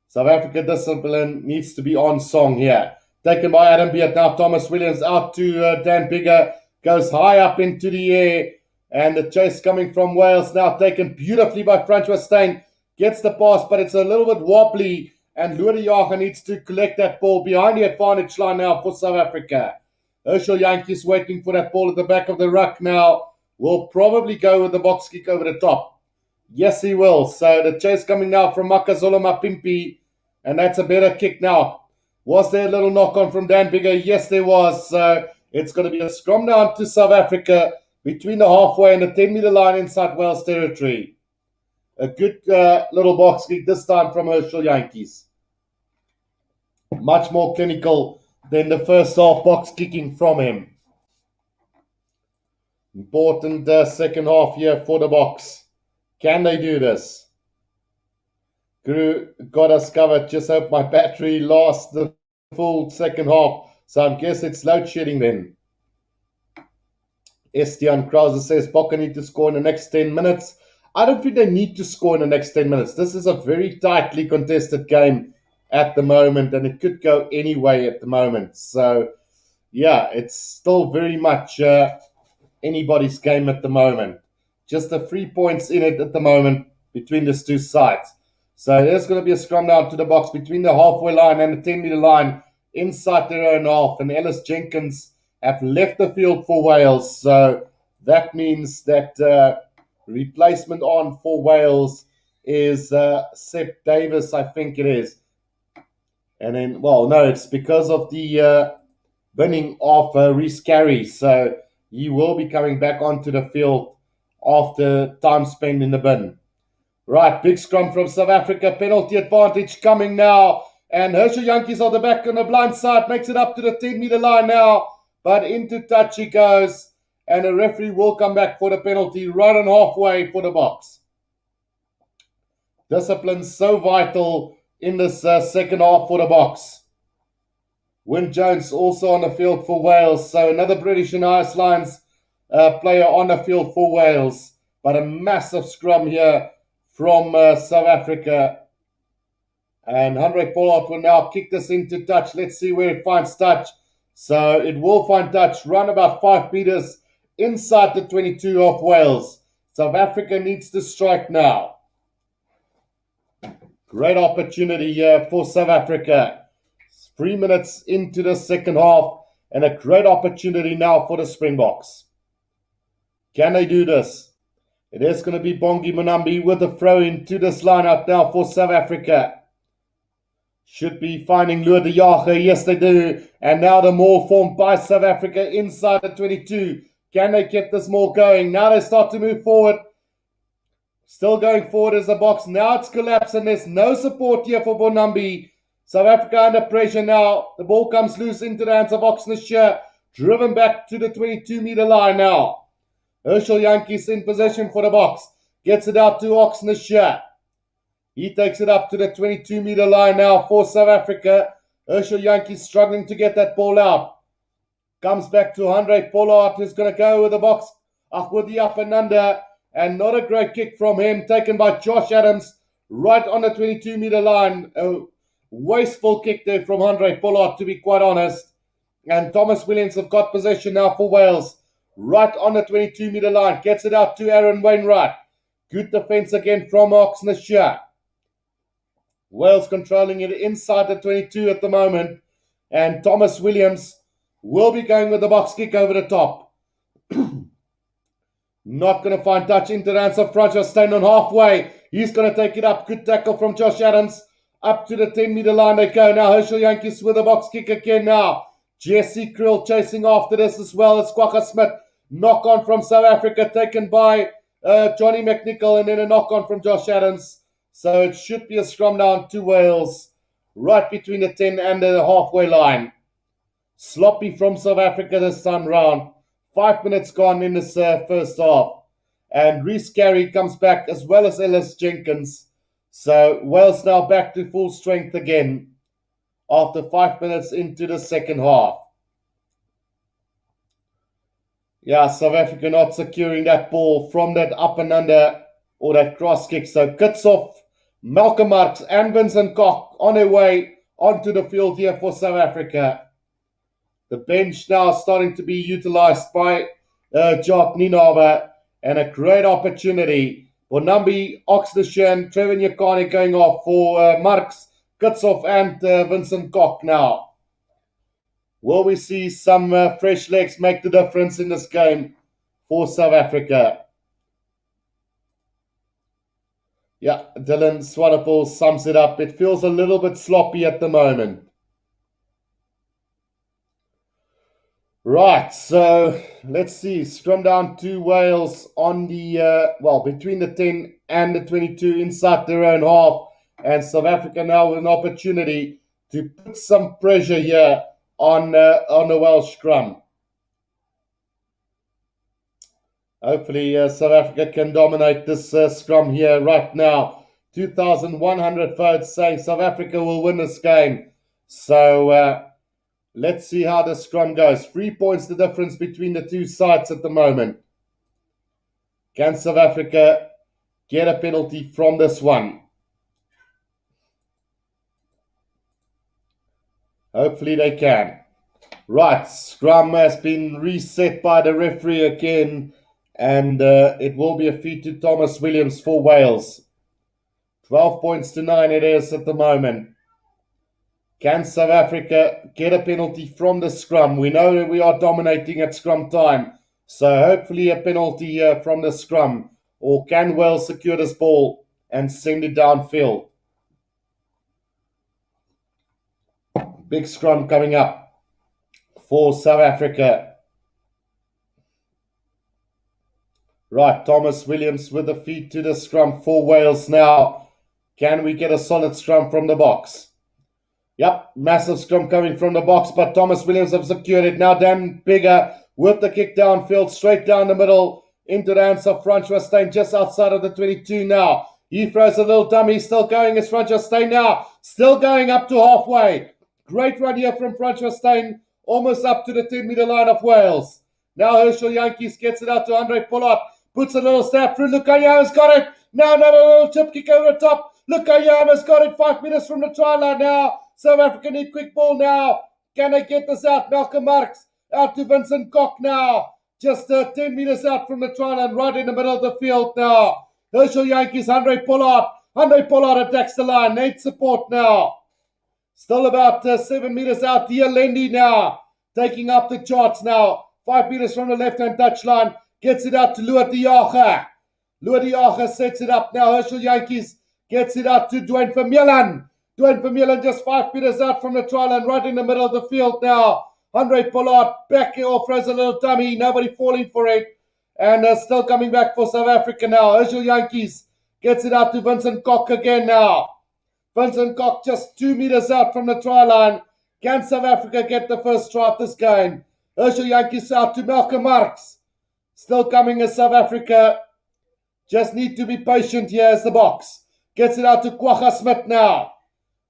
South Africa discipline needs to be on song here. Taken by Adam Beard now. Thomas Williams out to Dan Bigger. Goes high up into the air. And the chase coming from Wales now taken beautifully by Francois Steyn. Gets the pass, but it's a little bit wobbly. And Loede Jager needs to collect that ball behind the advantage line now for South Africa. Herschel Jantjies waiting for that ball at the back of the ruck now. Will probably go with the box kick over the top. Yes, he will. So the chase coming now from Makazole Mapimpi. And that's a better kick now. Was there a little knock on from Dan Bigger? Yes, there was. So it's going to be a scrum down to South Africa between the halfway and the 10-meter line inside Wales territory. A good little box kick this time from Herschel Jantjies. Much more clinical than the first half box kicking from him. Important second half here for the Boks. Can they do this? Guru got us covered. Just hope my battery lasts the full second half. So I guess it's load shedding then. Estian Krause says Bokke need to score in the next 10 minutes. I don't think they need to score in the next 10 minutes. This is a very tightly contested game at the moment, and it could go any way at the moment. So, yeah, it's still very much anybody's game at the moment. Just the 3 points in it at the moment between these two sides. So there's going to be a scrum down to the box between the halfway line and the 10-meter line inside their own half. And Ellis Jenkins have left the field for Wales. So that means that replacement on for Wales is Sep Davis, I think it is. And then, well, no, it's because of the binning of Rhys Carey. So he will be coming back onto the field after time spent in the bin. Right, big scrum from South Africa. Penalty advantage coming now. And Herschel Yankees on the back on the blind side, makes it up to the 10-meter line now, but into touch he goes, and the referee will come back for the penalty right on halfway for the Boks. Discipline so vital in this second half for the Boks. Wyn Jones also on the field for Wales, so another British and Irish Lions player on the field for Wales, but a massive scrum here from South Africa. And Handré Pollard will now kick this into touch. Let's see where it finds touch. So it will find touch, run about 5 meters inside the 22 of Wales. South Africa needs to strike now. Great opportunity here for South Africa. 3 minutes into the second half, and a great opportunity now for the Springboks. Can they do this? It is going to be Bongi Monambi with a throw into this lineup now for South Africa. Should be finding Lua de Jager. Yes, they do. And now the maul formed by South Africa inside the 22. Can they get this maul going? Now they start to move forward. Still going forward as the Boks. Now it's collapsed and there's no support here for Monambi. South Africa under pressure now. The ball comes loose into the hands of Oxnard, driven back to the 22-meter line now. Herschel Yankees in possession for the Boks. Gets it out to Oxnard. He takes it up to the 22-meter line now for South Africa. Herschel Yankees struggling to get that ball out. Comes back to Handré Pollard, who's going to go with the Boks. With the up and under. And not a great kick from him, taken by Josh Adams, right on the 22-meter line. A wasteful kick there from Handré Pollard, to be quite honest. And Thomas Williams have got possession now for Wales. Right on the 22-meter line. Gets it out to Aaron Wainwright. Good defense again from Oxnard. Wales controlling it inside the 22 at the moment. And Thomas Williams will be going with the Boks kick over the top. Not going to find touch into the hands of Francois Steyn on halfway. He's going to take it up. Good tackle from Josh Adams. Up to the 10-meter line they go. Now Herschel Yankees with the Boks kick again now. Jesse Krill chasing after this as well as Kwagga Smith. Knock on from South Africa taken by Johnny McNichol, and then a knock on from Josh Adams. So it should be a scrum down to Wales. Right between the 10 and the halfway line. Sloppy from South Africa this time round. 5 minutes gone in this first half. And Reece Carey comes back as well as Ellis Jenkins. So Wales now back to full strength again after 5 minutes into the second half. Yeah, South Africa not securing that ball from that up and under or that cross kick. So Kickoff, Malcolm Marx and Vincent Koch on their way onto the field here for South Africa. The bench now starting to be utilized by Jock Nienaber, and a great opportunity for Nambi, Oxnard, Trevor Nyakane going off for Marx, Kickoff and Vincent Koch now. Will we see some fresh legs make the difference in this game for South Africa? Yeah, Dylan Swanepoel sums it up. It feels a little bit sloppy at the moment. Right, so let's see. Scrum down to Wales on the, between the 10 and the 22 inside their own half. And South Africa now with an opportunity to put some pressure here on the Welsh scrum. Hopefully South Africa can dominate this scrum here right now. 2,100 votes saying South Africa will win this game. So let's see how the scrum goes. 3 points the difference between the two sides at the moment. Can South Africa get a penalty from this one? Hopefully they can. Right, scrum has been reset by the referee again, and it will be a feed to Thomas Williams for Wales. 12 points to 9 it is at the moment. Can South Africa get a penalty from the scrum? We know that we are dominating at scrum time, so hopefully a penalty from the scrum. Or can Wales secure this ball and send it downfield? Big scrum coming up for South Africa. Right, Thomas Williams with the feed to the scrum for Wales now. Can we get a solid scrum from the Boks? Yep, massive scrum coming from the box, but Thomas Williams have secured it. Now Dan Bigger with the kick downfield, straight down the middle, into the hands of Francois Steyn, just outside of the 22 now. He throws a little dummy, still going as Francois Steyn now, still going up to halfway. Great run here from Francois Steyn, almost up to the 10-meter line of Wales. Now Herschel Yankees gets it out to Andre Pollard, puts a little stab through. Lukayama's got it. Now another little chip kick over the top. Lukayama's got it 5 meters from the try line now. South Africa need quick ball now. Can they get this out? Malcolm Marx out to Vincent Koch now. Just 10 meters out from the try line, right in the middle of the field now. Herschel Yankees, Andre Pollard. Andre Pollard attacks the line. Needs support now. Still about 7 meters out. Dialendi now. Taking up the charts now. 5 meters from the left-hand touchline. Gets it out to Lua Diaga. Lua Diaga sets it up now. Herschel Yankees gets it out to Dwayne Vermeulen. Dwayne Vermeulen just 5 meters out from the try line, right in the middle of the field now. Andre Pollard back or throws a little dummy. Nobody falling for it. And still coming back for South Africa now. Herschel Yankees gets it out to Vincent Koch again now. Vincent Koch just 2 meters out from the try line. Can South Africa get the first try of this game? Herschel Yankees out to Malcolm Marx. Still coming as South Africa. Just need to be patient here as the box. Gets it out to Kwagga Smith now.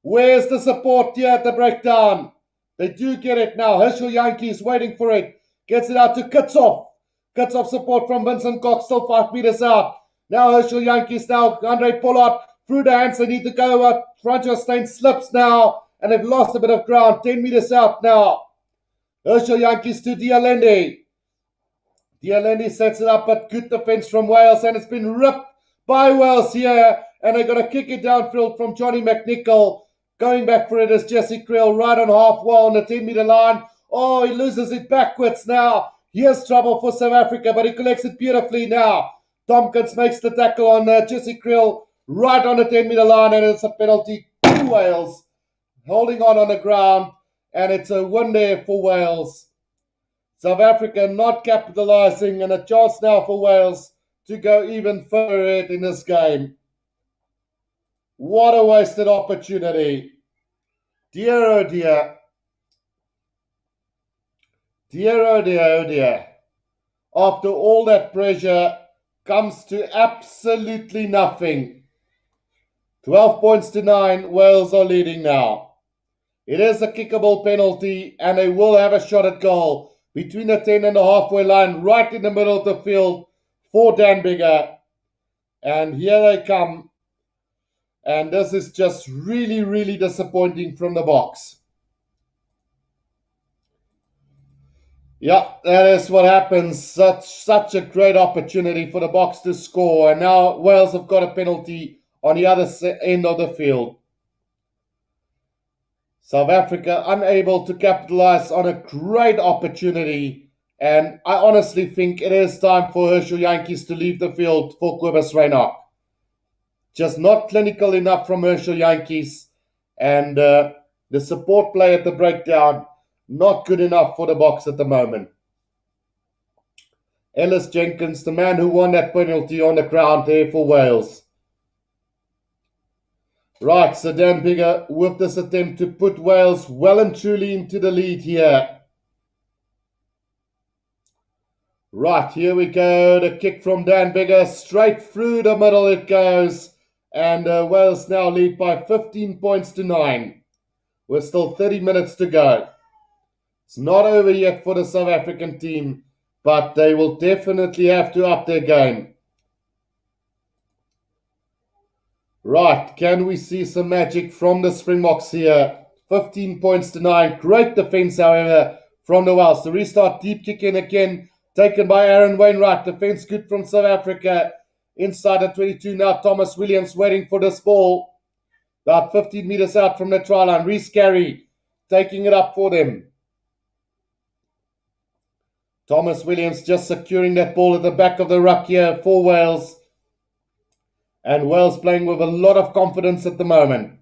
Where's the support here at the breakdown? They do get it now. Herschel Yankees waiting for it. Gets it out to Kickoff. Kickoff support from Vincent Koch, still 5 meters out. Now Herschel Yankees now. Andre Pollard through the hands. They need to go up. Francois Steyn slips now. And they've lost a bit of ground. 10 meters out now. Herschel Yankees to Dialendi. Dialendi sets it up, but good defense from Wales. And it's been ripped by Wales here. And they're going to kick it downfield from Johnny McNichol. Going back for it is Jesse Creel right on half wall on the 10-meter line. Oh, he loses it backwards now. Here's trouble for South Africa, but he collects it beautifully now. Tompkins makes the tackle on Jesse Creel right on the 10-meter line, and it's a penalty to Wales. Holding on the ground, and it's a win there for Wales. South Africa not capitalizing, and a chance now for Wales to go even further in this game. What a wasted opportunity. Dear, oh dear. Dear, oh dear, oh dear. After all that pressure comes to absolutely nothing. 12 points to 9, Wales are leading now. It is a kickable penalty, and they will have a shot at goal between the 10 and the halfway line, right in the middle of the field for Dan Bigger. And here they come. And this is just really, really disappointing from the box. Yeah, that is what happens. Such a great opportunity for the box to score. And now Wales have got a penalty on the other end of the field. South Africa unable to capitalize on a great opportunity. And I honestly think it is time for Herschel Yankees to leave the field for Cobus Reinhardt. Just not clinical enough from Herschel Yankees. And the support play at the breakdown, not good enough for the box at the moment. Ellis Jenkins, the man who won that penalty, on the ground there for Wales. Right, so Dan Bigger with this attempt to put Wales well and truly into the lead here. Right, here we go. The kick from Dan Bigger. Straight through the middle it goes. And Wales now lead by 15 points to 9. With still 30 minutes to go. It's not over yet for the South African team, but they will definitely have to up their game. Right, can we see some magic from the Springboks here? 15 points to 9. Great defense, however, from the Wales. The restart, deep kick in again, taken by Aaron Wainwright. Defense good from South Africa. Inside the 22 now, Thomas Williams waiting for this ball. About 15 meters out from the try line. Rhys Carey taking it up for them. Thomas Williams just securing that ball at the back of the ruck here for Wales. And Wales playing with a lot of confidence at the moment.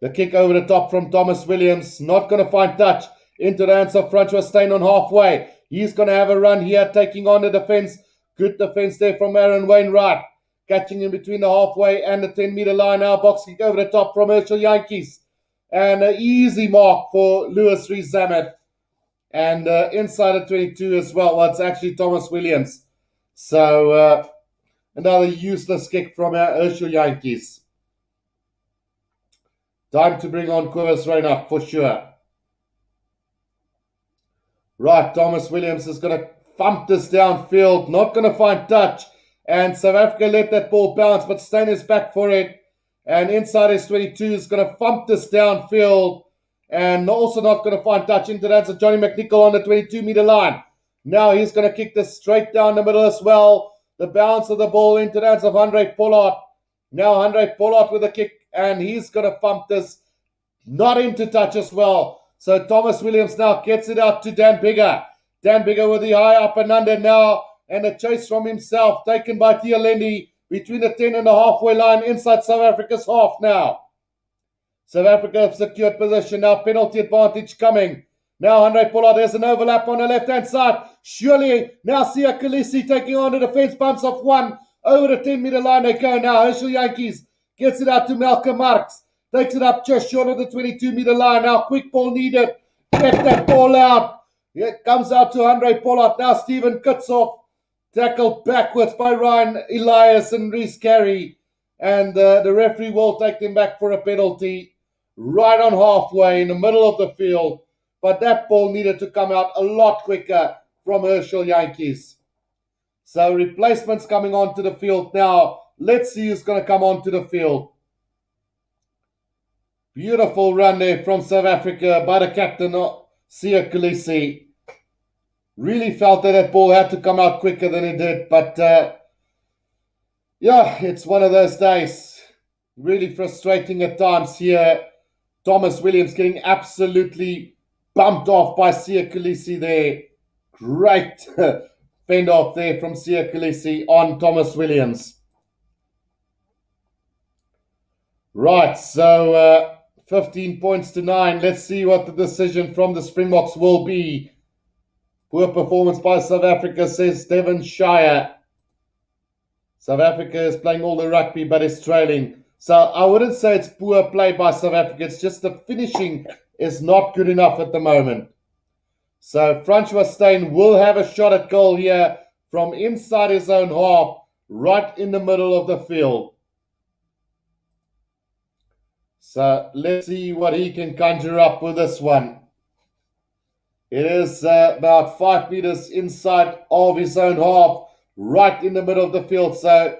The kick over the top from Thomas Williams. Not going to find touch. Into the hands of Francois Steyn on halfway. He's going to have a run here, taking on the defense. Good defense there from Aaron Wainwright. Catching in between the halfway and the 10-meter line now. Box kick over the top from Herschel Yankees. And an easy mark for Lewis Rees-Zammit. And inside of 22 as well. Well, it's actually Thomas Williams. So another useless kick from our Herschel Yankees. Time to bring on Kobus Reinach for sure. Right, Thomas Williams is going to thump this downfield. Not going to find touch. And South Africa let that ball bounce, but Steyn is back for it. And inside his 22 is going to thump this downfield. And also not going to find touch into the hands of Johnny McNichol on the 22-meter line. Now he's going to kick this straight down the middle as well. The bounce of the ball into the hands of Andre Pollard. Now Andre Pollard with a kick, and he's going to thump this not into touch as well. So Thomas Williams now gets it out to Dan Biggar. Dan Biggar with the high up and under now. And a chase from himself taken by Tialendi between the 10 and the halfway line inside South Africa's half now. South Africa have secured position now. Penalty advantage coming. Now Andre Pollard has an overlap on the left-hand side. Surely now Sia Khaleesi taking on the defense. Bumps off one. Over the 10-meter line they go now. Herschel Yankees gets it out to Malcolm Marx. Takes it up just short of the 22-meter line. Now quick ball needed. Get that ball out. It comes out to Andre Pollard. Now Stephen Kutsoff. Tackled backwards by Ryan Elias and Reese Carey. And the referee will take them back for a penalty right on halfway in the middle of the field. But that ball needed to come out a lot quicker from Herschel Yankees. So replacements coming onto the field now. Let's see who's going to come onto the field. Beautiful run there from South Africa by the captain, Sia Khaleesi. Really felt that that ball had to come out quicker than it did. But, yeah, it's one of those days. Really frustrating at times here. Thomas Williams getting absolutely bumped off by Sia Khaleesi there. Great fend off there from Sia Khaleesi on Thomas Williams. Right, so 15 points to 9. Let's see what the decision from the Springboks will be. Poor performance by South Africa, says Devon Shire. South Africa is playing all the rugby, but is trailing. So I wouldn't say it's poor play by South Africa. It's just the finishing is not good enough at the moment. So Francois Steyn will have a shot at goal here from inside his own half, right in the middle of the field. So let's see what he can conjure up with this one. It is about 5 meters inside of his own half, right in the middle of the field. So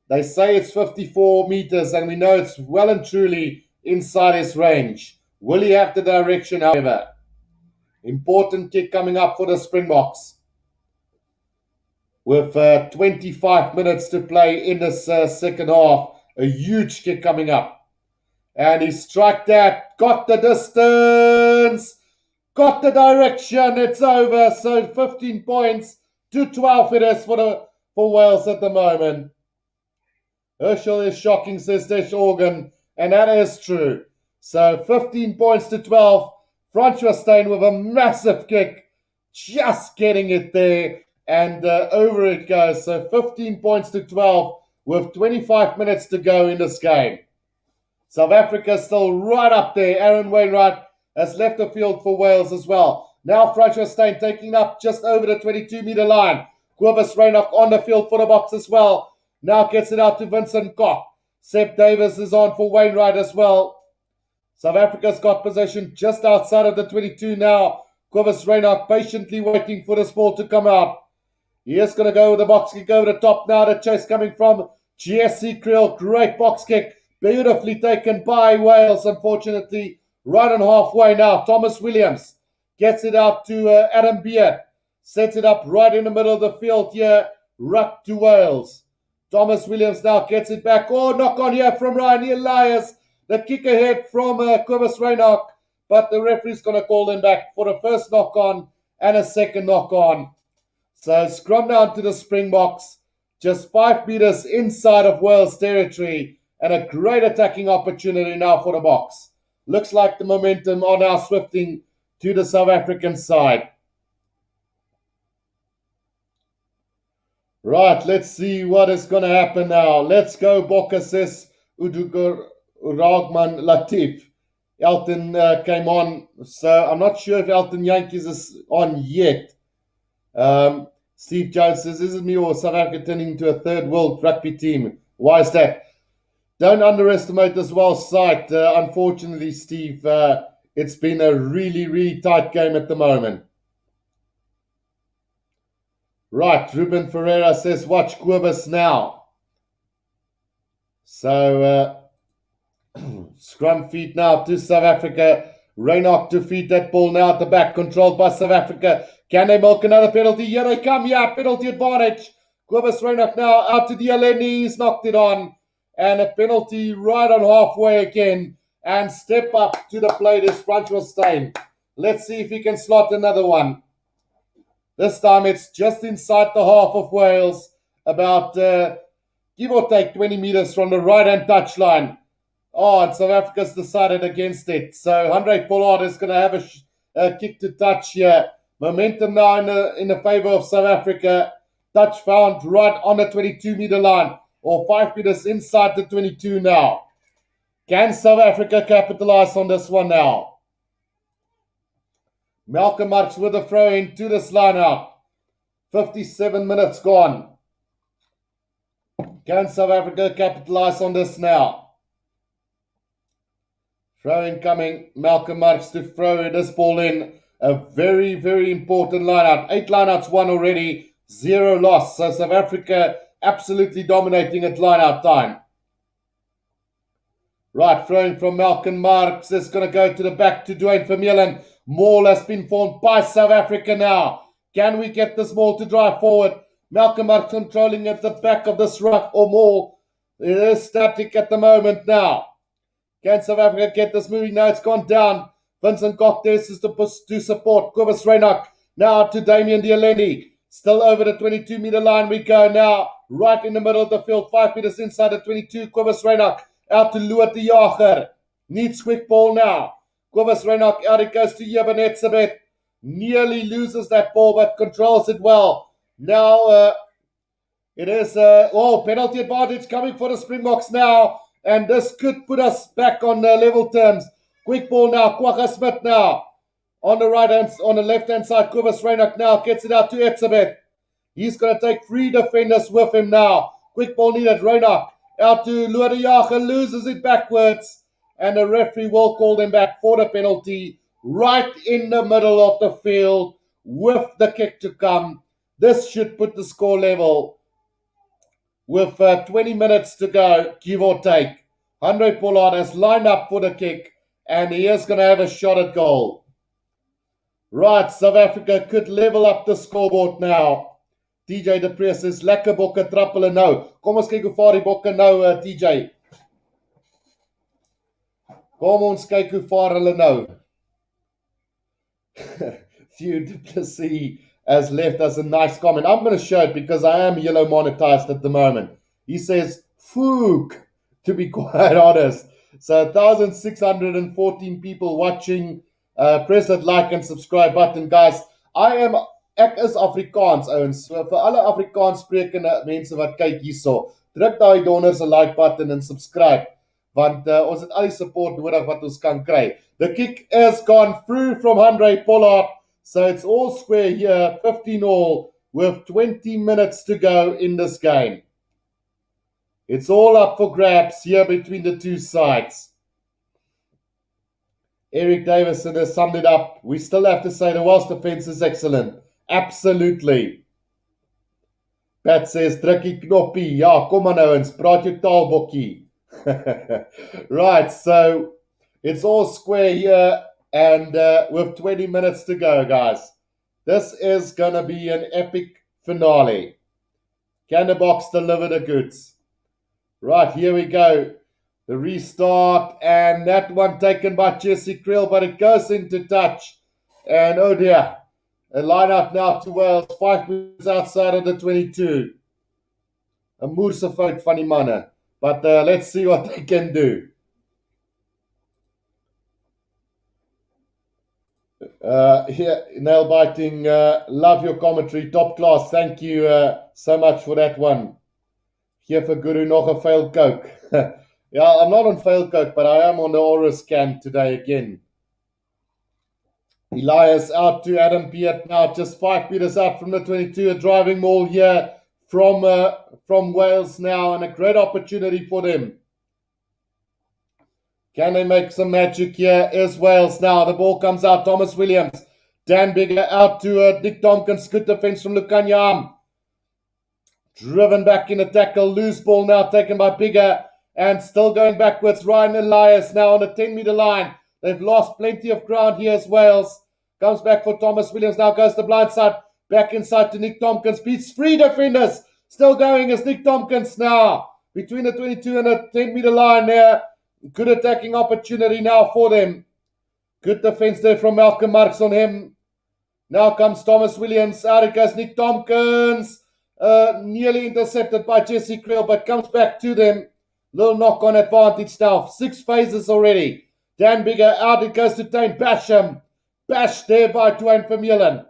they say it's 54 meters, and we know it's well and truly inside his range. Will he have the direction, however? Important kick coming up for the Springboks. With 25 minutes to play in this second half. A huge kick coming up. And he struck that, got the distance. Got the direction, it's over. So 15 points to 12 it is for Wales at the moment. Herschel is shocking, says Desh Organ, and that is true. So 15 points to 12. Francois Steyn with a massive kick, just getting it there, and over it goes. So 15 points to 12 with 25 minutes to go in this game. South Africa still right up there. Aaron Wainwright has left the field for Wales as well. Now Francois Steyn taking up just over the 22-meter line. Kobus Reinach on the field for the Boks as well. Now gets it out to Vincent Koch. Seb Davis is on for Wainwright as well. South Africa's got possession just outside of the 22 now. Kobus Reinach patiently waiting for this ball to come out. He is going to go with the box kick over the top now. The chase coming from GSC Creel. Great box kick. Beautifully taken by Wales, unfortunately. Right on halfway now. Thomas Williams gets it out to Adam Beard. Sets it up right in the middle of the field here. Ruck to Wales. Thomas Williams now gets it back. Oh, knock on here from Ryan Elias. The kick ahead from Kobus Reinach. But the referee's going to call them back for a first knock on and a second knock on. So scrum down to the Springboks. Just 5 meters inside of Wales territory. And a great attacking opportunity now for the Boks. Looks like the momentum are now swifting to the South African side. Right, let's see what is going to happen now. Let's go, Bokke, says Udugur Ragman Latif. Elton came on. So I'm not sure if Elton Yankees is on yet. Steve Jones says, is it me or South Africa turning into a third world rugby team? Why is that? Don't underestimate this Wales side. Unfortunately, Steve, it's been a really, really tight game at the moment. Right, Ruben Ferreira says, watch Quibus now. So, scrum feet now to South Africa. Reinach to feed that ball now at the back, controlled by South Africa. Can they milk another penalty? Here they come, yeah, penalty advantage. Quibus Reinach now out to the Eleni. He's knocked it on. And a penalty right on halfway again. And step up to the plate is Francois. Let's see if he can slot another one. This time it's just inside the half of Wales, about give or take 20 meters from the right-hand touchline. Oh, and South Africa's decided against it. So Andre Pollard is going to have a kick to touch here. Momentum now in the favor of South Africa. Touch found right on the 22-meter line, or 5 meters inside the 22 now. Can South Africa capitalize on this one now? Malcolm Marx with a throw into this line out. 57 minutes gone. Can South Africa capitalize on this now? Throw in coming. Malcolm Marx to throw this ball in. A very, very important line out. 8 line outs won already. 0 loss. So South Africa absolutely dominating at line out time. Right, throwing from Malcolm Marx. It's going to go to the back to Dwayne Vermeulen. Maul has been formed by South Africa now. Can we get this maul to drive forward? Malcolm Marx controlling at the back of this ruck or maul. It is static at the moment now. Can South Africa get this moving? Now it's gone down. Vincent Cocktes is to support. Quibus Reinach now to Damian Dialeni. Still over the 22-meter line we go now. Right in the middle of the field. 5 meters inside the 22. Quibus Reinach out to Louis de Jager. Needs quick ball now. Quibus Reinach out it goes to Jeben Etzebeth. Nearly loses that ball but controls it well. Now it is penalty advantage coming for the Springboks now. And this could put us back on level terms. Quick ball now. Kwagga Smith now. On the left-hand side, Quibus Reinach now gets it out to Etzebeth. He's going to take 3 defenders with him now. Quick ball needed. Reinach out to Louis de Jager. Loses it backwards. And the referee will call them back for the penalty right in the middle of the field with the kick to come. This should put the score level with 20 minutes to go, give or take. Andre Pollard has lined up for the kick, and he is going to have a shot at goal. Right, South Africa could level up the scoreboard now. TJ de Pre says, lekker bokke trap hulle nou. Kom ons kyk hoe vaar die bokke nou, TJ. Kom ons kyk hoe vaar hulle nou. Theo du Plessis has left us a nice comment. I'm going to show it because I am yellow monetized at the moment. He says, Fook, to be quite honest. So 1,614 people watching. Press that like and subscribe button, guys. Ek is Afrikaans, ouens. So vir alle Afrikaans sprekende mense wat kyk hierso, druk daai donderse like button en subscribe. Want ons het al die support nodig wat ons kan kry. The kick has gone through from Andre Pollard. So it's all square here, 15-all, with 20 minutes to go in this game. It's all up for grabs here between the two sides. Eric Davison has summed it up. We still have to say the Welsh defense is excellent. Absolutely. Pat says, drukkie knoppie. Ja, kom aan ouens, praat jou taal bokkie. Right, so it's all square here and with 20 minutes to go, guys. This is going to be an epic finale. Can the Boks deliver the goods? Right, here we go. The restart, and that one taken by Jesse Kriel, but it goes into touch. And oh dear, a line out now to Wales, 5 meters outside of the 22. A moerse fout van die manne. But let's see what they can do. Here, nail biting. Love your commentary, top class. Thank you so much for that one. Here for Guru nog 'n failed coke. Yeah, I'm not on fail code, but I am on the Aura scan today again. Elias out to Adam Piet now, just 5 meters out from the 22. A driving maul here from Wales now, and a great opportunity for them. Can they make some magic here? Is Wales now. The ball comes out. Thomas Williams. Dan Bigger out to Nick Tompkins. Good defense from Lukanyam. Driven back in a tackle. Loose ball now taken by Bigger. And still going backwards. Ryan Elias now on the 10-meter line. They've lost plenty of ground here as Wales. Comes back for Thomas Williams. Now goes to blind side. Back inside to Nick Tompkins. Beats 3 defenders. Still going is Nick Tompkins now. Between the 22 and the 10-meter line there. Good attacking opportunity now for them. Good defense there from Malcolm Marks on him. Now comes Thomas Williams. Out it goes Nick Tompkins. Nearly intercepted by Jesse Creel, but comes back to them. Little knock-on advantage now. 6 phases already. Dan Bigger out it goes to Dane Basham. Bashed there by Dwayne Vermeulen.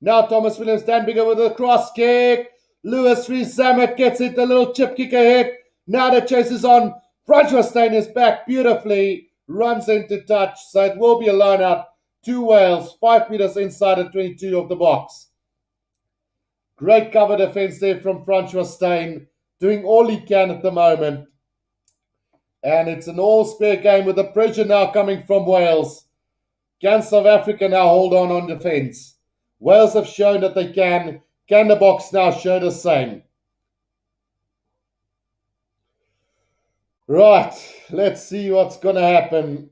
Now Thomas Williams, Dan Bigger with a cross kick. Lewis Rees-Zammit gets it. A little chip kick ahead. Now the chase is on. Francois Steyn is back beautifully. Runs into touch. So it will be a line out to Wales. 5 meters inside the 22 of the box. Great cover defense there from Francois Steyn. Doing all he can at the moment. And it's an all-spare game with the pressure now coming from Wales. Can South Africa now hold on defense? Wales have shown that they can. Can the Boks now show the same? Right, let's see what's going to happen.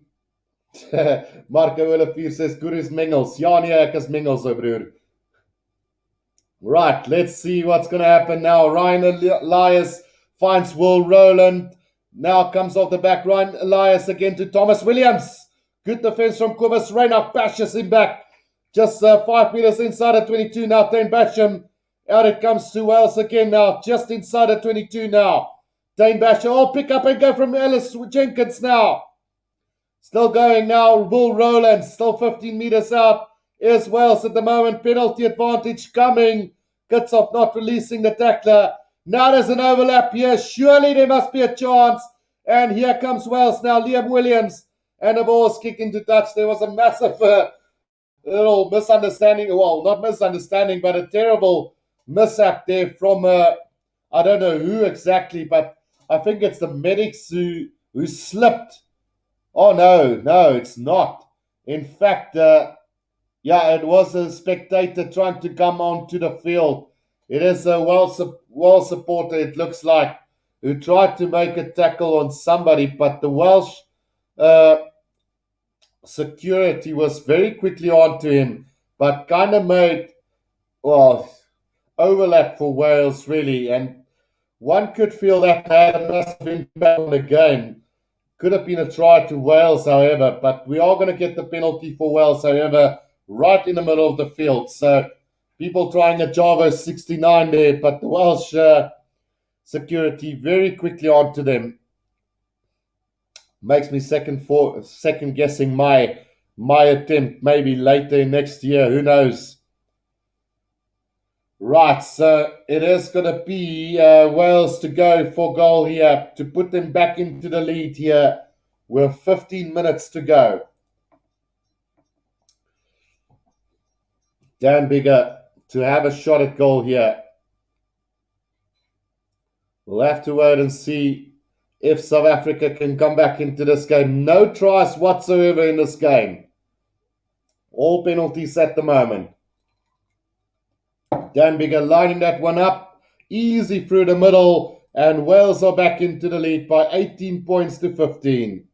Marco Olivier says, "Good is Mengels." Ja, nee, ek is Mengels, ou broer. Right, let's see what's going to happen now. Ryan Elias finds Will Rowland. Now comes off the back. Ryan Elias again to Thomas Williams. Good defense from Kobus Reinach. Bashes him back. Just 5 meters inside the 22 now. Dane Basham. Out it comes to Wales again now. Just inside the 22 now. Dane Basham. Oh, pick up and go from Ellis Jenkins now. Still going now. Will Rowland. Still 15 meters out. Is Wales at the moment. Penalty advantage coming. Kitshoff not releasing the tackler. Now there's an overlap here. Surely there must be a chance. And here comes Wales now. Liam Williams. And the ball is kicked into touch. There was a massive little misunderstanding. Well, not misunderstanding, but a terrible mishap there from, I don't know who exactly, but I think it's the medics who slipped. Oh, no, it's not. In fact, it was a spectator trying to come onto the field. It is a well supporter, it looks like, who tried to make a tackle on somebody, but the Welsh security was very quickly onto him, but kind of made, overlap for Wales, really. And one could feel that had a massive impact on the game. Could have been a try to Wales, however, but we are going to get the penalty for Wales, however, right in the middle of the field. So people trying a Java 69 there, but the Welsh security very quickly onto them. Makes me second guessing my attempt, maybe later next year, who knows. Right, so it is going to be Wales to go for goal here, to put them back into the lead here with 15 minutes to go. Dan Bigger to have a shot at goal here. We'll have to wait and see if South Africa can come back into this game. No tries whatsoever in this game. All penalties at the moment. Dan Bigger lining that one up. Easy through the middle. And Wales are back into the lead by 18 points to 15.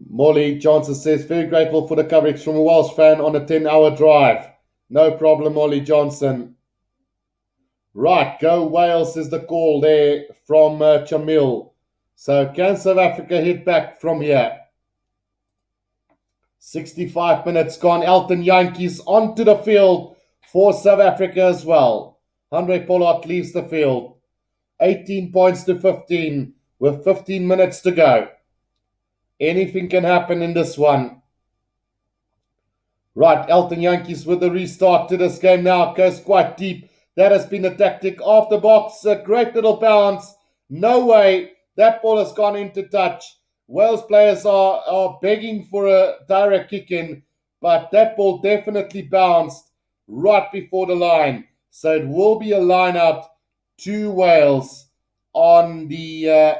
Molly Johnson says, "Very grateful for the coverage from a Welsh fan on a 10-hour drive." No problem, Molly Johnson. Right, go Wales is the call there from Chamil. So can South Africa hit back from here? 65 minutes gone. Elton Jantjies onto the field for South Africa as well. Andre Pollard leaves the field. 18 points to 15 with 15 minutes to go. Anything can happen in this one. Right, Elton Jantjies with the restart to this game now. Goes quite deep. That has been the tactic of the Boks. A great little bounce. No way. That ball has gone into touch. Wales players are begging for a direct kick in, but that ball definitely bounced right before the line. So it will be a line out to Wales on the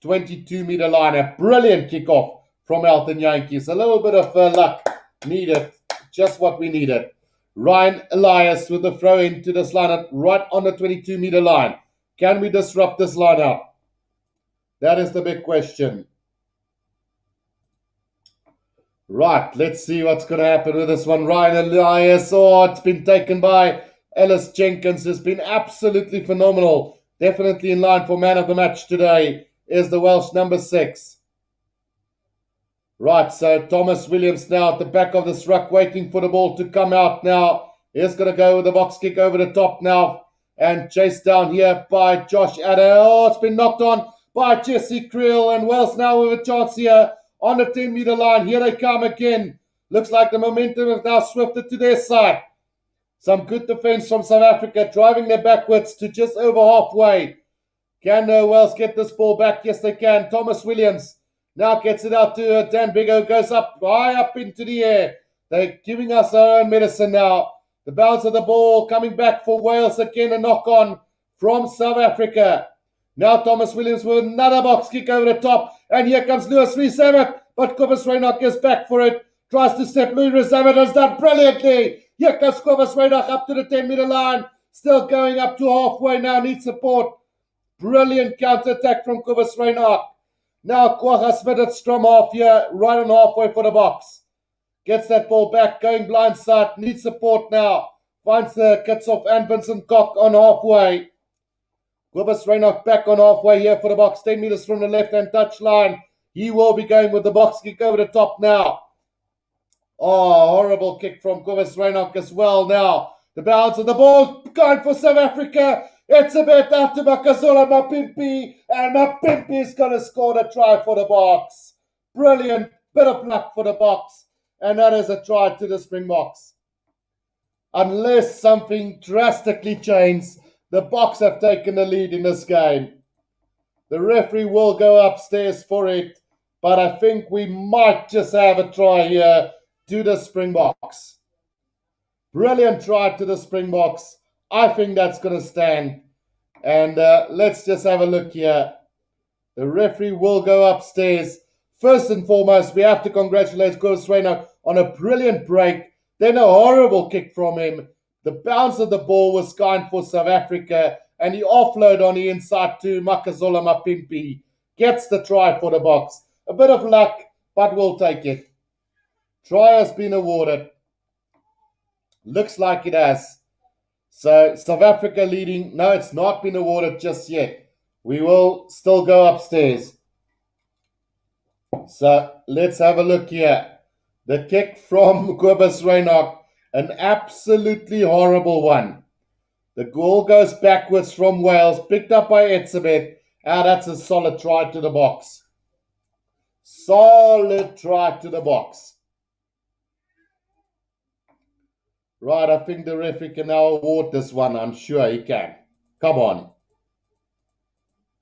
22-meter line. A brilliant kickoff from Elton Yankees. A little bit of luck needed, just what we needed. Ryan Elias with the throw into this line right on the 22-meter line. Can we disrupt this lineup? That is the big question. Right, let's see what's going to happen with this one. Ryan Elias, it's been taken by Ellis Jenkins. Has been absolutely phenomenal. Definitely in line for man of the match today is the Welsh number 6. Right, so Thomas Williams now at the back of this ruck waiting for the ball to come out now. He's going to go with the box kick over the top now and chased down here by Josh Adder. It's been knocked on by Jesse Creel, and Wales now with a chance here on the 10-meter line. Here they come again. Looks like the momentum has now swifted to their side. Some good defense from South Africa, driving them backwards to just over halfway. Can Wales get this ball back? Yes, they can. Thomas Williams now gets it out to Dan Biggo, goes up, high up into the air. They're giving us our own medicine now. The bounce of the ball coming back for Wales again, a knock on from South Africa. Now Thomas Williams with another box kick over the top. And here comes Louis Rees-Zammit. But Cobus Reinach gets back for it. Tries to step. Louis Rees-Zammit has done brilliantly. Here comes Cobus Reinach up to the 10-meter line. Still going up to halfway now. Needs support. Brilliant counter-attack from Cobus Reinach. Now Kwagga Smith from half here. Right on halfway for the box. Gets that ball back. Going blindside. Needs support now. Finds the Kitshoff and Vincent Koch on halfway. Cobus Reinach back on halfway here for the box. 10 meters from the left-hand touch line. He will be going with the box kick over the top now. Horrible kick from Cobus Reinach as well now. The bounce of the ball going for South Africa. It's a bit out to Makazole Mapimpi. And Mapimpi is going to score the try for the Boks. Brilliant. Bit of luck for the Boks. And that is a try to the Springboks. Unless something drastically changes, the Boks have taken the lead in this game. The referee will go upstairs for it, but I think we might just have a try here to the Springboks. Brilliant try to the Springboks. I think that's going to stand. And let's just have a look here. The referee will go upstairs. First and foremost, we have to congratulate Cobus Reinach on a brilliant break. Then a horrible kick from him. The bounce of the ball was kind for South Africa, and he offload on the inside to Makazole Mapimpi. Gets the try for the Boks. A bit of luck, but we'll take it. Try has been awarded. Looks like it has. So South Africa leading. No, it's not been awarded just yet. We will still go upstairs. So let's have a look here. The kick from Cobus Reinach. An absolutely horrible one. The goal goes backwards from Wales, picked up by Etzebeth. That's a solid try to the Boks. Solid try to the Boks. Right, I think the referee can now award this one. I'm sure he can. Come on.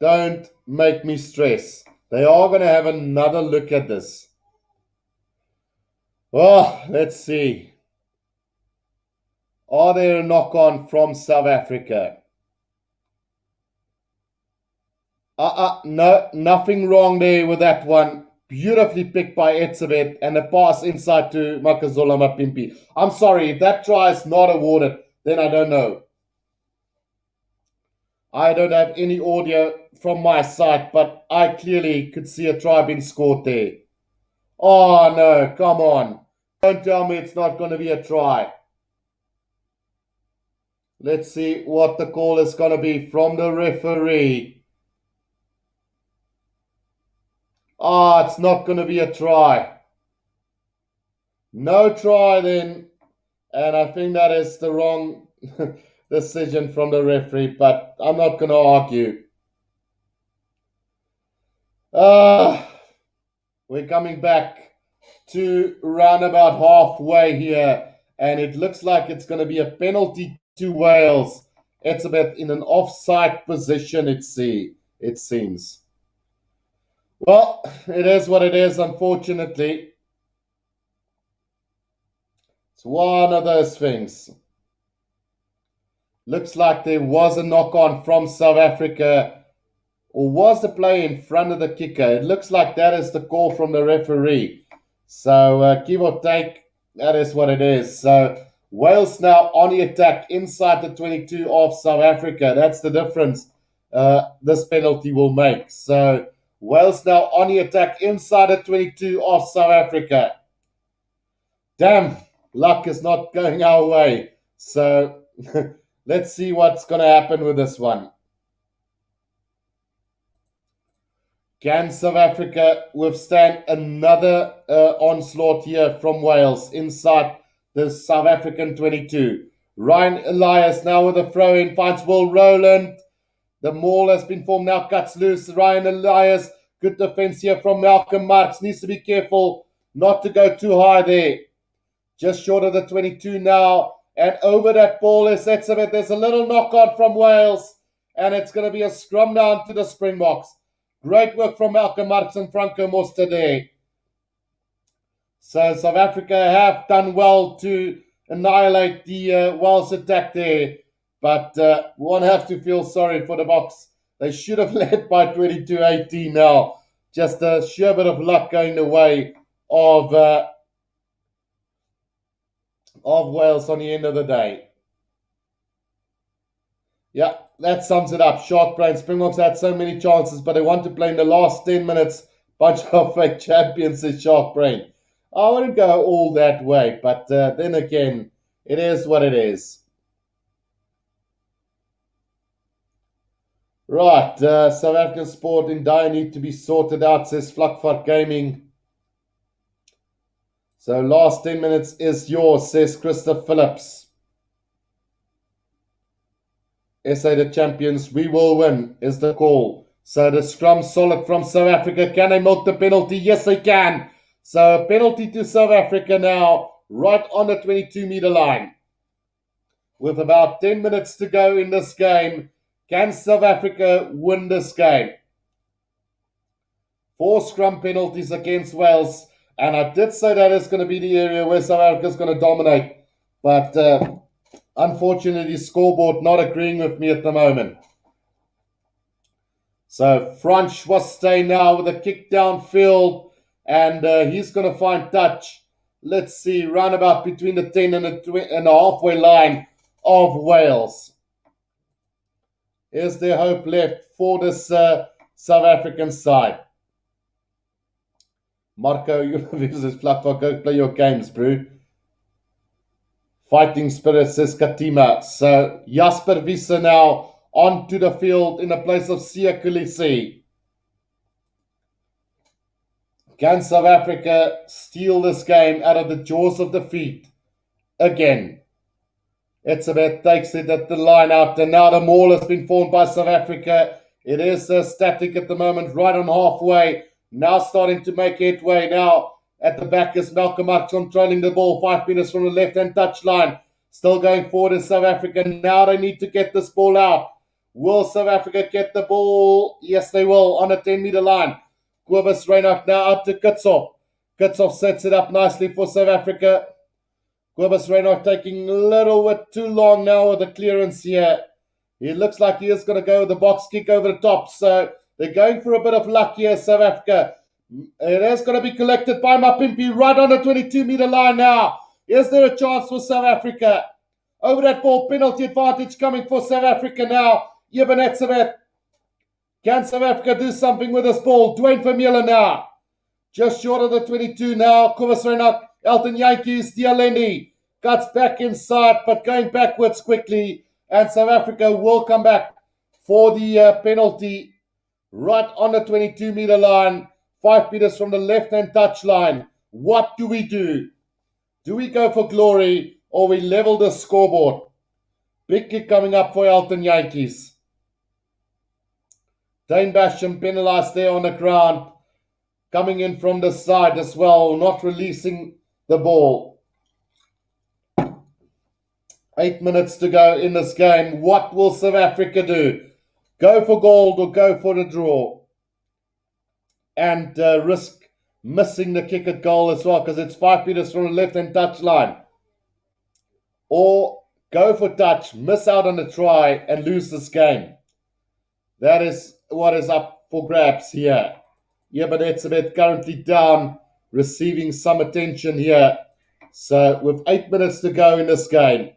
Don't make me stress. They are going to have another look at this. Let's see. Are there a knock-on from South Africa? No, nothing wrong there with that one. Beautifully picked by Etzebeth and a pass inside to Makazole Mapimpi. I'm sorry, if that try is not awarded, then I don't know. I don't have any audio from my side, but I clearly could see a try being scored there. Oh no, come on. Don't tell me it's not going to be a try. Let's see what the call is going to be from the referee. It's not going to be a try. No try then. And I think that is the wrong decision from the referee, but I'm not going to argue. We're coming back to round about halfway here, and it looks like it's going to be a penalty to Wales. Etzebeth in an offside position, it's see. it seems. Well, it is what it is, unfortunately. It's one of those things. Looks like there was a knock on from South Africa, or was the play in front of the kicker? It looks like that is the call from the referee. So, give or take, that is what it is. So, Wales now on the attack inside the 22 of South Africa. That's the difference this penalty will make. So, Wales now on the attack inside the 22 of South Africa. Damn, luck is not going our way. So, let's see what's going to happen with this one. Can South Africa withstand another onslaught here from Wales inside the South African 22? Ryan Elias now with a throw in, finds Will Rowland. The maul has been formed, now cuts loose. Ryan Elias, good defense here from Malcolm Marx. Needs to be careful not to go too high there. Just short of the 22 now. And over that ball is Etsebet. There's a little knock on from Wales. And it's going to be a scrum down to the Springboks. Great work from Malcolm Marx and Franco Moster there. So South Africa have done well to annihilate the Wales attack there. But one have to feel sorry for the Boks. They should have led by 22-18 now. Just a sheer bit of luck going the way of Wales on the end of the day. Yeah, that sums it up. Shark brain. Springboks had so many chances, but they want to play in the last 10 minutes. Bunch of fake champions, says Shark brain. I wouldn't go all that way, but then again, it is what it is. Right, South African sport in dire need to be sorted out, says Flakfart Gaming. So last 10 minutes is yours, says Christopher Phillips. SA the champions, we will win, is the call. So the scrum solid from South Africa. Can they milk the penalty? Yes, they can. So a penalty to South Africa now, right on the 22-meter line. With about 10 minutes to go in this game, can South Africa win this game? 4 scrum penalties against Wales. And I did say that is going to be the area where South Africa is going to dominate. But unfortunately, scoreboard not agreeing with me at the moment. So Franch was staying now with a kick downfield. And he's going to find touch. Let's see, roundabout between the 10 and the halfway line of Wales. Is there hope left for this South African side? Marco, you versus Flakfak, go play your games, bro. Fighting Spirit, says Katima. So Jasper Wiese now onto the field in the place of Sia Kulisi. Can South Africa steal this game out of the jaws of defeat again? Etzebeth takes it at the line out, and now the maul has been formed by South Africa. It is static at the moment, right on halfway. Now starting to make headway. Now at the back is Malcolm Marx controlling the ball. 5 meters from the left-hand touchline. Still going forward is South Africa. Now they need to get this ball out. Will South Africa get the ball? Yes, they will, on the 10-meter line. Kobus Reinhardt now out to Kitshoff. Kitshoff sets it up nicely for South Africa. Kobus Reinhardt taking a little bit too long now with the clearance here. It looks like he is going to go with the box kick over the top. So they're going for a bit of luck here, South Africa. It is going to be collected by Mapimpi right on the 22-meter line now. Is there a chance for South Africa? Over that ball, penalty advantage coming for South Africa now. Eben Etzebeth. Can South Africa do something with this ball? Dwayne Vermeulen now. Just short of the 22 now. Kobus Reinhardt, Elton Yankees, Dialendi. Cuts back inside, but going backwards quickly. And South Africa will come back for the penalty right on the 22-meter line. 5 meters from the left-hand touch line. What do we do? Do we go for glory or we level the scoreboard? Big kick coming up for Elton Yankees. Dane Basham penalised there on the ground. Coming in from the side as well, not releasing the ball. 8 minutes to go in this game. What will South Africa do? Go for gold or go for the draw. And risk missing the kick at goal as well, because it's 5 meters from the left-hand touch line. Or go for touch, miss out on the try, and lose this game. That is what is up for grabs here. Yeah, but it's a bit currently down, receiving some attention here. So with 8 minutes to go in this game,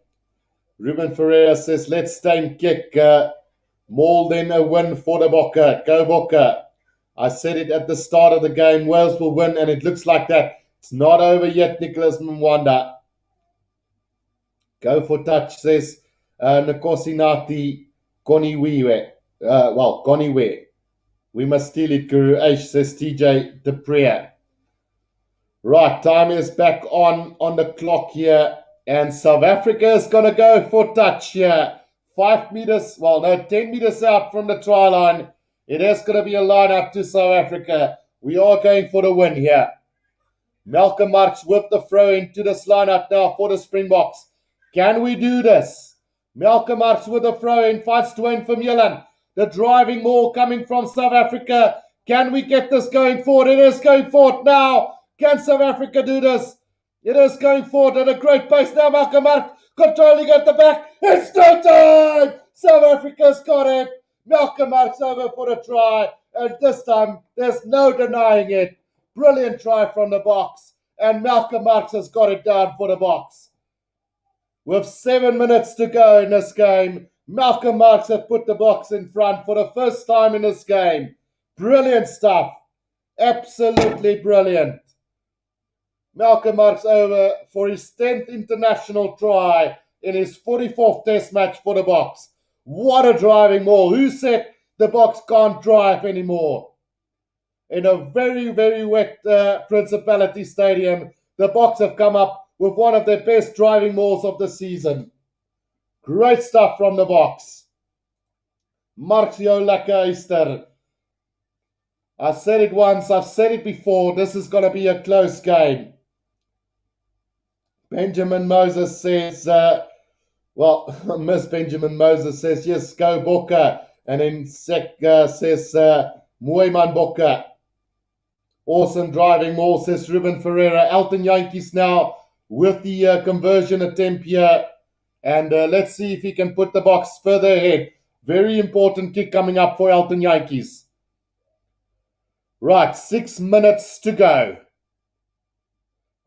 Ruben Ferreira says, let's stay and kick. More than a win for the Bokke. Go Bokke. I said it at the start of the game, Wales will win, and it looks like that. It's not over yet, Nicholas Mwanda. Go for touch, says Nkosinati Koniwiwe. Koniwe. We must steal it, Guru H, says TJ Depriya. Right, time is back on the clock here. And South Africa is going to go for touch here. 10 meters out from the try line. It is going to be a line up to South Africa. We are going for the win here. Malcolm Marx with the throw into this lineup now for the Springboks. Can we do this? Malcolm Marx with the throw in, fights to win from Milan. The driving maul coming from South Africa. Can we get this going forward? It is going forward now. Can South Africa do this? It is going forward at a great pace now. Malcolm Marx controlling at the back. It's no time. South Africa's got it. Malcolm Marx over for the try. And this time, there's no denying it. Brilliant try from the Boks. And Malcolm Marx has got it down for the Boks. With 7 minutes to go in this game, Malcolm Marx have put the Boks in front for the first time in this game. Brilliant stuff. Absolutely brilliant. Malcolm Marx over for his 10th international try in his 44th test match for the Boks. What a driving maul. Who said the Boks can't drive anymore? In a very, very wet Principality Stadium, the Boks have come up with one of their best driving mauls of the season. Great stuff from the Boks. Marcio Lacaister. I said it once, I've said it before, this is going to be a close game. Benjamin Moses says, Miss Benjamin Moses says, yes, go Bokke. And then Sek says, Moiman Bokke. Awesome driving maul, says Ruben Ferreira. Elton Yankees now with the conversion attempt here. And let's see if he can put the Boks further ahead. Very important kick coming up for Elton Yankees. Right, 6 minutes to go.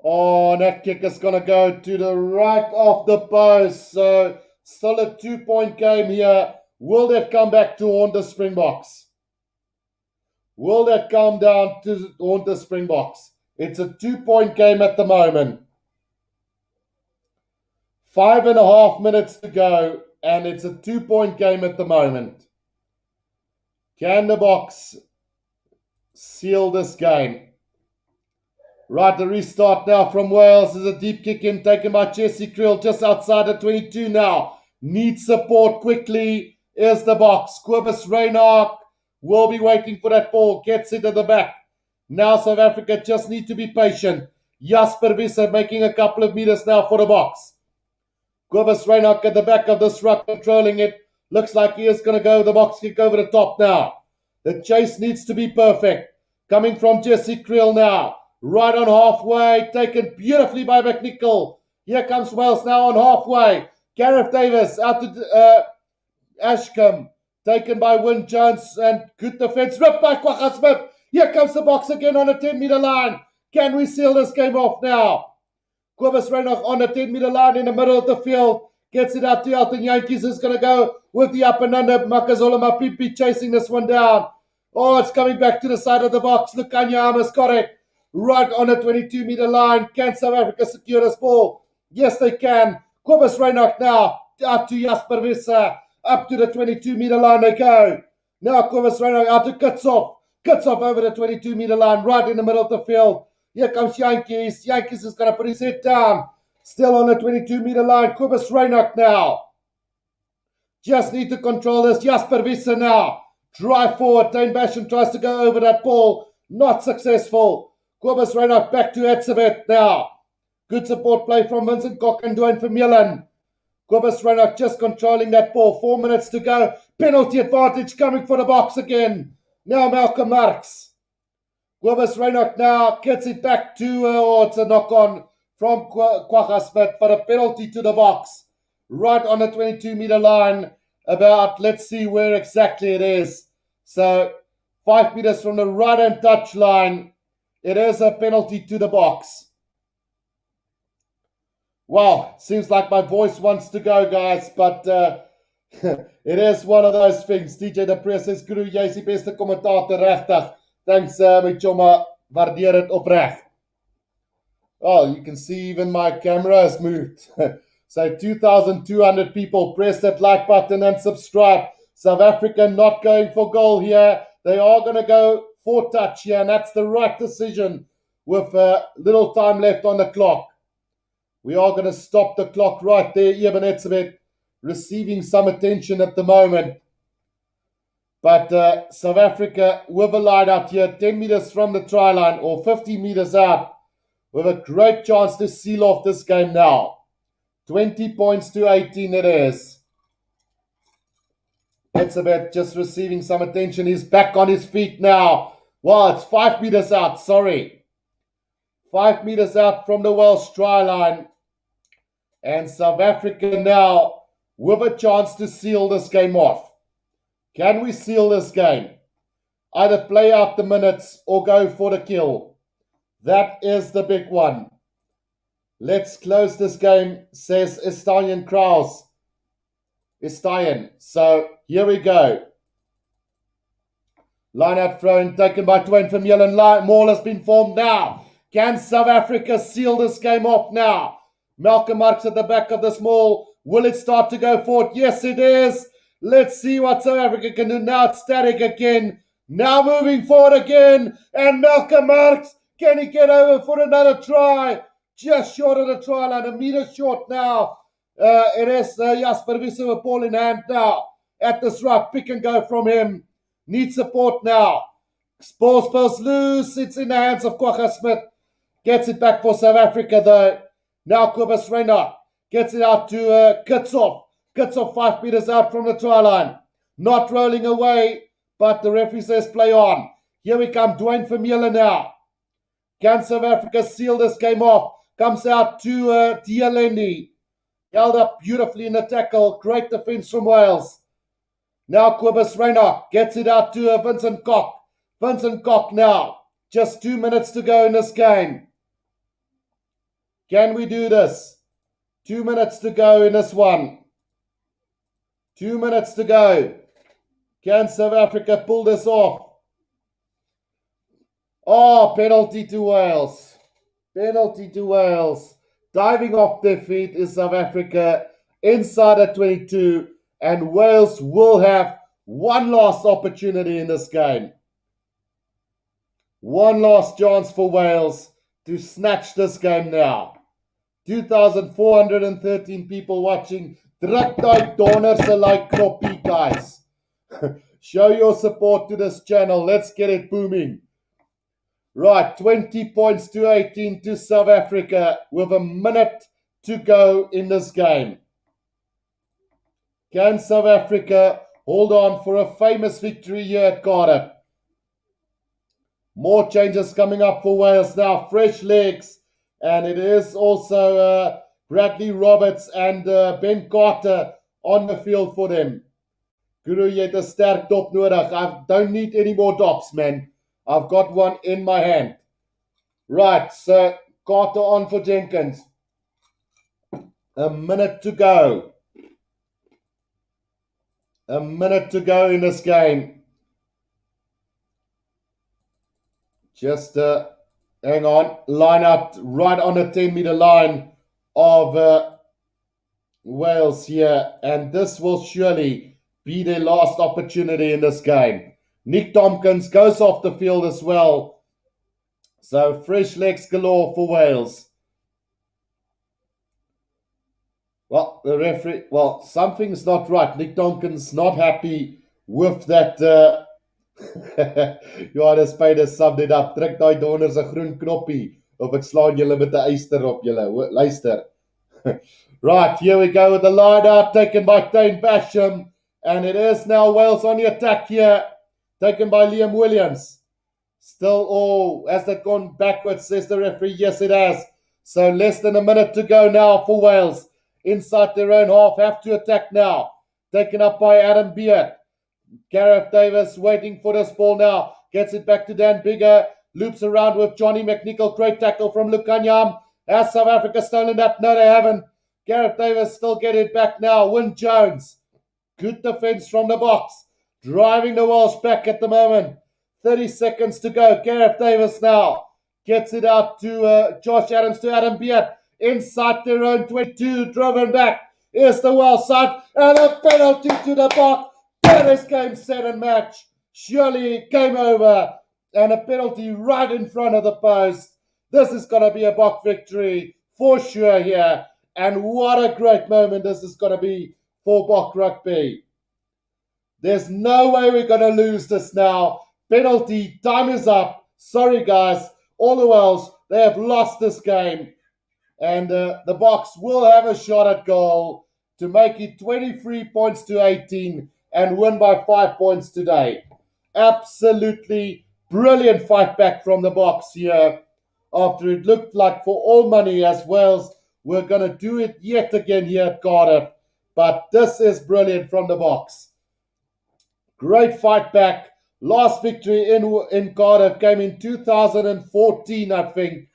Oh, that kick is going to go to the right of the post. So, still a 2-point game here. Will that come back to haunt the Springboks? Will that come down to haunt the Springboks? It's a 2-point game at the moment. 5.5 minutes to go, and it's a 2-point game at the moment. Can the Boks seal this game? Right, the restart now from Wales is a deep kick in taken by Jesse Kriel just outside the 22 now. Needs support quickly is the Boks. Kobus Reinhardt will be waiting for that ball. Gets it at the back. Now South Africa just need to be patient. Jasper Visser making a couple of meters now for the Boks. Kobus Reinhardt at the back of this ruck controlling it. Looks like he is going to go the Boks kick over the top now. The chase needs to be perfect. Coming from Jesse Kriel now. Right on halfway, taken beautifully by McNichol. Here comes Wales now on halfway. Gareth Davis out to Ashcombe. Taken by Wyn Jones and good defense. Ripped by Kwagga Smith. Here comes the Boks again on the 10-meter line. Can we seal this game off now? Kobus Reinhardt on the 10-meter line in the middle of the field. Gets it out to Elton Yankees. Is going to go with the up and under. Makazola Mapipi chasing this one down. Oh, it's coming back to the side of the Boks. Lukanyama's got it. Right on the 22-meter line. Can South Africa secure this ball? Yes, they can. Kobus Reinhardt now. Out to Jasper Visser. Up to the 22-meter line they go. Now Kobus Reinhardt out to Kitshoff. Kitshoff over the 22-meter line. Right in the middle of the field. Here comes Yankees. Yankees is going to put his head down. Still on the 22-meter line. Kobus Reinhardt now. Just need to control this. Jasper Visser now. Drive forward. Dane Basham tries to go over that ball. Not successful. Kobus Reinhardt back to Etzebeth now. Good support play from Vincent Kok and Dwayne Vermeulen. Kobus Reinhardt just controlling that ball. 4 minutes to go. Penalty advantage coming for the Boks again. Now Malcolm Marx. Kobus Reinhardt now gets it back to, it's a knock on from Kwagga Smith, but a penalty to the Boks. Right on the 22-meter line. About, let's see where exactly it is. So 5 meters from the right-hand touch line. It is a penalty to the Boks. Wow, seems like my voice wants to go, guys, but it is one of those things. DJ De Pre says, Guru, jy is die beste kommentator, regtig. Thanks, my chomma, waardeer het opreg. Oh, you can see even my camera has moved. So 2,200 people, press that like button and subscribe. South Africa not going for goal here. They are going to go for touch here, and that's the right decision with little time left on the clock. We are going to stop the clock right there. Eben Etzebeth receiving some attention at the moment. But South Africa with a line out here, 10 meters from the try line or 50 meters out, with a great chance to seal off this game now. 20 points to 18 it is. Etzebeth just receiving some attention. He's back on his feet now. Well, it's 5 meters out, sorry. 5 meters out from the Welsh try line. And South Africa now with a chance to seal this game off. Can we seal this game? Either play out the minutes or go for the kill. That is the big one. Let's close this game, says Estanian Kraus. Estanian. So here we go. Line out thrown, taken by Twain Vermeulen. Maul has been formed now. Can South Africa seal this game off now? Malcolm Marx at the back of this maul. Will it start to go forward? Yes, it is. Let's see what South Africa can do now. It's static again. Now moving forward again. And Malcolm Marx, can he get over for another try? Just short of the try line. A meter short now. It is Jasper Wiese with ball in hand now. At this ruck. Pick and go from him. Needs support now. Ball spills loose. It's in the hands of Kwagga Smith. Gets it back for South Africa though. Now Kobus Reinhardt gets it out to Kickoff. Kickoff 5 meters out from the try line. Not rolling away, but the referee says play on. Here we come, Dwayne Vermeulen now. Can South Africa seal this game off? Comes out to Tialendi. Held up beautifully in the tackle. Great defense from Wales. Now Kobus Reinhardt gets it out to Vincent Koch. Vincent Koch now. Just 2 minutes to go in this game. Can we do this? 2 minutes to go in this one. 2 minutes to go. Can South Africa pull this off? Oh, penalty to Wales. Penalty to Wales. Diving off their feet is South Africa inside at 22. And Wales will have one last opportunity in this game. One last chance for Wales to snatch this game now. 2,413 people watching. Druk daai donderse like knoppie, guys. Show your support to this channel. Let's get it booming. Right, 20 points to 18 to South Africa with a minute to go in this game. Can South Africa hold on for a famous victory here at Cardiff? More changes coming up for Wales now. Fresh legs. And it is also Bradley Roberts and Ben Carter on the field for them. Guru, jy het 'n sterk dop nodig. I don't need any more dops, man. I've got one in my hand. Right, so Carter on for Jenkins. A minute to go. A minute to go in this game. Just hang on. Line up right on the 10-meter line of Wales here. And this will surely be their last opportunity in this game. Nick Tompkins goes off the field as well. So fresh legs galore for Wales. Well, the referee, something's not right. Nick Tompkins not happy with that. Johannes Peyder summed it up. Druk daai donders 'n groen knoppie of ek slaan julle met 'n eyster op julle. Luister. Right, here we go with the line out taken by Dane Basham. And it is now Wales on the attack here. Taken by Liam Williams. Still, has that gone backwards, says the referee? Yes, it has. So less than a minute to go now for Wales. Inside their own half, have to attack now. Taken up by Adam Beard. Gareth Davis waiting for this ball now. Gets it back to Dan Bigger. Loops around with Johnny McNichol. Great tackle from Lukanyam. Has South Africa stolen that? No, they haven't. Gareth Davis still get it back now. Wyn Jones. Good defense from the box. Driving the Welsh back at the moment. 30 seconds to go. Gareth Davis now gets it out to Josh Adams, to Adam Beard. Inside their own 22. Driven back. Here's the Welsh side. And a penalty to the box. That is game, set and match. Surely game over. And a penalty right in front of the post. This is going to be a Bok victory for sure here. And what a great moment this is going to be for Bok Rugby. There's no way we're going to lose this now. Penalty, time is up. Sorry, guys. All the Welsh, they have lost this game. And the Boks will have a shot at goal to make it 23 points to 18 and win by 5 points today. Absolutely brilliant fight back from the Boks here. After it looked like for all money as Wales, we're going to do it yet again here at Cardiff. But this is brilliant from the Boks. Great fight back. Last victory in Cardiff came in 2014, I think,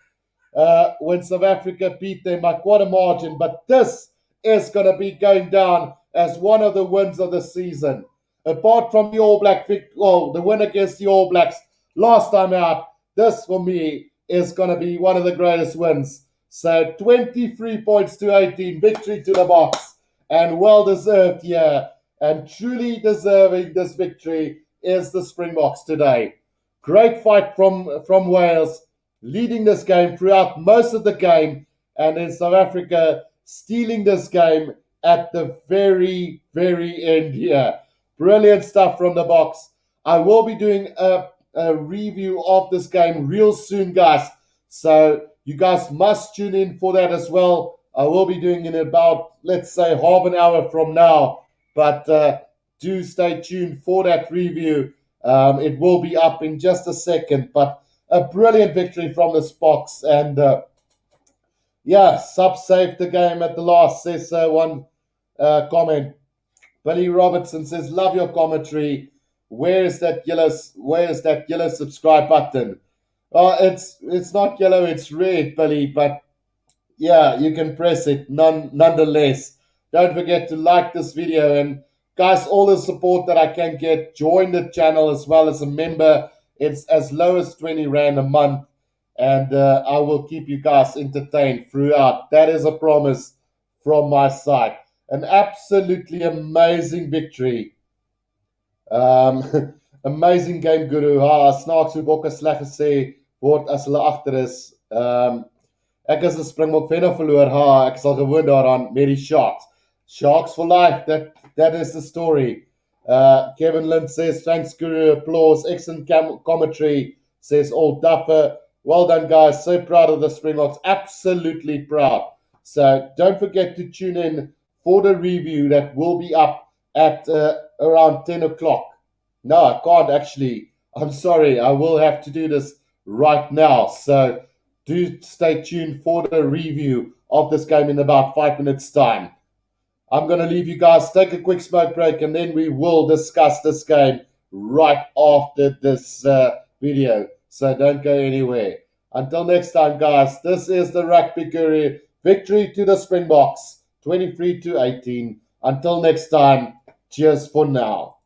when South Africa beat them by quite a margin. But this is going to be going down as one of the wins of the season. Apart from the All Black the win against the All Blacks last time out, this for me is going to be one of the greatest wins. So 23 points to 18, victory to the Boks, and well deserved here. And truly deserving this victory is the Springboks today. Great fight from Wales, leading this game throughout most of the game, and then South Africa stealing this game at the very, very end here. Brilliant stuff from the Boks. I will be doing a review of this game real soon, guys. So you guys must tune in for that as well. I will be doing it in about, let's say, half an hour from now. But do stay tuned for that review. It will be up in just a second. But a brilliant victory from the Boks. And Sub saved the game at the last, says one comment. Billy Robertson says, love your commentary. Where is that yellow subscribe button? It's not yellow, it's red, Billy, but yeah, you can press it nonetheless. Don't forget to like this video, and guys, all the support that I can get, join the channel as well as a member. It's as low as 20 Rand a month, and I will keep you guys entertained throughout. That is a promise from my side. An absolutely amazing victory. Amazing game, Guru. Snaaks hoe Bokke sleg gesê word as hulle agter is. Ek is 'n Springbok wen of verloor. Ek sal gewoon daaraan met die Sharks. Sharks for life. That is the story. Kevin Lind says, thanks, Guru. Applause. Excellent commentary. Says all duffer. Well done, guys. So proud of the Springboks. Absolutely proud. So don't forget to tune in for the review that will be up at around 10 o'clock. No, I can't actually. I'm sorry. I will have to do this right now. So do stay tuned for the review of this game in about 5 minutes' time. I'm going to leave you guys, take a quick smoke break, and then we will discuss this game right after this video. So don't go anywhere. Until next time, guys, this is the Rugby Guru. Victory to the Springboks, 23 to 18. Until next time, cheers for now.